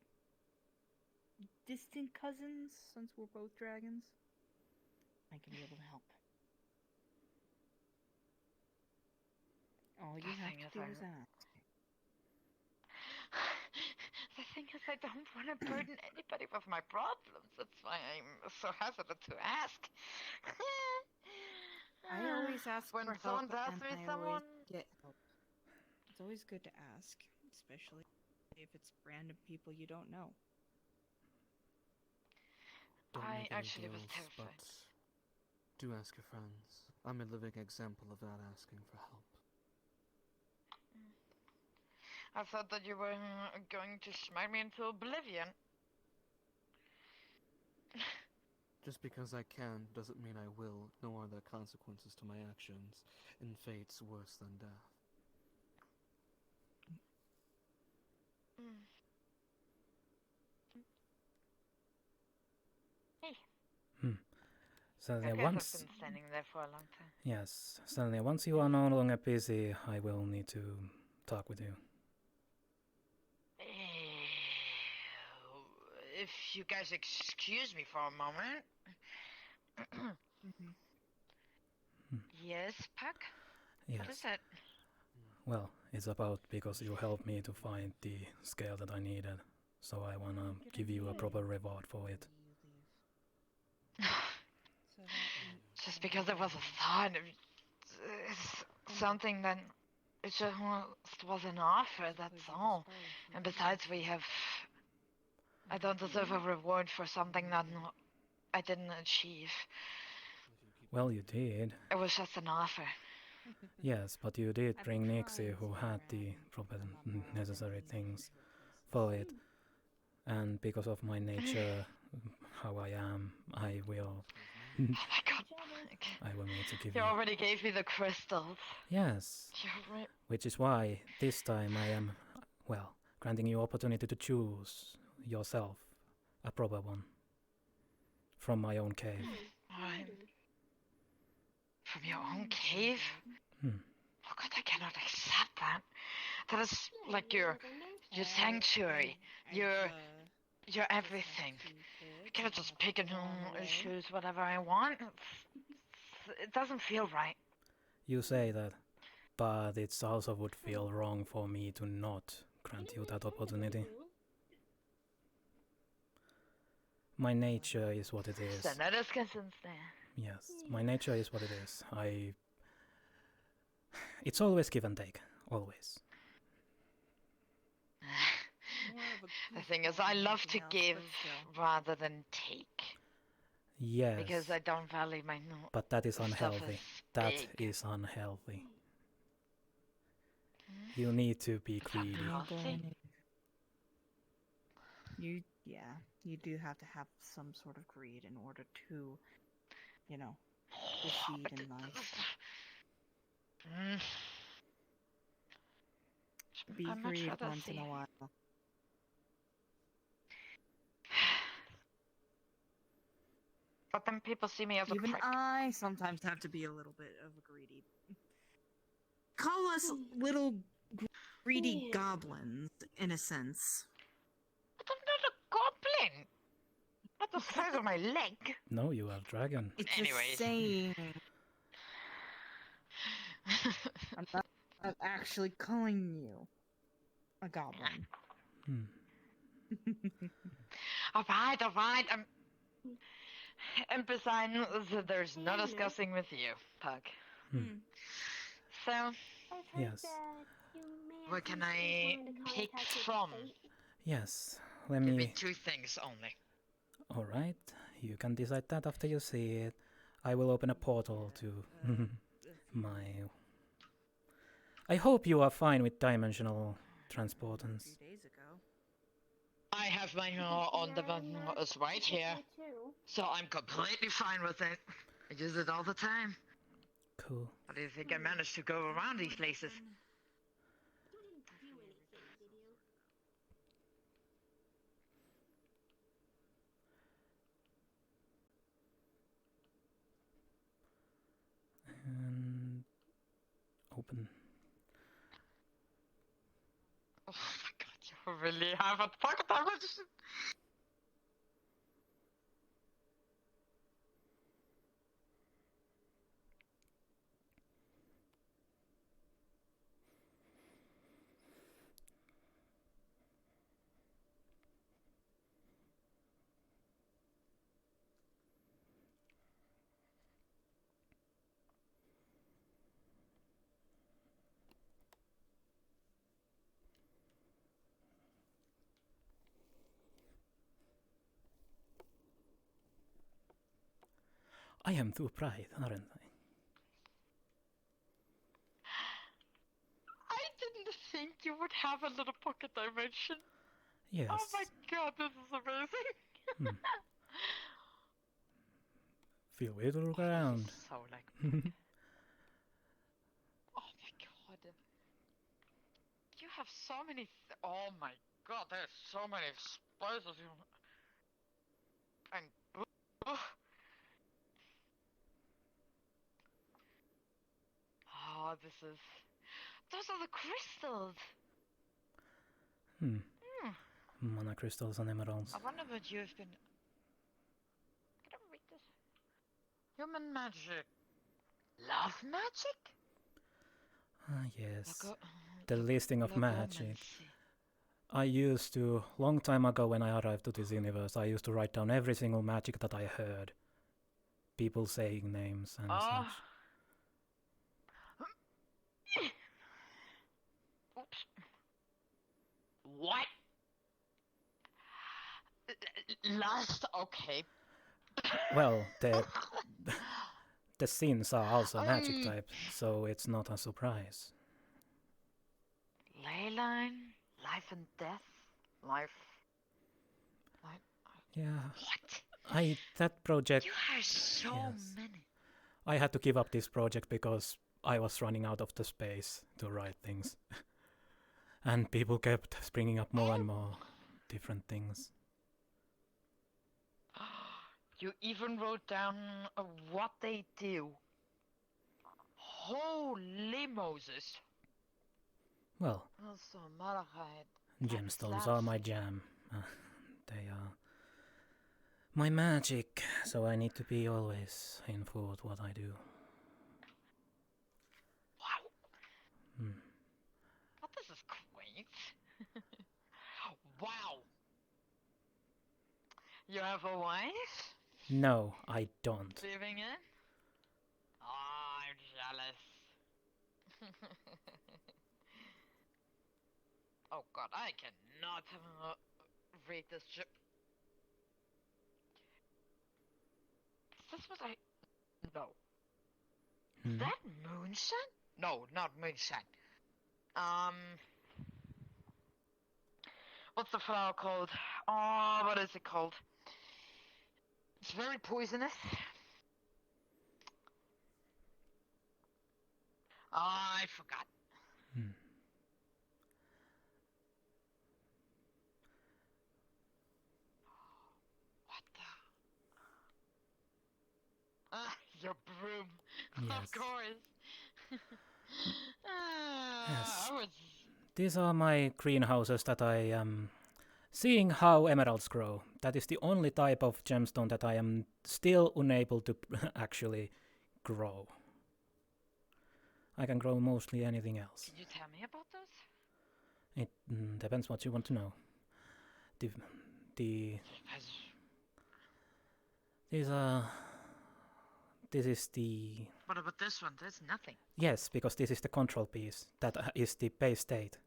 distant cousins, since we're both dragons. I can be able to help. All you have to do is ask. The thing is, I don't want to burden anybody with my problems. That's why I'm so hesitant to ask. I always ask when for someone help, asks and me I someone. always get help. It's always good to ask, especially if it's random people you don't know. Don't I make any actually was deals, terrified. but do ask your friends. I'm a living example of that asking for help. I thought that you were going to smite me into oblivion. Just because I can doesn't mean I will, nor are there consequences to my actions, and fate's worse than death. Hey. Suddenly Okay, once... I've been standing there for a long time. Yes, suddenly once you are no longer busy, I will need to talk with you. If you guys excuse me for a moment. Yes, Pakk? Yes. What is it? Well, it's about because you helped me to find the scale that I needed, so I wanna give you a proper reward for it. Just because it was a thought, it's something that it just was an offer, that's all. And besides, I don't deserve a reward for something that I didn't achieve. Well, you did. It was just an offer. Yes, but you did bring Nixie, who had the proper necessary things for it. And because of my nature, how I am, I will... Oh my god. I will need to give You you... already gave me the crystals. Yes. You're right. Which is why, this time I am, well, granting you opportunity to choose yourself a proper one. From my own cave. Right. From your own cave? Oh god, I cannot accept that. That is like your sanctuary, your everything. I cannot just pick and choose whatever I want. It doesn't feel right. You say that, but it also would feel wrong for me to not grant you that opportunity. My nature is what it is. Yes, my nature is what it is. It's always give and take, always. The thing is, I love to give rather than take. Yes. Because I don't value my but that is unhealthy. That big. is unhealthy. You need to be greedy. You do have to have some sort of greed in order to, proceed in life. Be greedy once in a while. But then people see me as a prick. Even I sometimes have to be a little bit of a greedy. Call us little greedy goblins, in a sense. But I'm not a goblin! Not the size of my leg! No, you are a dragon. It's a saying. I'm not actually calling you a goblin. Alright. And besides, there's no discussing with you, Pakk. So, yes. Where can I pick from? Yes, Give me 2 things only. Alright, you can decide that after you see it. I will open a portal to my... I hope you are fine with dimensional transportance. I have my on device right here, so I'm completely fine with it. I use it all the time. Cool. How do you think I managed to go around these places? And open. Oh my god, you really have a pocket dimension! I am too bright, aren't I? I didn't think you would have a little pocket dimension. Yes. Oh my god, this is amazing. Feel free to look around. So like. Oh my god. You have so many. Oh my god, there's so many spaces. And. Oh, this is. Those are the crystals. Mana crystals and emeralds. I wonder what you've been. Can I read this? Human magic. Love magic? Yes. The listing of magic. I used to, long time ago when I arrived to this universe, I used to write down every single magic that I heard. People saying names and such. Oops. What? Last, okay. Well, the scenes are also magic type, so it's not a surprise. Leyline, life and death, life. Yeah. What? That project. You have so many. I had to give up this project because I was running out of the space to write things. And people kept springing up more and more different things. You even wrote down what they do. Holy Moses. Well, gemstones are my jam. They are my magic, so I need to be always in thought what I do. Wow. But this is quaint. Wow. You have a wife? No, I don't. Living in? Oh, I'm jealous. Oh god, I cannot read this ship. Is this what I... No. Is that moonshine? No, not moonshine. What's the flower called? Oh, what is it called? It's very poisonous. Oh, I forgot. What the? Your broom. Yes. Of course. Yes. I was... These are my greenhouses that I am seeing how emeralds grow. That is the only type of gemstone that I am still unable to actually grow. I can grow mostly anything else. Can you tell me about those? It depends what you want to know. This is the... What about this one? There's nothing. Yes, because this is the control piece. That is the base state.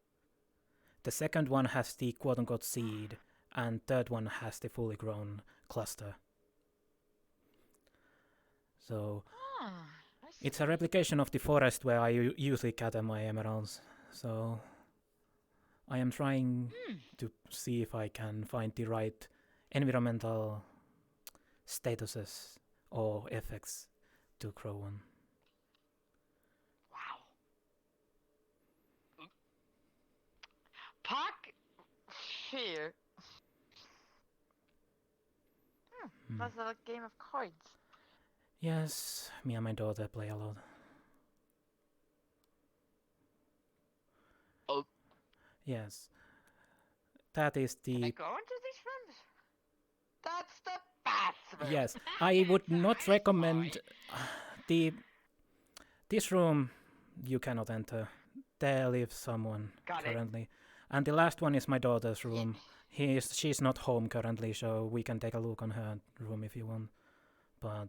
The second one has the quote-unquote seed, and third one has the fully grown cluster. So, it's a replication of the forest where I usually gather my emeralds. So, I am trying to see if I can find the right environmental statuses or effects to grow one. Wow. Pakk-ventures. That's a game of cards. Yes, me and my daughter play a lot. Yes. That is Can I the... go into these rooms? That's the bathroom. Yes, I would not recommend the... This room you cannot enter. There lives someone Got it. currently. And the last one is my daughter's room. She's not home currently, so we can take a look on her room if you want. But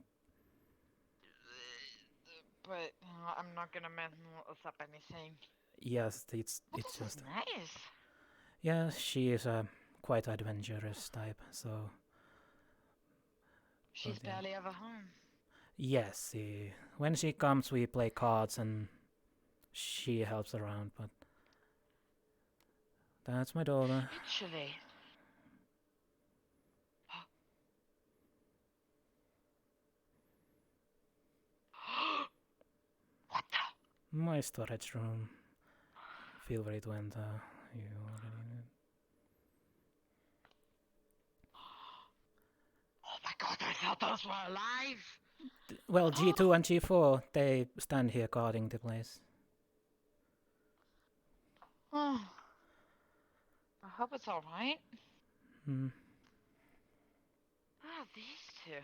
I'm not gonna mess up anything. yes, it's This just... is nice. Yeah, she is a quite adventurous type, so... She's barely ever home. Yes, when she comes we play cards and she helps around, but... That's my daughter. Actually. What the? My storage room. Feel free to enter. You already know. Oh my god, I thought those were alive! Well, G2 and G4, they stand here guarding the place. Oh. I hope it's alright. Hmm. Ah, these two.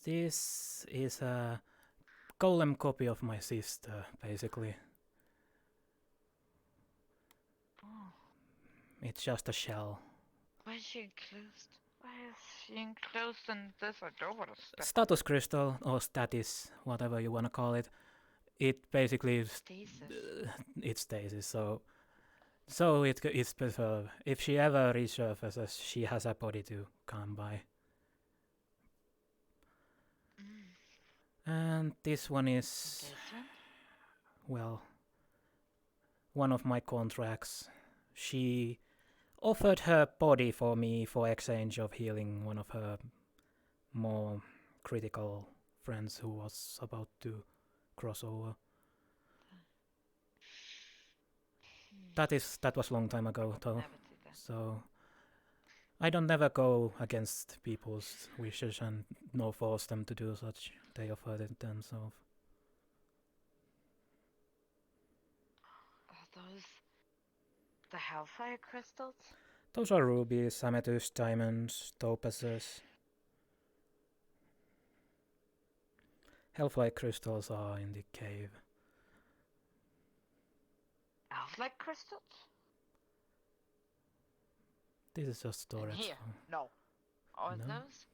This is a golem copy of my sister, basically. Oh. It's just a shell. Why is she enclosed? Why is she enclosed in this? I don't want to step. Status crystal, or status, whatever you want to call it. It basically is... Stasis. It's stasis, so it's preferred. If she ever resurfaces, she has a body to come by. And this one is... Well... One of my contracts. She offered her body for me for exchange of healing one of her more critical friends who was about to cross over. That was long time ago though, so I don't never go against people's wishes and no force them to do such. They offered it themselves. Are those the Hellfire crystals? Those are rubies, amethyst, diamonds, topazes. Hellfire crystals are in the cave. Elf-like crystals? This is just storage. In here? No. Oh, No. those?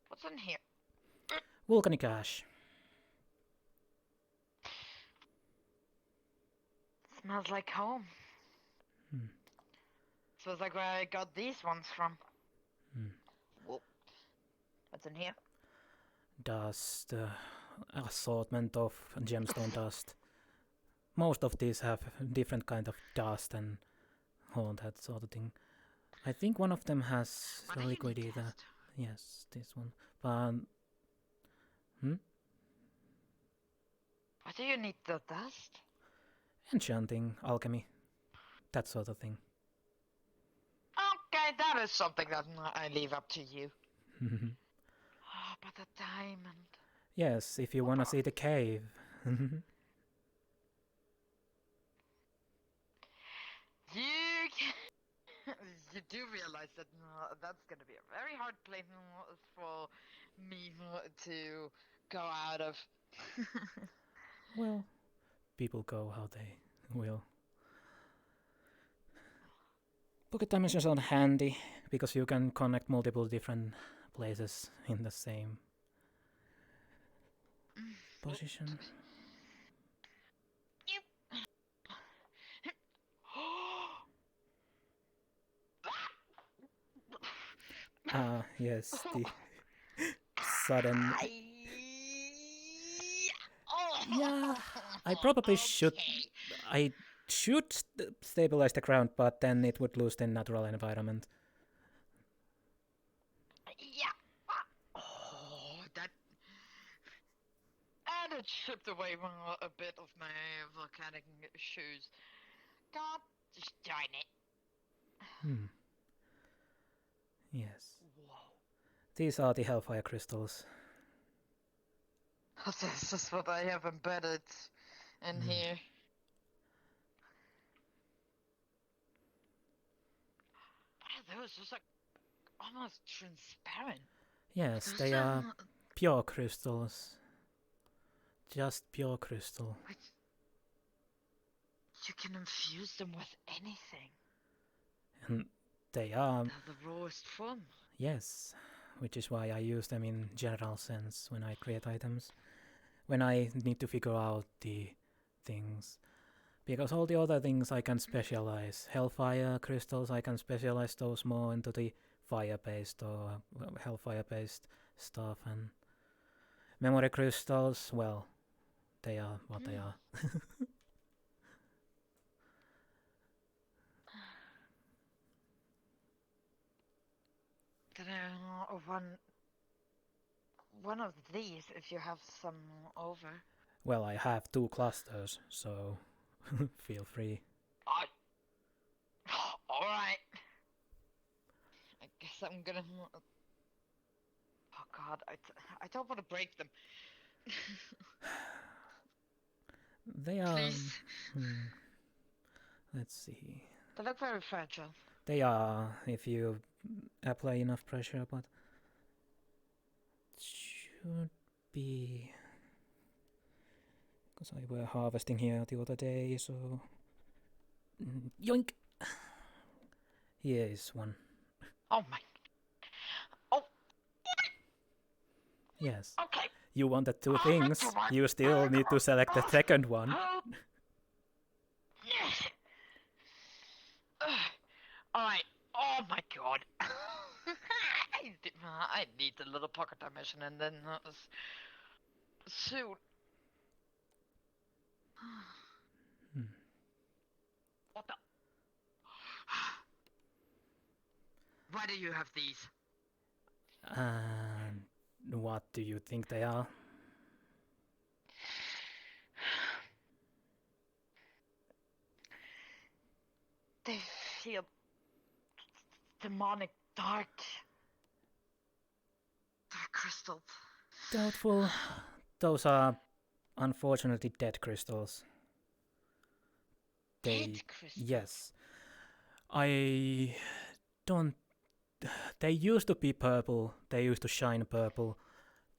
What's in here? Volcanic ash. Smells like home. Smells like where I got these ones from. Whoa. What's in here? Dust, assortment of gemstone dust. Most of these have different kind of dust and all that sort of thing. I think one of them has a liquid either. Yes, this one. But Why do you need the dust? enchanting, alchemy, that sort of thing. Okay, that is something that I leave up to you. Oh, but the diamond. Yes, if you wanna see the cave. You do realize that that's gonna be a very hard place for me to go out of. Well, people go how they will. Pocket dimensions are handy because you can connect multiple different places in the same position. Yes, the sudden... Yeah, I probably should... I should stabilize the ground, but then it would lose the natural environment. Yeah. Oh, that... And it chipped away a bit of my volcanic shoes. God, just darn it. Yes. Whoa. These are the Hellfire crystals. This is what I have embedded in here. those? Those are almost transparent. Yes, Those they are pure crystals. Just pure crystal. But you can infuse them with anything. And they are... They're the rawest form. Yes, which is why I use them in general sense when I create items. When I need to figure out the things. Because all the other things I can specialize. Hellfire crystals, I can specialize those more into the fire-based or hellfire-based stuff. And memory crystals, well, they are what they are. Then one of these, if you have some over. Well, I have 2 clusters, so feel free. Alright. I guess I'm gonna... Oh god, I don't want to break them. They are... Please. Let's see. They look very fragile. They are, if you apply enough pressure, but... Should be... Because I were harvesting here the other day, so... Yoink! Here is one. Oh my... Oh! Yes. Okay. You wanted 2 things, you still need to select the second one. Yes! Alright. Oh my god. I need a little pocket dimension and then soon. What the? Why do you have these? And what do you think they are? They feel demonic, dark. Dark crystals. Doubtful. Those are unfortunately dead crystals. Dead crystals? Yes. I don't... They used to be purple, they used to shine purple,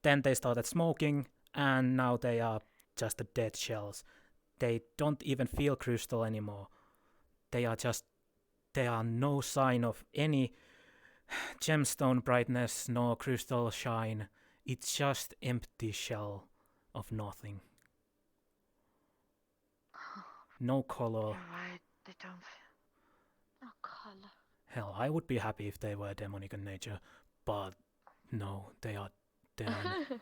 then they started smoking, and now they are just the dead shells. They don't even feel crystal anymore. They are just... There are no sign of any gemstone brightness nor crystal shine. It's just empty shell of nothing. No color. You're right, they don't feel... No color. Hell, I would be happy if they were demonic in nature, but no, they are dead. Dead.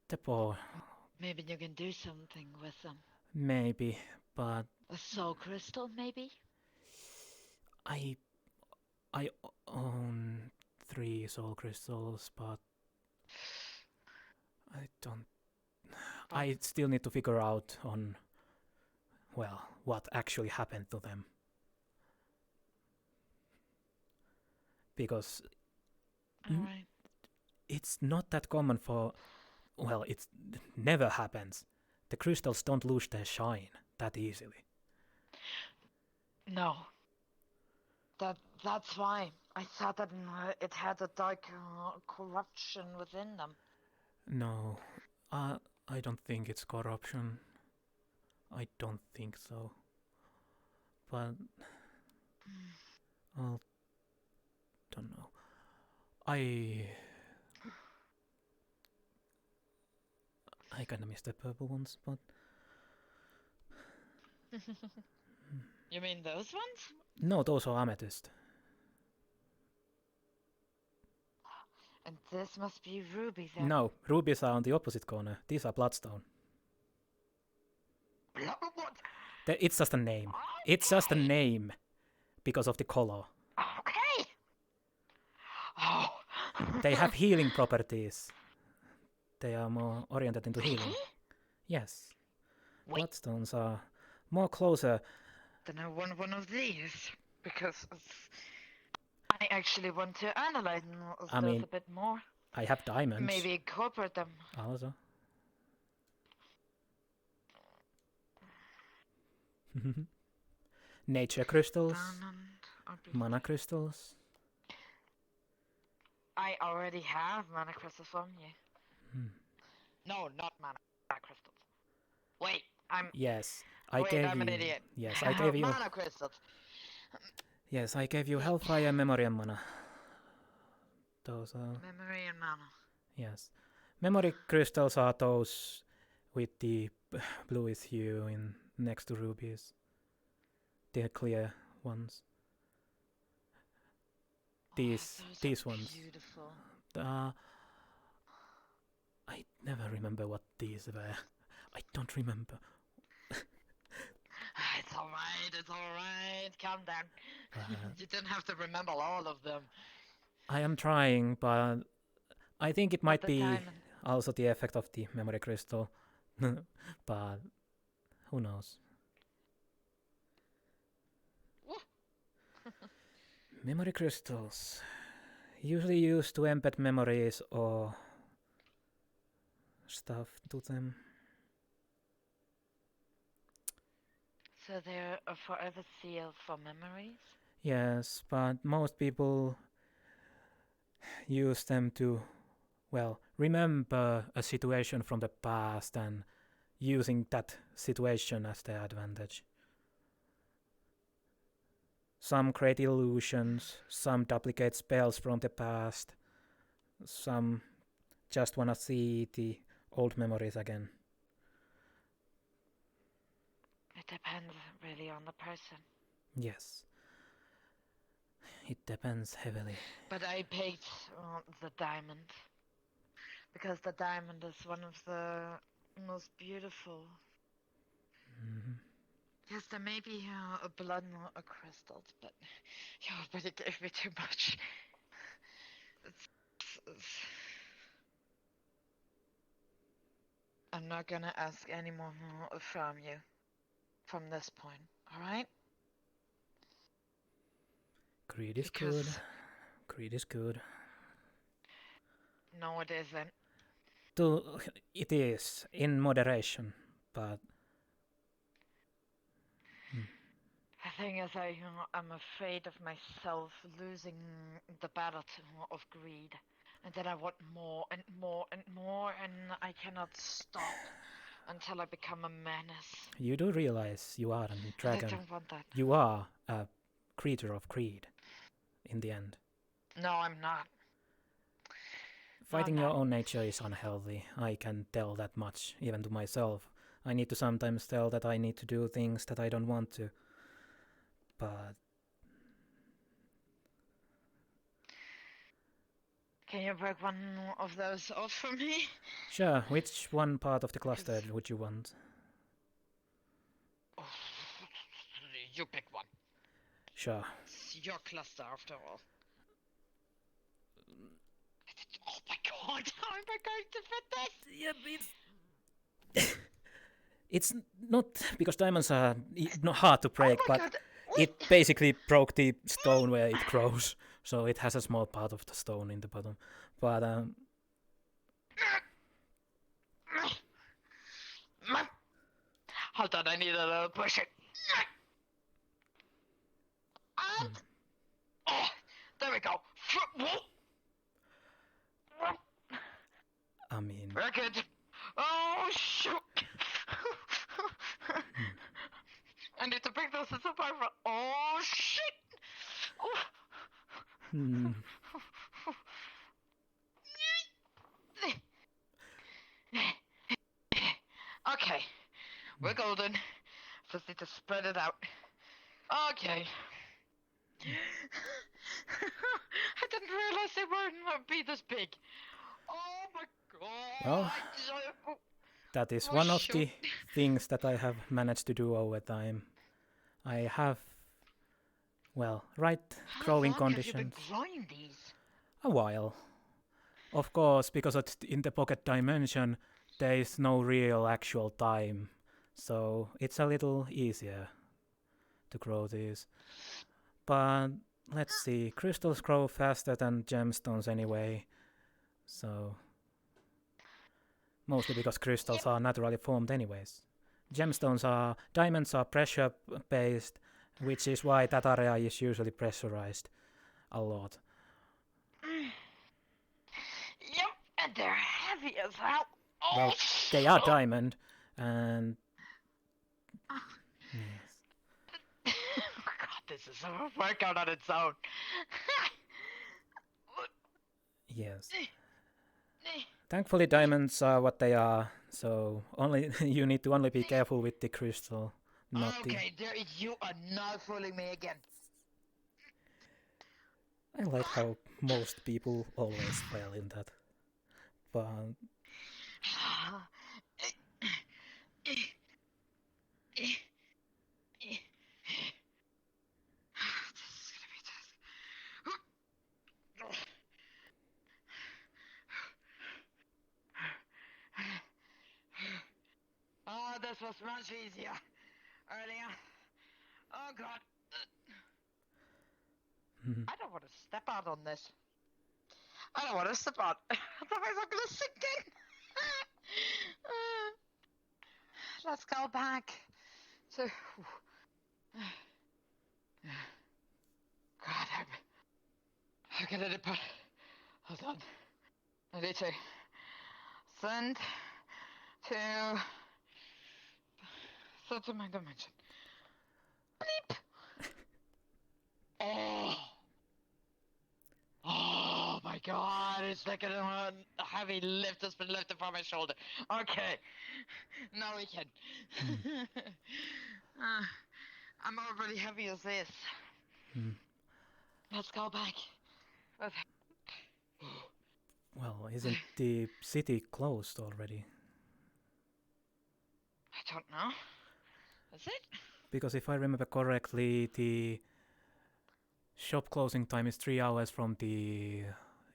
The poor. Maybe you can do something with them. Maybe, but A soul crystal, maybe? I own 3 soul crystals, but I don't... I still need to figure out on, well, what actually happened to them. Because it's not that common for... Well, it never happens. The crystals don't lose their shine that easily. No. That's why. I thought that it had a dark corruption within them. No, I don't think it's corruption. I don't think so. But... I don't know. I kinda missed the purple ones, but... You mean those ones? No, those are amethyst. And this must be ruby then. No, rubies are on the opposite corner. These are bloodstone. It's just a name. It's just a name. Because of the color. Okay. Oh. They have healing properties. They are more oriented into healing. Yes. Bloodstones are more closer. Then I want one of these. Because I actually want to analyze those a bit more. I have diamonds. Maybe incorporate them. Also. nature crystals, Diamond, mana crystals. I already have mana crystals on you. No, not mana crystals. Wait, Yes, I'm an idiot. Yes, I gave you. Mana crystals. Yes, I gave you Hellfire, Memory, and Mana. Those are. Memory and mana. Yes, memory crystals are those with the bluish hue in next to rubies. The clear ones. These ones. Beautiful. I never remember what these were. I don't remember. It's alright. Calm down. You don't have to remember all of them. I am trying, but I think it might be diamond. also the effect of the memory crystal. But who knows? Memory crystals. Usually used to embed memories or stuff to them. So they're a forever seal for memories? Yes, but most people use them to, well, remember a situation from the past and using that situation as their advantage. Some create illusions, some duplicate spells from the past, some just wanna see the old memories again. It depends really on the person. Yes. It depends heavily. But I picked the diamond. Because the diamond is one of the most beautiful. Yes, there may be a blood or a crystals, but you already gave me too much. I'm not gonna ask any more from you from this point, alright? Greed is good. Greed is good. No, it isn't. It is, in moderation, but... The thing is, I'm afraid of myself losing the battle of greed. And then I want more and more and more, and I cannot stop until I become a menace. You do realize you are a dragon. I don't want that. You are a creature of greed, in the end. No, I'm not. Fighting your own nature is unhealthy. I can tell that much, even to myself. I need to sometimes tell that I need to do things that I don't want to. But... Can you break one of those off for me? Sure, which one part of the cluster would you want? You pick one. Sure. It's your cluster after all. Oh my god, how am I going to fit this? Yeah, it's not because diamonds are not hard to break, but God. It basically broke the stone where it grows, so it has a small part of the stone in the bottom. But hold on, I need a little push it. And there we go. I mean, we're good. Oh shoot! I need to bring those to survivor. Oh shit! Okay, we're golden. Just need to spread it out. Okay. I didn't realize they would be this big. Oh my god. well, that is one of the things that I have managed to do over time. I have, well, right growing conditions. Have you been growing these? A while. Of course, because in the pocket dimension, there is no real actual time, so it's a little easier to grow these. But let's see, crystals grow faster than gemstones anyway, so mostly because crystals are naturally formed anyways. Diamonds are pressure based which is why that area is usually pressurized a lot. Yep, and they're heavy as hell. Oh, Well, they are diamond, and yes. Oh God, this is a workout on its own. Yes. Thankfully, diamonds are what they are, so you need to only be careful with the crystal, not Okay, you are not fooling me again. I like how most people always fail in that, but Oh, this was much easier earlier. Oh God. I don't want to step out on this. I don't want to step out. Otherwise I'm gonna sink in. Let's go back to... God, I'm gonna depart. Hold on. I need to send to my dimension. Bleep. Oh my God, it's like a heavy lift has been lifted from my shoulder. Okay, now we can. I'm already heavy as this. Let's go back. well, isn't the city closed already? I don't know. Is it? Because if I remember correctly, the shop closing time is 3 hours from the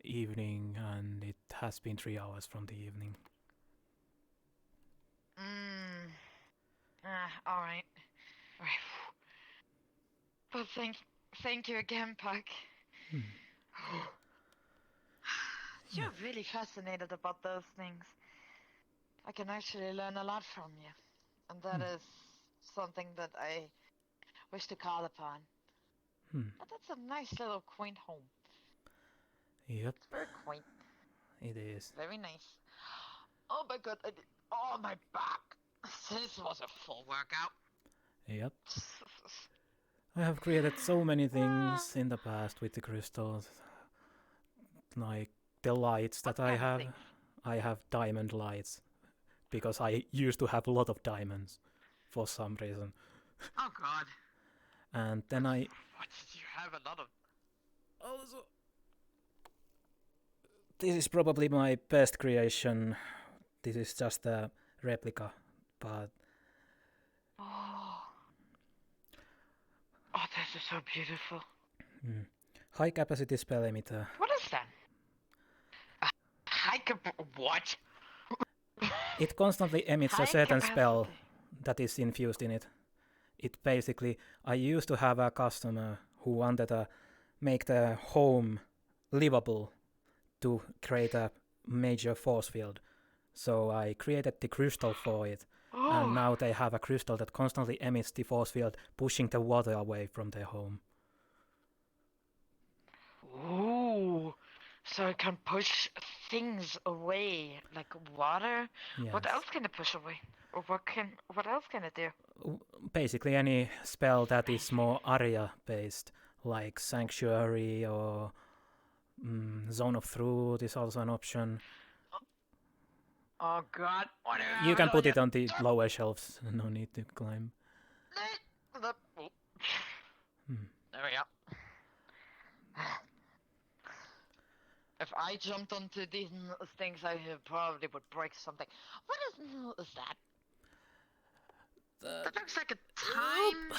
evening, and it has been 3 hours from the evening. All right. But thank you again, Pakk. You're really fascinated about those things. I can actually learn a lot from you, and that is something that I wish to call upon. And that's a nice little quaint home. Yep. It's very quaint. It is. Very nice. Oh my God, oh my back. This was a full workout. Yep. I have created so many things in the past with the crystals. Like the lights that I have diamond lights. Because I used to have a lot of diamonds for some reason. Oh God. And then What did you have a lot of? Also, this is probably my best creation. This is just a replica, but... Oh, this is so beautiful. High capacity spell emitter. What is that? What? It constantly emits a certain spell that is infused in it. It basically... I used to have a customer who wanted to make the home livable to create a major force field. So I created the crystal for it. And now they have a crystal that constantly emits the force field, pushing the water away from their home. Ooh, so it can push things away, like water? Yes. What else can it push away? Or what else can it do? Basically any spell that is more area-based, like Sanctuary or Zone of Truth is also an option. Oh God! You can put it on the lower shelves, no need to climb. There we go. If I jumped onto these things, I probably would break something. What is that? That looks like a time.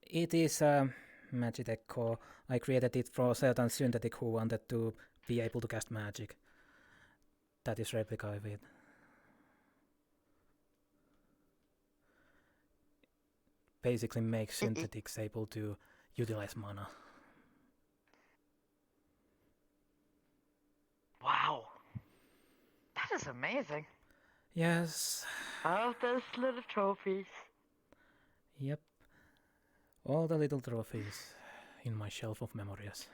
It is a Magitech core. I created it for a certain synthetic who wanted to be able to cast magic. That is replica of it. Basically makes synthetics able to utilize mana. Wow. That is amazing. Yes. All those little trophies. Yep. All the little trophies in my shelf of memories.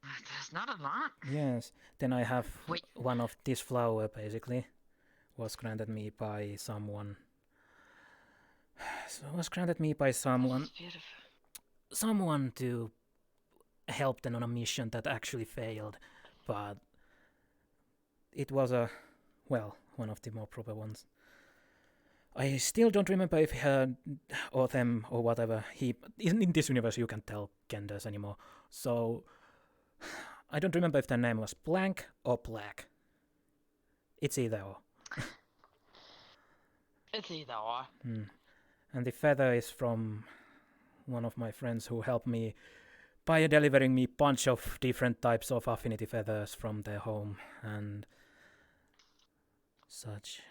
There's not a lot. Yes. Then I have one of this flower, basically. Was granted me by someone. So was granted me by someone. Someone to help them on a mission that actually failed. But it was one of the more proper ones. I still don't remember if her or them or whatever. In this universe you can't tell genders anymore. So I don't remember if their name was Blank or Black. It's either or. It's either or. And the feather is from one of my friends who helped me by delivering me a bunch of different types of affinity feathers from their home and such.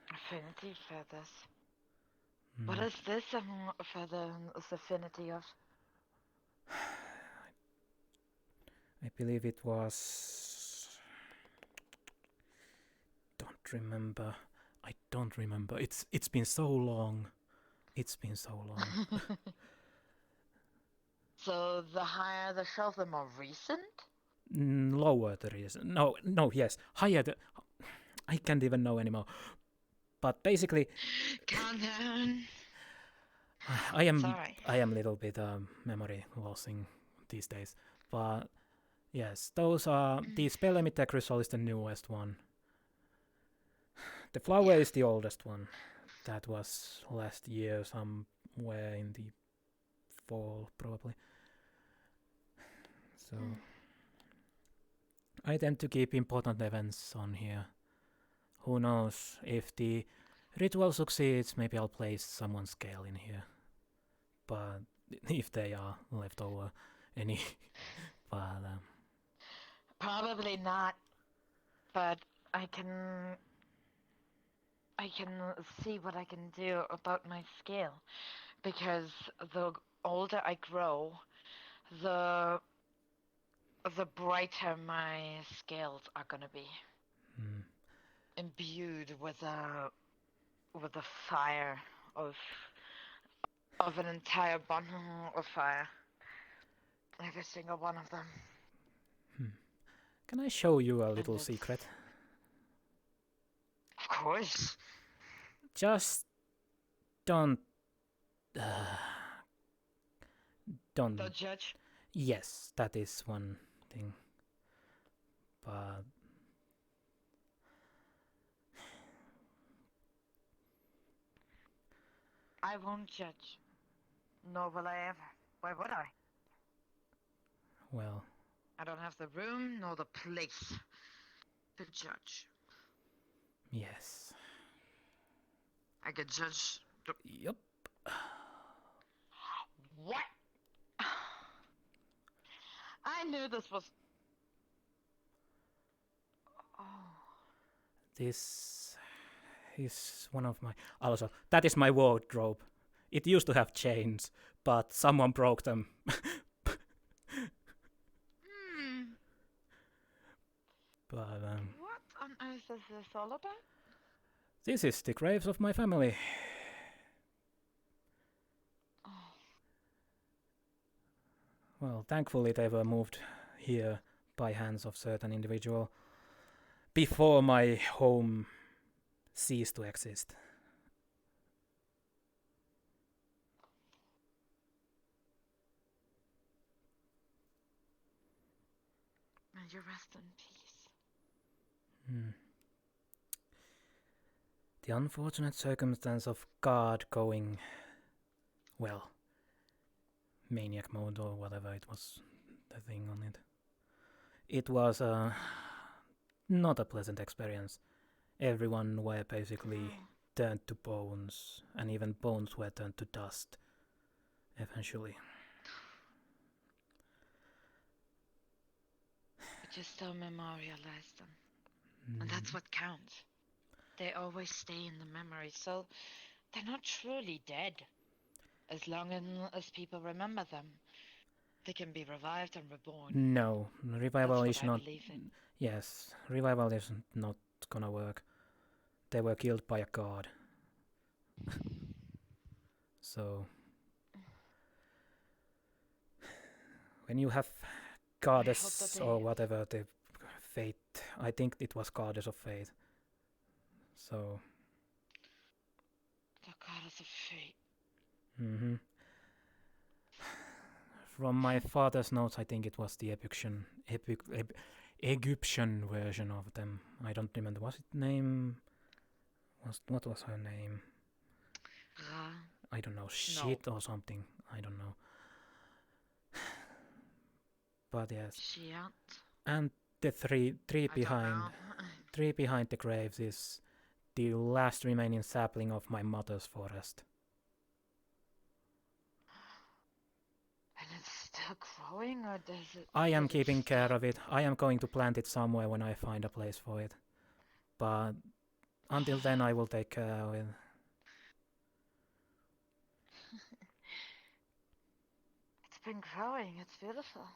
Affinity feathers. What is this feather's affinity of? I believe it was... I don't remember. It's been so long. So the higher the shelf, the more recent? Lower the reason. No, yes. Higher the... I can't even know anymore. But basically... Calm down. I am a little bit memory losing these days. But yes, those are... The spell emitter crystal is the newest one. The flower is the oldest one. That was last year, somewhere in the fall, probably. So I tend to keep important events on here. Who knows, if the ritual succeeds, maybe I'll place someone's scale in here. But if they are left over any... but probably not. But I can see what I can do about my scale, because the older I grow, the brighter my scales are gonna be. Imbued with the fire of an entire bundle of fire. Every single one of them. Can I show you a little secret? Of course. Just don't judge. Yes, that is one thing. But I won't judge. Nor will I ever. Why would I? Well, I don't have the room nor the place to judge. Yes. I could judge. Yup. What? I knew this was... This is one of my... Also, that is my wardrobe. It used to have chains, but someone broke them. But what on earth is this all about? This is the graves of my family. Well, thankfully they were moved here by hands of certain individual before my home ceased to exist. May you rest in peace. The unfortunate circumstance of God going, well, maniac mode or whatever it was, the thing on it. It was not a pleasant experience. Everyone were basically turned to bones, and even bones were turned to dust, eventually. But you still memorialize them. And that's what counts. They always stay in the memory, so they're not truly dead. As long as people remember them, they can be revived and reborn. No, revival That's is what I not... believe in. Yes, revival is not gonna work. They were killed by a god. So when you have goddess or whatever the fate, I think it was goddess of fate. So the goddess of fate. From my father's notes, I think it was the Egyptian version of them. I don't remember. Was it name? What was her name? I don't know. Shit or something. I don't know. But yes. Shit. And the three behind the graves is the last remaining sapling of my mother's forest. And it's still growing, or does it? I am keeping care of it. I am going to plant it somewhere when I find a place for it. But until then, I will take care of it. It's been growing. It's beautiful.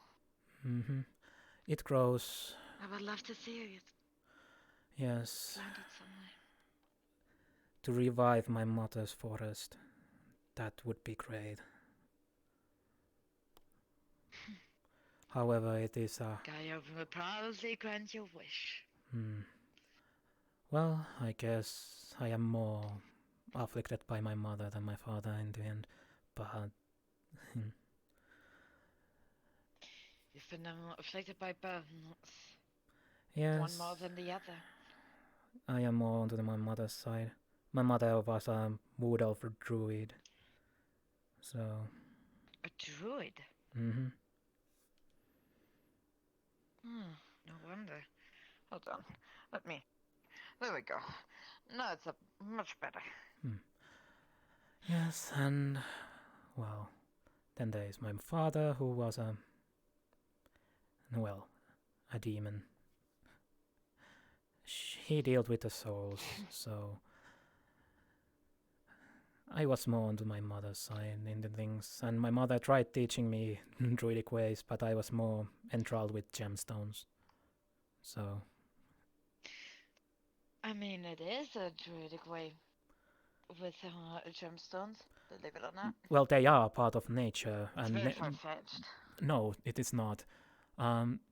It grows. I would love to see it. Yes. Plant it somewhere. To revive my mother's forest. That would be great. However, it is a... Gaia will probably grant your wish. Well, I guess I am more afflicted by my mother than my father in the end, but... You've been afflicted by both. Yes. One more than the other. I am more onto my mother's side. My mother was a wood elf druid. So... A druid? No wonder. Hold on. There we go. Now it's much better. Yes, and... Well... Then there is my father, who was a demon. He dealt with the souls, so... I was more onto my mother's side in the things, and my mother tried teaching me druidic ways, but I was more enthralled with gemstones. So... I mean, it is a druidic way with gemstones, believe it or not. Well, they are part of nature. It's very far-fetched. No, it is not.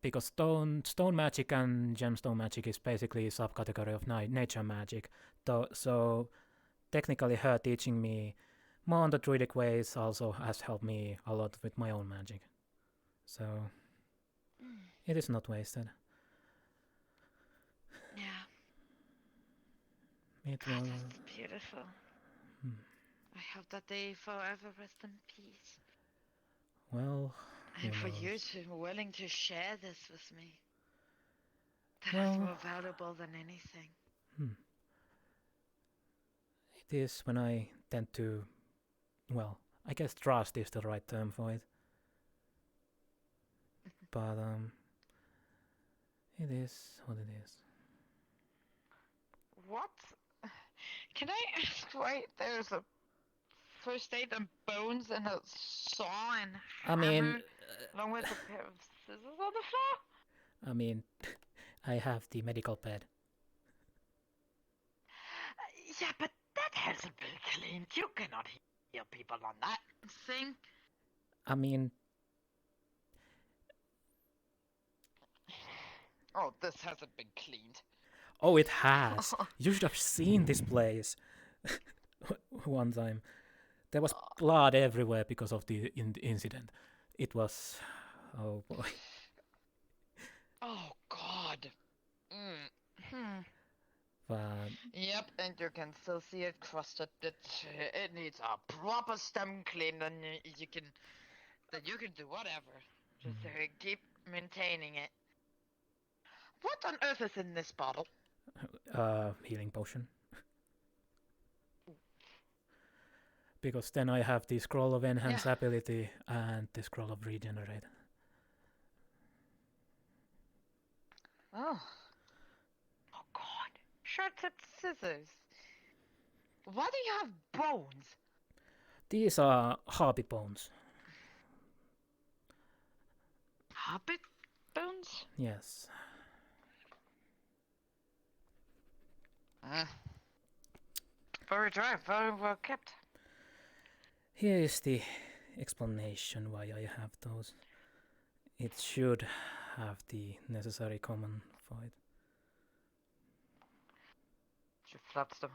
Because stone magic and gemstone magic is basically a subcategory of nature magic. So technically her teaching me more on the druidic ways also has helped me a lot with my own magic. So it is not wasted. Yeah. It God, was... that's beautiful. I hope that they forever rest in peace. Well, and for you to be willing to share this with me. That well, is more valuable than anything. It is when I tend to... Well, I guess trust is the right term for it. But, it is what it is. What? Can I ask why there's a first aid and bones and a saw and hammer, along with a pair of scissors on the floor? I mean, I have the medical pad. Yeah, but that hasn't been cleaned. You cannot heal people on that thing. I mean... Oh, this hasn't been cleaned. Oh, it has. You should have seen this place. One time. There was blood everywhere because of the incident. It was... Oh, boy. Oh, God. But... Yep, and you can still see it crusted. It needs a proper stem clean, and you can do whatever. Just keep maintaining it. What on earth is in this bottle? Healing potion. Because then I have the scroll of enhance ability and the scroll of regenerate. Oh. Oh, God. Sharp-tipped scissors. Why do you have bones? These are harpy bones. Hobbit bones? Yes. Very dry, very well kept. Here is the explanation why I have those. It should have the necessary common for it. She flaps them.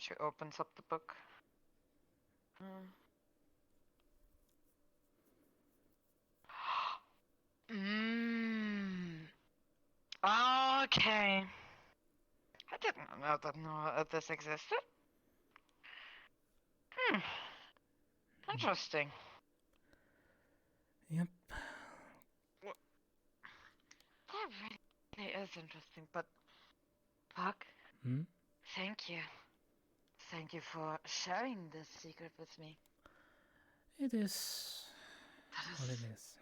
She opens up the book. Okay. I didn't know that this existed. Interesting. Yep. That really is interesting, but Puck, thank you. Thank you for sharing this secret with me. It is what it is.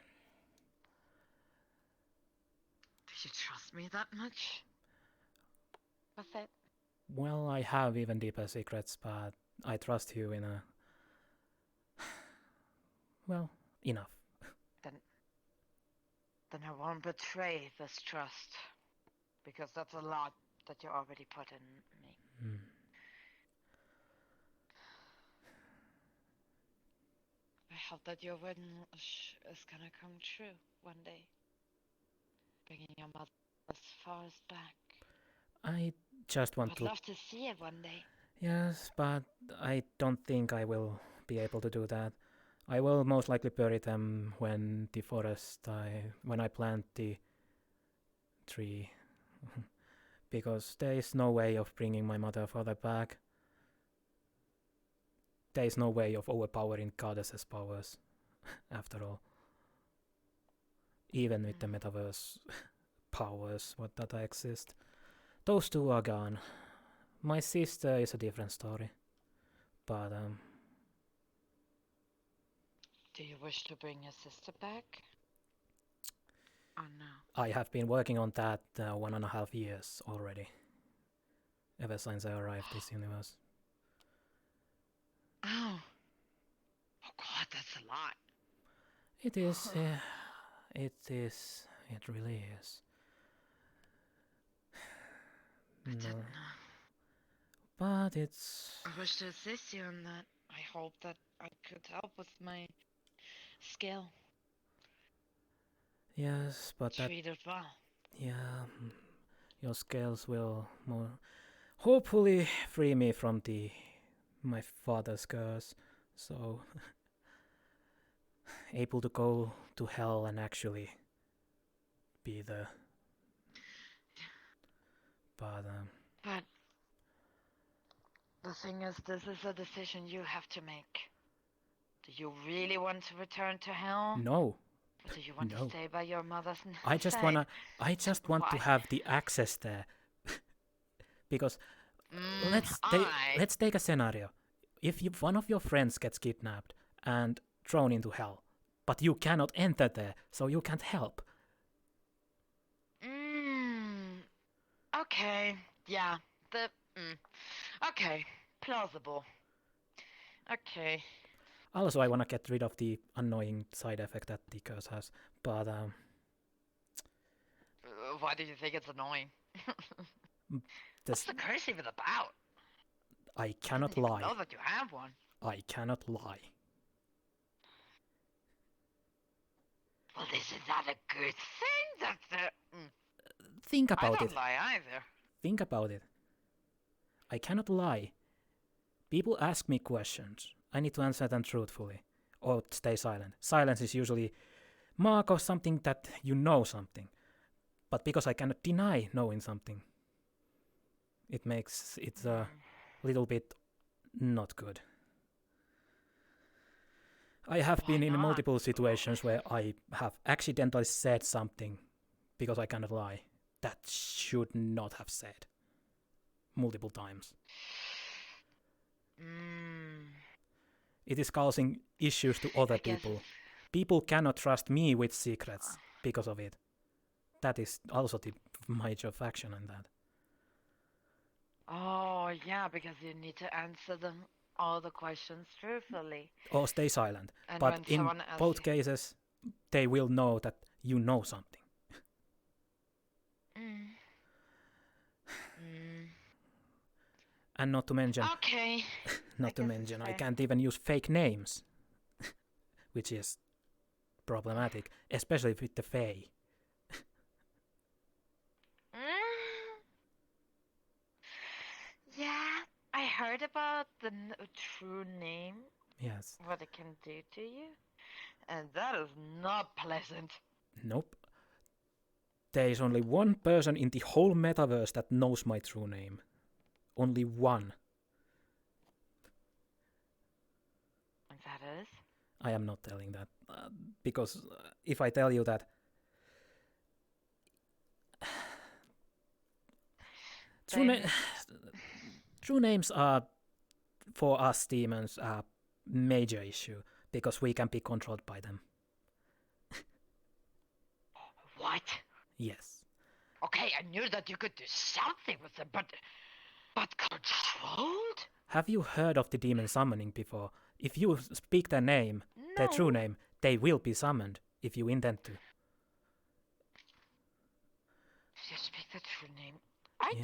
Do you trust me that much? With it? Well, I have even deeper secrets, but I trust you in a... well, enough. Then I won't betray this trust. Because that's a lot that you already put in me. I hope that your wish is gonna come true one day. Bringing your mother's forest back. I just want to... I'd love to see it one day. Yes, but I don't think I will be able to do that. I will most likely bury them when I plant the tree. Because there is no way of bringing my mother and father back. There is no way of overpowering goddesses' powers, after all. Even with the metaverse powers that exist. Those two are gone. My sister is a different story. But, Do you wish to bring your sister back? Or no? I have been working on that 1.5 years already. Ever since I arrived this universe. Oh God, that's a lot. It is, it is, it really is. No. But it's... I wish to assist you in that. I hope that I could help with my skill. Yes, but that... Treat it well. Yeah, your skills will hopefully free me from my father's curse. So... able to go to hell and actually be the... But the thing is, this is a decision you have to make. Do you really want to return to hell? No. Or do you want to stay by your mother's side? I just want to have the access there. Because let's take a scenario. If one of your friends gets kidnapped and thrown into hell, but you cannot enter there, so you can't help. Okay, yeah, okay, plausible. Okay. Also, I want to get rid of the annoying side effect that the curse has, but why do you think it's annoying? What's the curse even about? I cannot I lie. know that you have one. I cannot lie. Well, isn't that a good thing? Think about I it. don't lie either. Think about it. I cannot lie. People ask me questions. I need to answer them truthfully, or stay silent. Silence is usually mark of something that you know something. But because I cannot deny knowing something, it makes it a little bit not good. I have been in multiple situations where I have accidentally said something because I cannot lie that should not have said. Multiple times. It is causing issues to other people. People cannot trust me with secrets because of it. That is also the major faction in that. Oh, yeah, because you need to answer them all the questions truthfully. Or stay silent. And but in both cases, they will know that you know something. And not to mention, Okay. I can't even use fake names, which is problematic, especially with the Fae. Yeah, I heard about the true name. Yes. What it can do to you, and that is not pleasant. Nope. There is only one person in the whole metaverse that knows my true name. Only one. And that is? I am not telling that, because if I tell you that, true names are, for us demons, a major issue, because we can be controlled by them. What? Yes. Okay, I knew that you could do something with them, but controlled? Have you heard of the demon summoning before? If you speak their name, their true name, they will be summoned if you intend to. If you speak the true name, I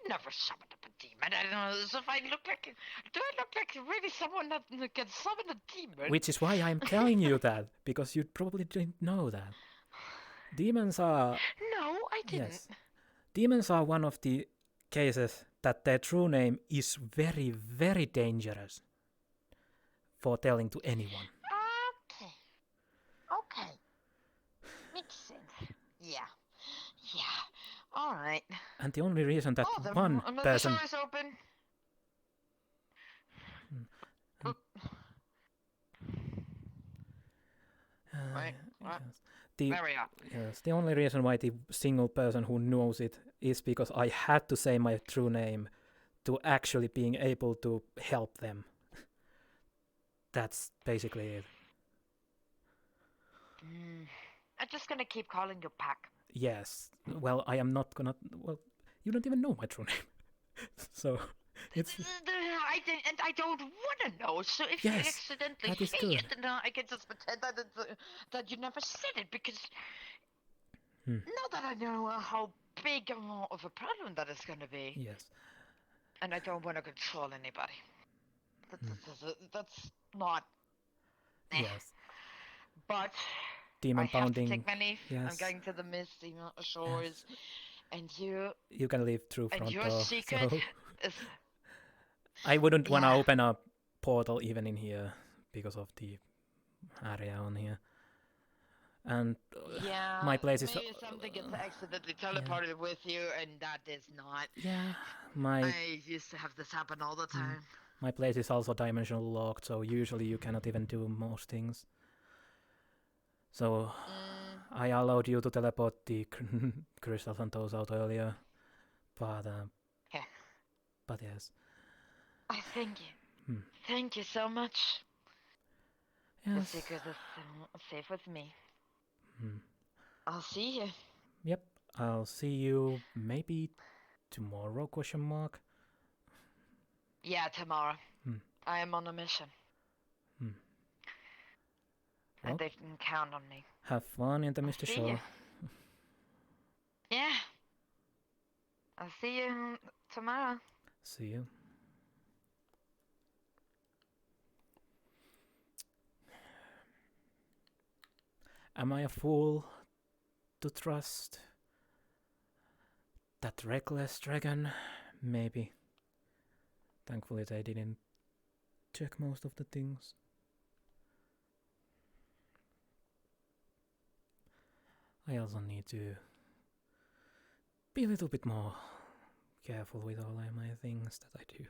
never summoned up a demon. I don't know. So if I look like, do I look like really someone that can summon a demon? Which is why I'm telling you that, because you probably didn't know that. Demons are... No, I didn't. Yes. Demons are one of the cases that their true name is very, very dangerous for telling to anyone. Okay. Makes sense. Yeah. All right. And the only reason that the person... door is open. Right. Yes, the only reason why the single person who knows it is because I had to say my true name to actually being able to help them. That's basically it. I'm just gonna keep calling you Pakk. Yes. Well, I am not gonna... Well, you don't even know my true name. So, it's... I don't want to know, so if you accidentally say it, then I can just pretend that you never said it, because now that I know how big of a problem that is going to be, yes, and I don't want to control anybody. That's not... Yes. But demon I pounding. have to take my leave. Yes. I'm going to the misty shores, and you... You can leave through front and your door. secret So is... I wouldn't want to open a portal even in here because of the area on here. And my place is... maybe something gets accidentally teleported with you, and that is not... Yeah, I used to have this happen all the time. My place is also dimensional locked, so usually you cannot even do most things. So I allowed you to teleport the crystals and those out earlier, but yes. I thank you. Thank you so much. Yes. The secret is safe with me. I'll see you. Yep, I'll see you maybe tomorrow, question mark? Yeah, tomorrow. I am on a mission. And they can count on me. Have fun in the Mr. Show. Yeah. I'll see you tomorrow. See you. Am I a fool to trust that reckless dragon? Maybe. Thankfully they didn't check most of the things. I also need to be a little bit more careful with all my things that I do.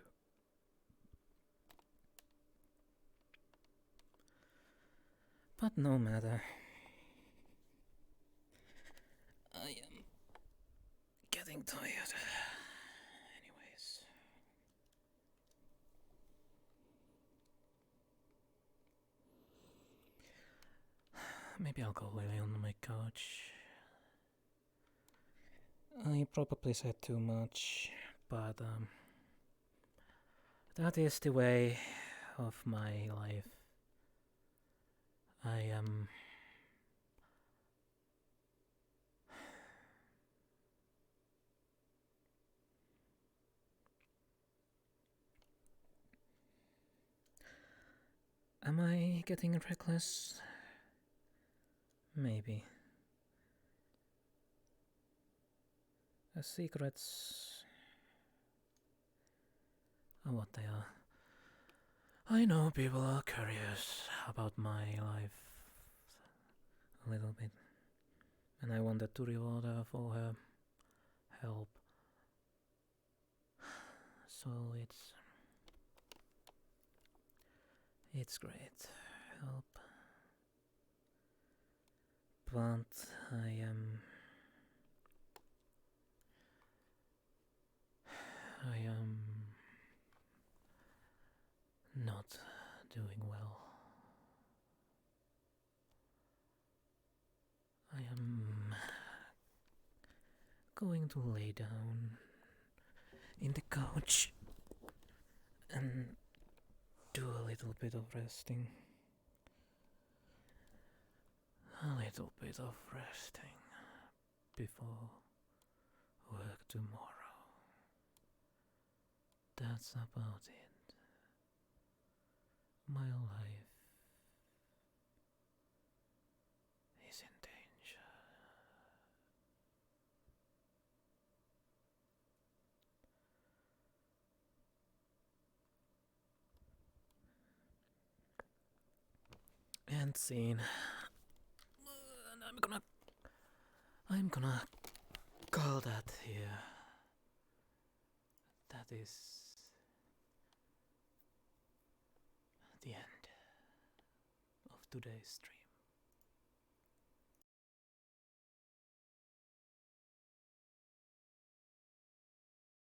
But no matter. I am getting tired. Anyways. Maybe I'll go lay on my couch. I probably said too much, but that is the way of my life. I am Am I getting reckless? Maybe. Secrets are what they are. I know people are curious about my life a little bit, and I wanted to reward her for her help. So it's great help, but I am not doing well. I am going to lay down in the couch and do a little bit of resting. A little bit of resting before work tomorrow. That's about it. My life is in danger. And scene. And I'm gonna call that here. That is the end of today's stream.